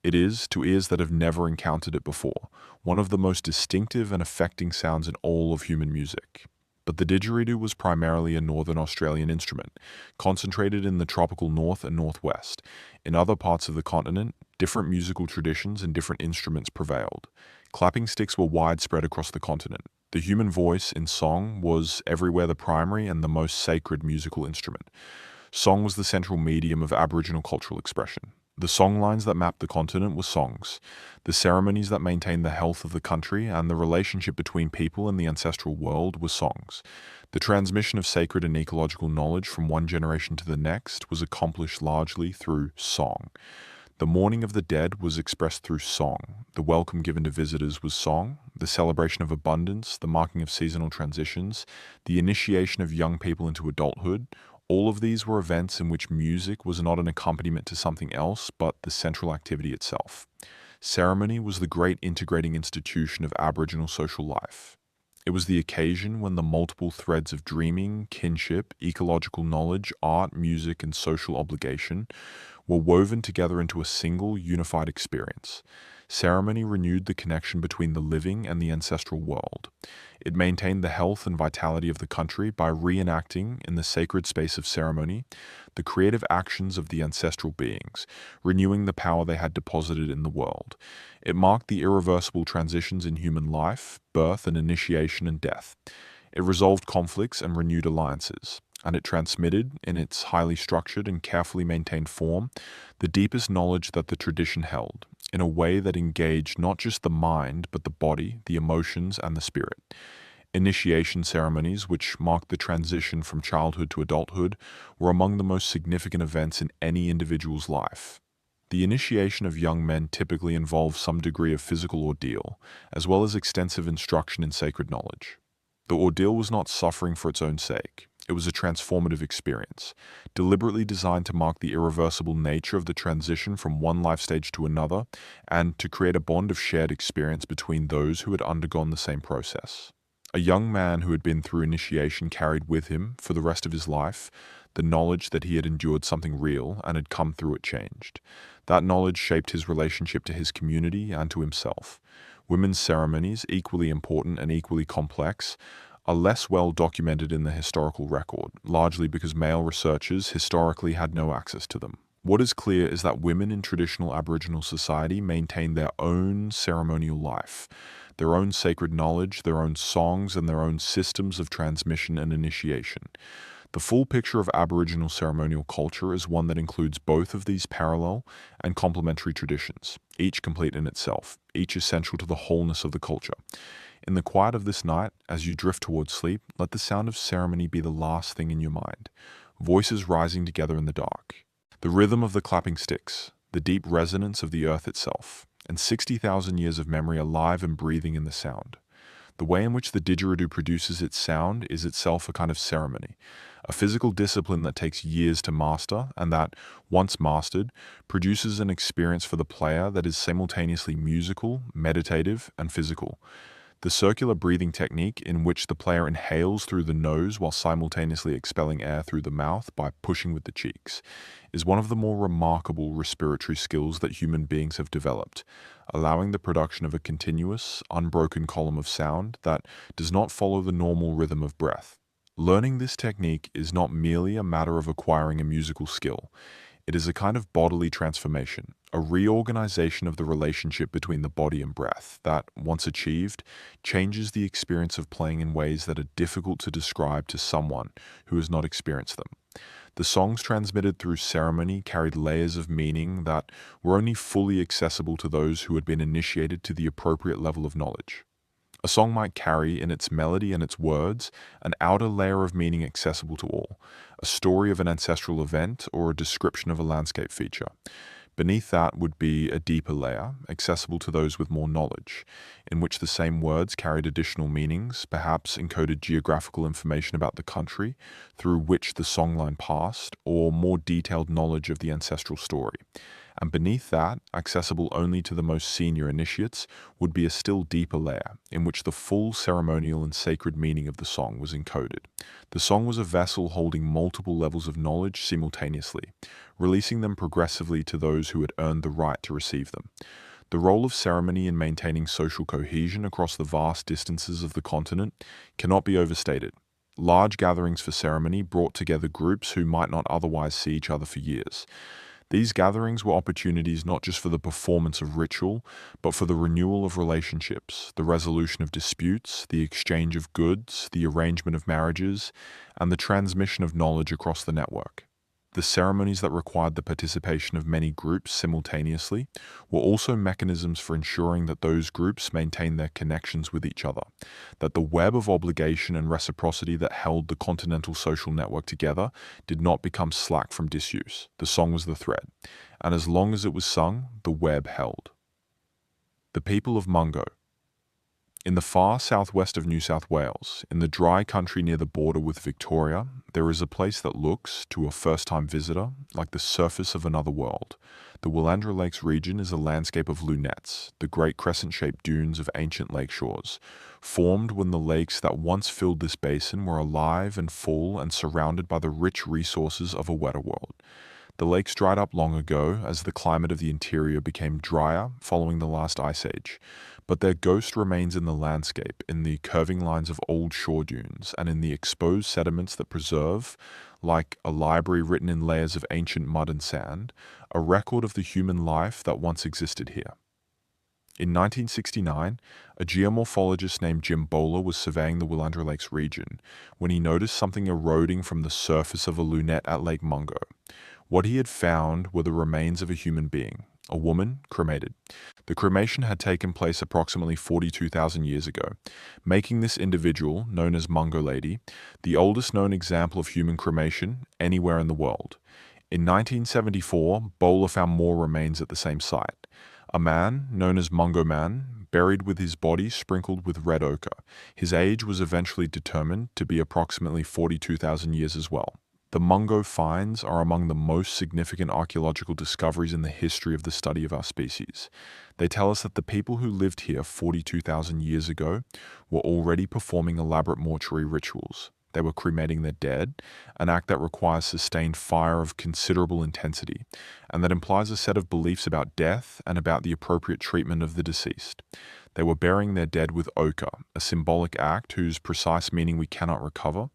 It is, to ears that have never encountered it before, one of the most distinctive and affecting sounds in all of human music. But the didgeridoo was primarily a northern Australian instrument, concentrated in the tropical north and northwest. In other parts of the continent, different musical traditions and different instruments prevailed. Clapping sticks were widespread across the continent. The human voice in song was everywhere the primary and the most sacred musical instrument. Song was the central medium of Aboriginal cultural expression. The songlines that mapped the continent were songs. The ceremonies that maintained the health of the country and the relationship between people and the ancestral world were songs. The transmission of sacred and ecological knowledge from one generation to the next was accomplished largely through song. The mourning of the dead was expressed through song. The welcome given to visitors was song. The celebration of abundance, the marking of seasonal transitions, the initiation of young people into adulthood, all of these were events in which music was not an accompaniment to something else, but the central activity itself. Ceremony was the great integrating institution of Aboriginal social life. It was the occasion when the multiple threads of dreaming, kinship, ecological knowledge, art, music, and social obligation were woven together into a single, unified experience. Ceremony renewed the connection between the living and the ancestral world. It maintained the health and vitality of the country by reenacting, in the sacred space of ceremony, the creative actions of the ancestral beings, renewing the power they had deposited in the world. It marked the irreversible transitions in human life, birth and initiation and death. It resolved conflicts and renewed alliances. And it transmitted, in its highly structured and carefully maintained form, the deepest knowledge that the tradition held, in a way that engaged not just the mind, but the body, the emotions, and the spirit. Initiation ceremonies, which marked the transition from childhood to adulthood, were among the most significant events in any individual's life. The initiation of young men typically involves some degree of physical ordeal, as well as extensive instruction in sacred knowledge. The ordeal was not suffering for its own sake. It was a transformative experience, deliberately designed to mark the irreversible nature of the transition from one life stage to another and to create a bond of shared experience between those who had undergone the same process. A young man who had been through initiation carried with him, for the rest of his life, the knowledge that he had endured something real and had come through it changed. That knowledge shaped his relationship to his community and to himself. Women's ceremonies, equally important and equally complex, are less well documented in the historical record, largely because male researchers historically had no access to them. What is clear is that women in traditional Aboriginal society maintained their own ceremonial life, their own sacred knowledge, their own songs, and their own systems of transmission and initiation. The full picture of Aboriginal ceremonial culture is one that includes both of these parallel and complementary traditions, each complete in itself, each essential to the wholeness of the culture. In the quiet of this night, as you drift towards sleep, let the sound of ceremony be the last thing in your mind, voices rising together in the dark. The rhythm of the clapping sticks, the deep resonance of the earth itself, and 60,000 years of memory alive and breathing in the sound. The way in which the didgeridoo produces its sound is itself a kind of ceremony, a physical discipline that takes years to master and that, once mastered, produces an experience for the player that is simultaneously musical, meditative, and physical. The circular breathing technique, in which the player inhales through the nose while simultaneously expelling air through the mouth by pushing with the cheeks, is one of the more remarkable respiratory skills that human beings have developed, allowing the production of a continuous, unbroken column of sound that does not follow the normal rhythm of breath. Learning this technique is not merely a matter of acquiring a musical skill. It is a kind of bodily transformation, a reorganization of the relationship between the body and breath that, once achieved, changes the experience of playing in ways that are difficult to describe to someone who has not experienced them. The songs transmitted through ceremony carried layers of meaning that were only fully accessible to those who had been initiated to the appropriate level of knowledge. A song might carry in its melody and its words an outer layer of meaning accessible to all, a story of an ancestral event or a description of a landscape feature. Beneath that would be a deeper layer, accessible to those with more knowledge, in which the same words carried additional meanings, perhaps encoded geographical information about the country through which the songline passed, or more detailed knowledge of the ancestral story. And beneath that, accessible only to the most senior initiates, would be a still deeper layer, in which the full ceremonial and sacred meaning of the song was encoded. The song was a vessel holding multiple levels of knowledge simultaneously, releasing them progressively to those who had earned the right to receive them. The role of ceremony in maintaining social cohesion across the vast distances of the continent cannot be overstated. Large gatherings for ceremony brought together groups who might not otherwise see each other for years. These gatherings were opportunities not just for the performance of ritual, but for the renewal of relationships, the resolution of disputes, the exchange of goods, the arrangement of marriages, and the transmission of knowledge across the network. The ceremonies that required the participation of many groups simultaneously were also mechanisms for ensuring that those groups maintained their connections with each other, that the web of obligation and reciprocity that held the continental social network together did not become slack from disuse. The song was the thread, and as long as it was sung, the web held. The people of Mungo. In the far southwest of New South Wales, in the dry country near the border with Victoria, there is a place that looks, to a first-time visitor, like the surface of another world. The Willandra Lakes region is a landscape of lunettes, the great crescent-shaped dunes of ancient lake shores, formed when the lakes that once filled this basin were alive and full and surrounded by the rich resources of a wetter world. The lakes dried up long ago as the climate of the interior became drier following the last ice age, but their ghost remains in the landscape, in the curving lines of old shore dunes, and in the exposed sediments that preserve, like a library written in layers of ancient mud and sand, a record of the human life that once existed here. In 1969, a geomorphologist named Jim Bowler was surveying the Willandra Lakes region when he noticed something eroding from the surface of a lunette at Lake Mungo. What he had found were the remains of a human being, a woman cremated. The cremation had taken place approximately 42,000 years ago, making this individual, known as Mungo Lady, the oldest known example of human cremation anywhere in the world. In 1974, Bowler found more remains at the same site. A man, known as Mungo Man, buried with his body sprinkled with red ochre. His age was eventually determined to be approximately 42,000 years as well. The Mungo finds are among the most significant archaeological discoveries in the history of the study of our species. They tell us that the people who lived here 42,000 years ago were already performing elaborate mortuary rituals. They were cremating their dead, an act that requires sustained fire of considerable intensity, and that implies a set of beliefs about death and about the appropriate treatment of the deceased. They were burying their dead with ochre, a symbolic act whose precise meaning we cannot recover,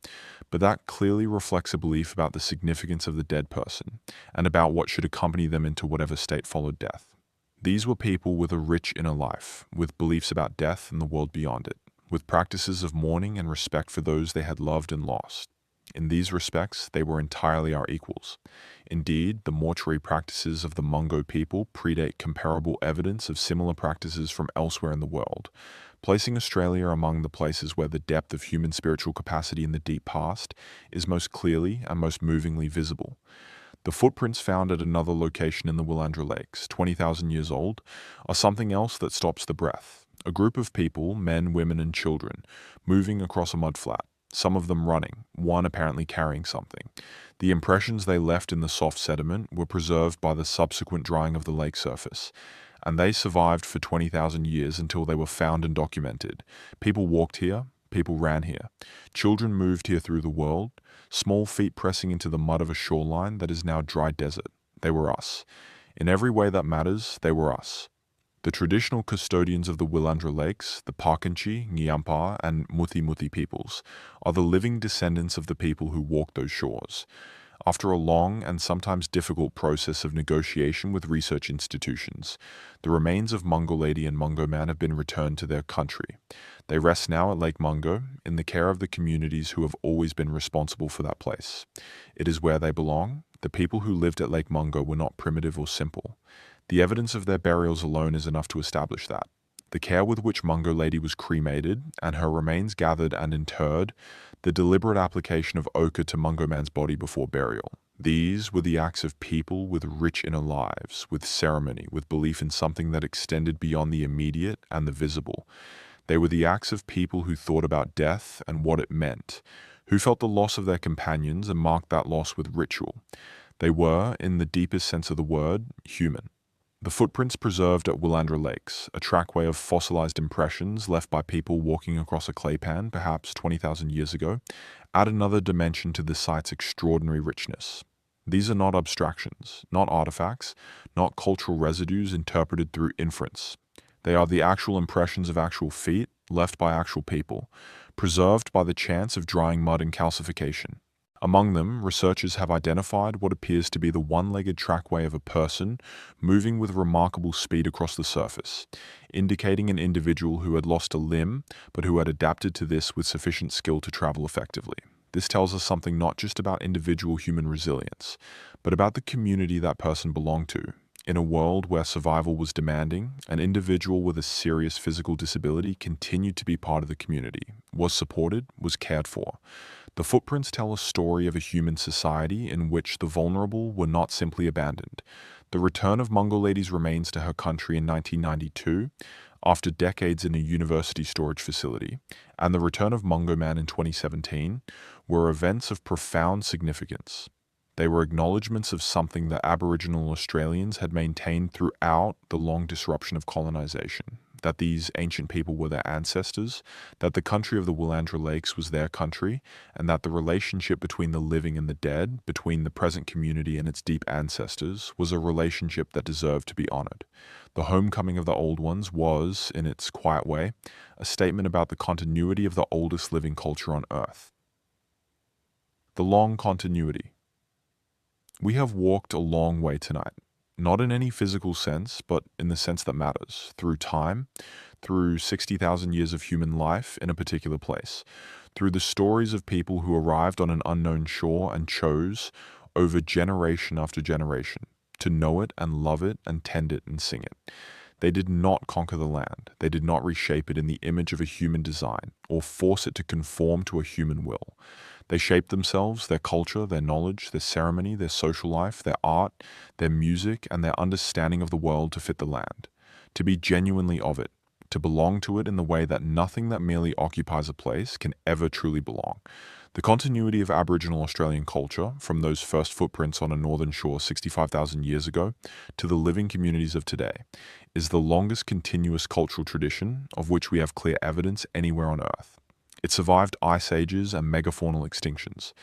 but that clearly reflects a belief about the significance of the dead person, and about what should accompany them into whatever state followed death. These were people with a rich inner life, with beliefs about death and the world beyond it, with practices of mourning and respect for those they had loved and lost. In these respects, they were entirely our equals. Indeed, the mortuary practices of the Mungo people predate comparable evidence of similar practices from elsewhere in the world, placing Australia among the places where the depth of human spiritual capacity in the deep past is most clearly and most movingly visible. The footprints found at another location in the Willandra Lakes, 20,000 years old, are something else that stops the breath. A group of people, men, women, and children, moving across a mudflat, some of them running, one apparently carrying something. The impressions they left in the soft sediment were preserved by the subsequent drying of the lake surface, and they survived for 20,000 years until they were found and documented. People walked here, people ran here. Children moved here through the world, small feet pressing into the mud of a shoreline that is now dry desert. They were us. In every way that matters, they were us. The traditional custodians of the Willandra Lakes, the Pakenchi, Ngiyampaa, and Muthi Muthi peoples, are the living descendants of the people who walked those shores. After a long and sometimes difficult process of negotiation with research institutions, the remains of Mungo Lady and Mungo Man have been returned to their country. They rest now at Lake Mungo, in the care of the communities who have always been responsible for that place. It is where they belong. The people who lived at Lake Mungo were not primitive or simple. The evidence of their burials alone is enough to establish that. The care with which Mungo Lady was cremated and her remains gathered and interred, the deliberate application of ochre to Mungo Man's body before burial. These were the acts of people with rich inner lives, with ceremony, with belief in something that extended beyond the immediate and the visible. They were the acts of people who thought about death and what it meant, who felt the loss of their companions and marked that loss with ritual. They were, in the deepest sense of the word, human. The footprints preserved at Willandra Lakes, a trackway of fossilized impressions left by people walking across a clay pan perhaps 20,000 years ago, add another dimension to the site's extraordinary richness. These are not abstractions, not artifacts, not cultural residues interpreted through inference. They are the actual impressions of actual feet, left by actual people, preserved by the chance of drying mud and calcification. Among them, researchers have identified what appears to be the one-legged trackway of a person moving with remarkable speed across the surface, indicating an individual who had lost a limb but who had adapted to this with sufficient skill to travel effectively. This tells us something not just about individual human resilience, but about the community that person belonged to. In a world where survival was demanding, an individual with a serious physical disability continued to be part of the community, was supported, was cared for. The footprints tell a story of a human society in which the vulnerable were not simply abandoned. The return of Mungo Lady's remains to her country in 1992, after decades in a university storage facility, and the return of Mungo Man in 2017 were events of profound significance. They were acknowledgements of something that Aboriginal Australians had maintained throughout the long disruption of colonization, that these ancient people were their ancestors, that the country of the Willandra Lakes was their country, and that the relationship between the living and the dead, between the present community and its deep ancestors, was a relationship that deserved to be honored. The homecoming of the old ones was, in its quiet way, a statement about the continuity of the oldest living culture on Earth. The long continuity. We have walked a long way tonight. Not in any physical sense, but in the sense that matters, through time, through 60,000 years of human life in a particular place, through the stories of people who arrived on an unknown shore and chose, over generation after generation, to know it and love it and tend it and sing it. They did not conquer the land. They did not reshape it in the image of a human design, or force it to conform to a human will. They shaped themselves, their culture, their knowledge, their ceremony, their social life, their art, their music, and their understanding of the world to fit the land, to be genuinely of it, to belong to it in the way that nothing that merely occupies a place can ever truly belong. The continuity of Aboriginal Australian culture, from those first footprints on a northern shore 65,000 years ago to the living communities of today, is the longest continuous cultural tradition of which we have clear evidence anywhere on Earth. It survived ice ages and megafaunal extinctions.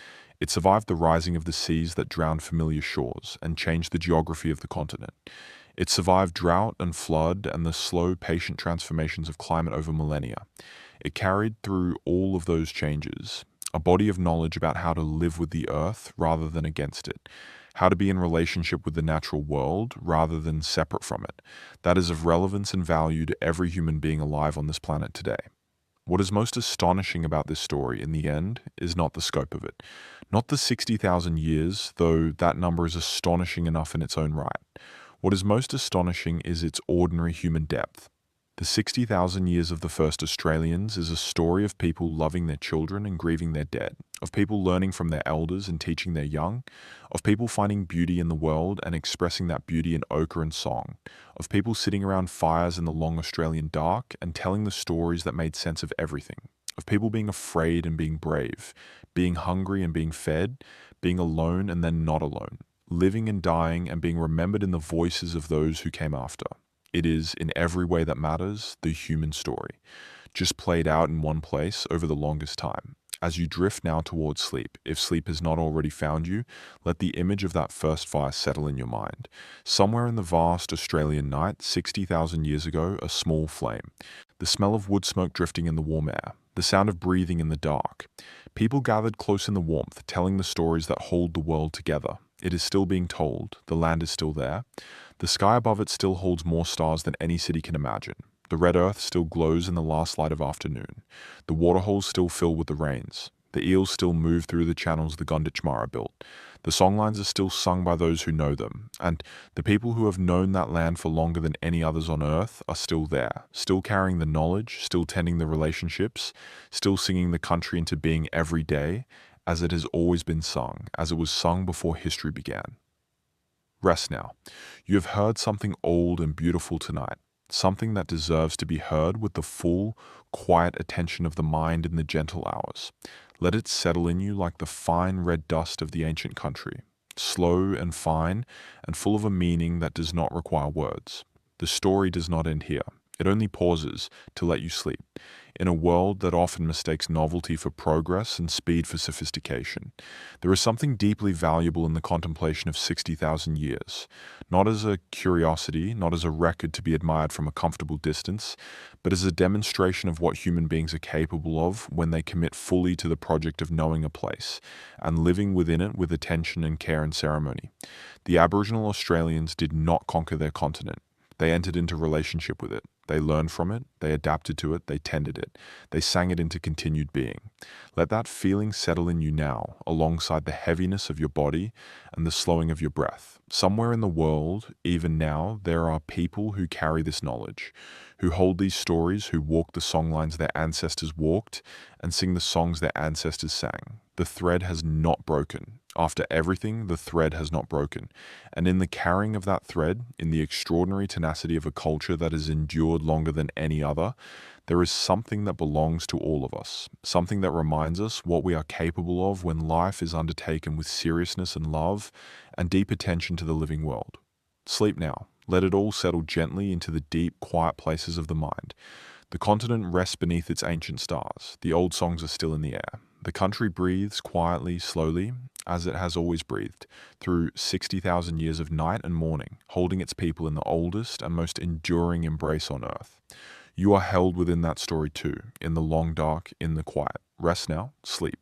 It survived the rising of the seas that drowned familiar shores and changed the geography of the continent. It survived drought and flood and the slow, patient transformations of climate over millennia. It carried through all of those changes a body of knowledge about how to live with the earth rather than against it, how to be in relationship with the natural world rather than separate from it. That is of relevance and value to every human being alive on this planet today. What is most astonishing about this story, in the end, is not the scope of it. Not the 60,000 years, though that number is astonishing enough in its own right. What is most astonishing is its ordinary human depth. The 60,000 years of the first Australians is a story of people loving their children and grieving their dead, of people learning from their elders and teaching their young, of people finding beauty in the world and expressing that beauty in ochre and song, of people sitting around fires in the long Australian dark and telling the stories that made sense of everything, of people being afraid and being brave, being hungry and being fed, being alone and then not alone, living and dying and being remembered in the voices of those who came after. It is, in every way that matters, the human story, just played out in one place over the longest time. As you drift now towards sleep, if sleep has not already found you, let the image of that first fire settle in your mind. Somewhere in the vast Australian night, 60,000 years ago, a small flame. The smell of wood smoke drifting in the warm air. the sound of breathing in the dark. People gathered close in the warmth, telling the stories that hold the world together. It is still being told, the land is still there. The sky above it still holds more stars than any city can imagine. The red earth still glows in the last light of afternoon. The waterholes still fill with the rains. The eels still move through the channels the Gunditjmara built. The songlines are still sung by those who know them, and the people who have known that land for longer than any others on earth are still there, still carrying the knowledge, still tending the relationships, still singing the country into being every day, as it has always been sung, as it was sung before history began. Rest now. You have heard something old and beautiful tonight, something that deserves to be heard with the full, quiet attention of the mind in the gentle hours. Let it settle in you like the fine red dust of the ancient country, slow and fine and full of a meaning that does not require words. The story does not end here. It only pauses to let you sleep. In a world that often mistakes novelty for progress and speed for sophistication, there is something deeply valuable in the contemplation of 60,000 years, not as a curiosity, not as a record to be admired from a comfortable distance, but as a demonstration of what human beings are capable of when they commit fully to the project of knowing a place and living within it with attention and care and ceremony. The Aboriginal Australians did not conquer their continent. They entered into relationship with it. They learned from it, they adapted to it, they tended it, they sang it into continued being. Let that feeling settle in you now, alongside the heaviness of your body and the slowing of your breath. Somewhere in the world, even now, there are people who carry this knowledge, who hold these stories, who walk the songlines their ancestors walked, and sing the songs their ancestors sang. The thread has not broken. After everything, the thread has not broken. And in the carrying of that thread, in the extraordinary tenacity of a culture that has endured longer than any other, there is something that belongs to all of us, something that reminds us what we are capable of when life is undertaken with seriousness and love and deep attention to the living world. Sleep now. Let it all settle gently into the deep, quiet places of the mind. The continent rests beneath its ancient stars. The old songs are still in the air. The country breathes quietly, slowly, as it has always breathed, through 60,000 years of night and morning, holding its people in the oldest and most enduring embrace on earth. You are held within that story too, in the long dark, in the quiet. Rest now, sleep.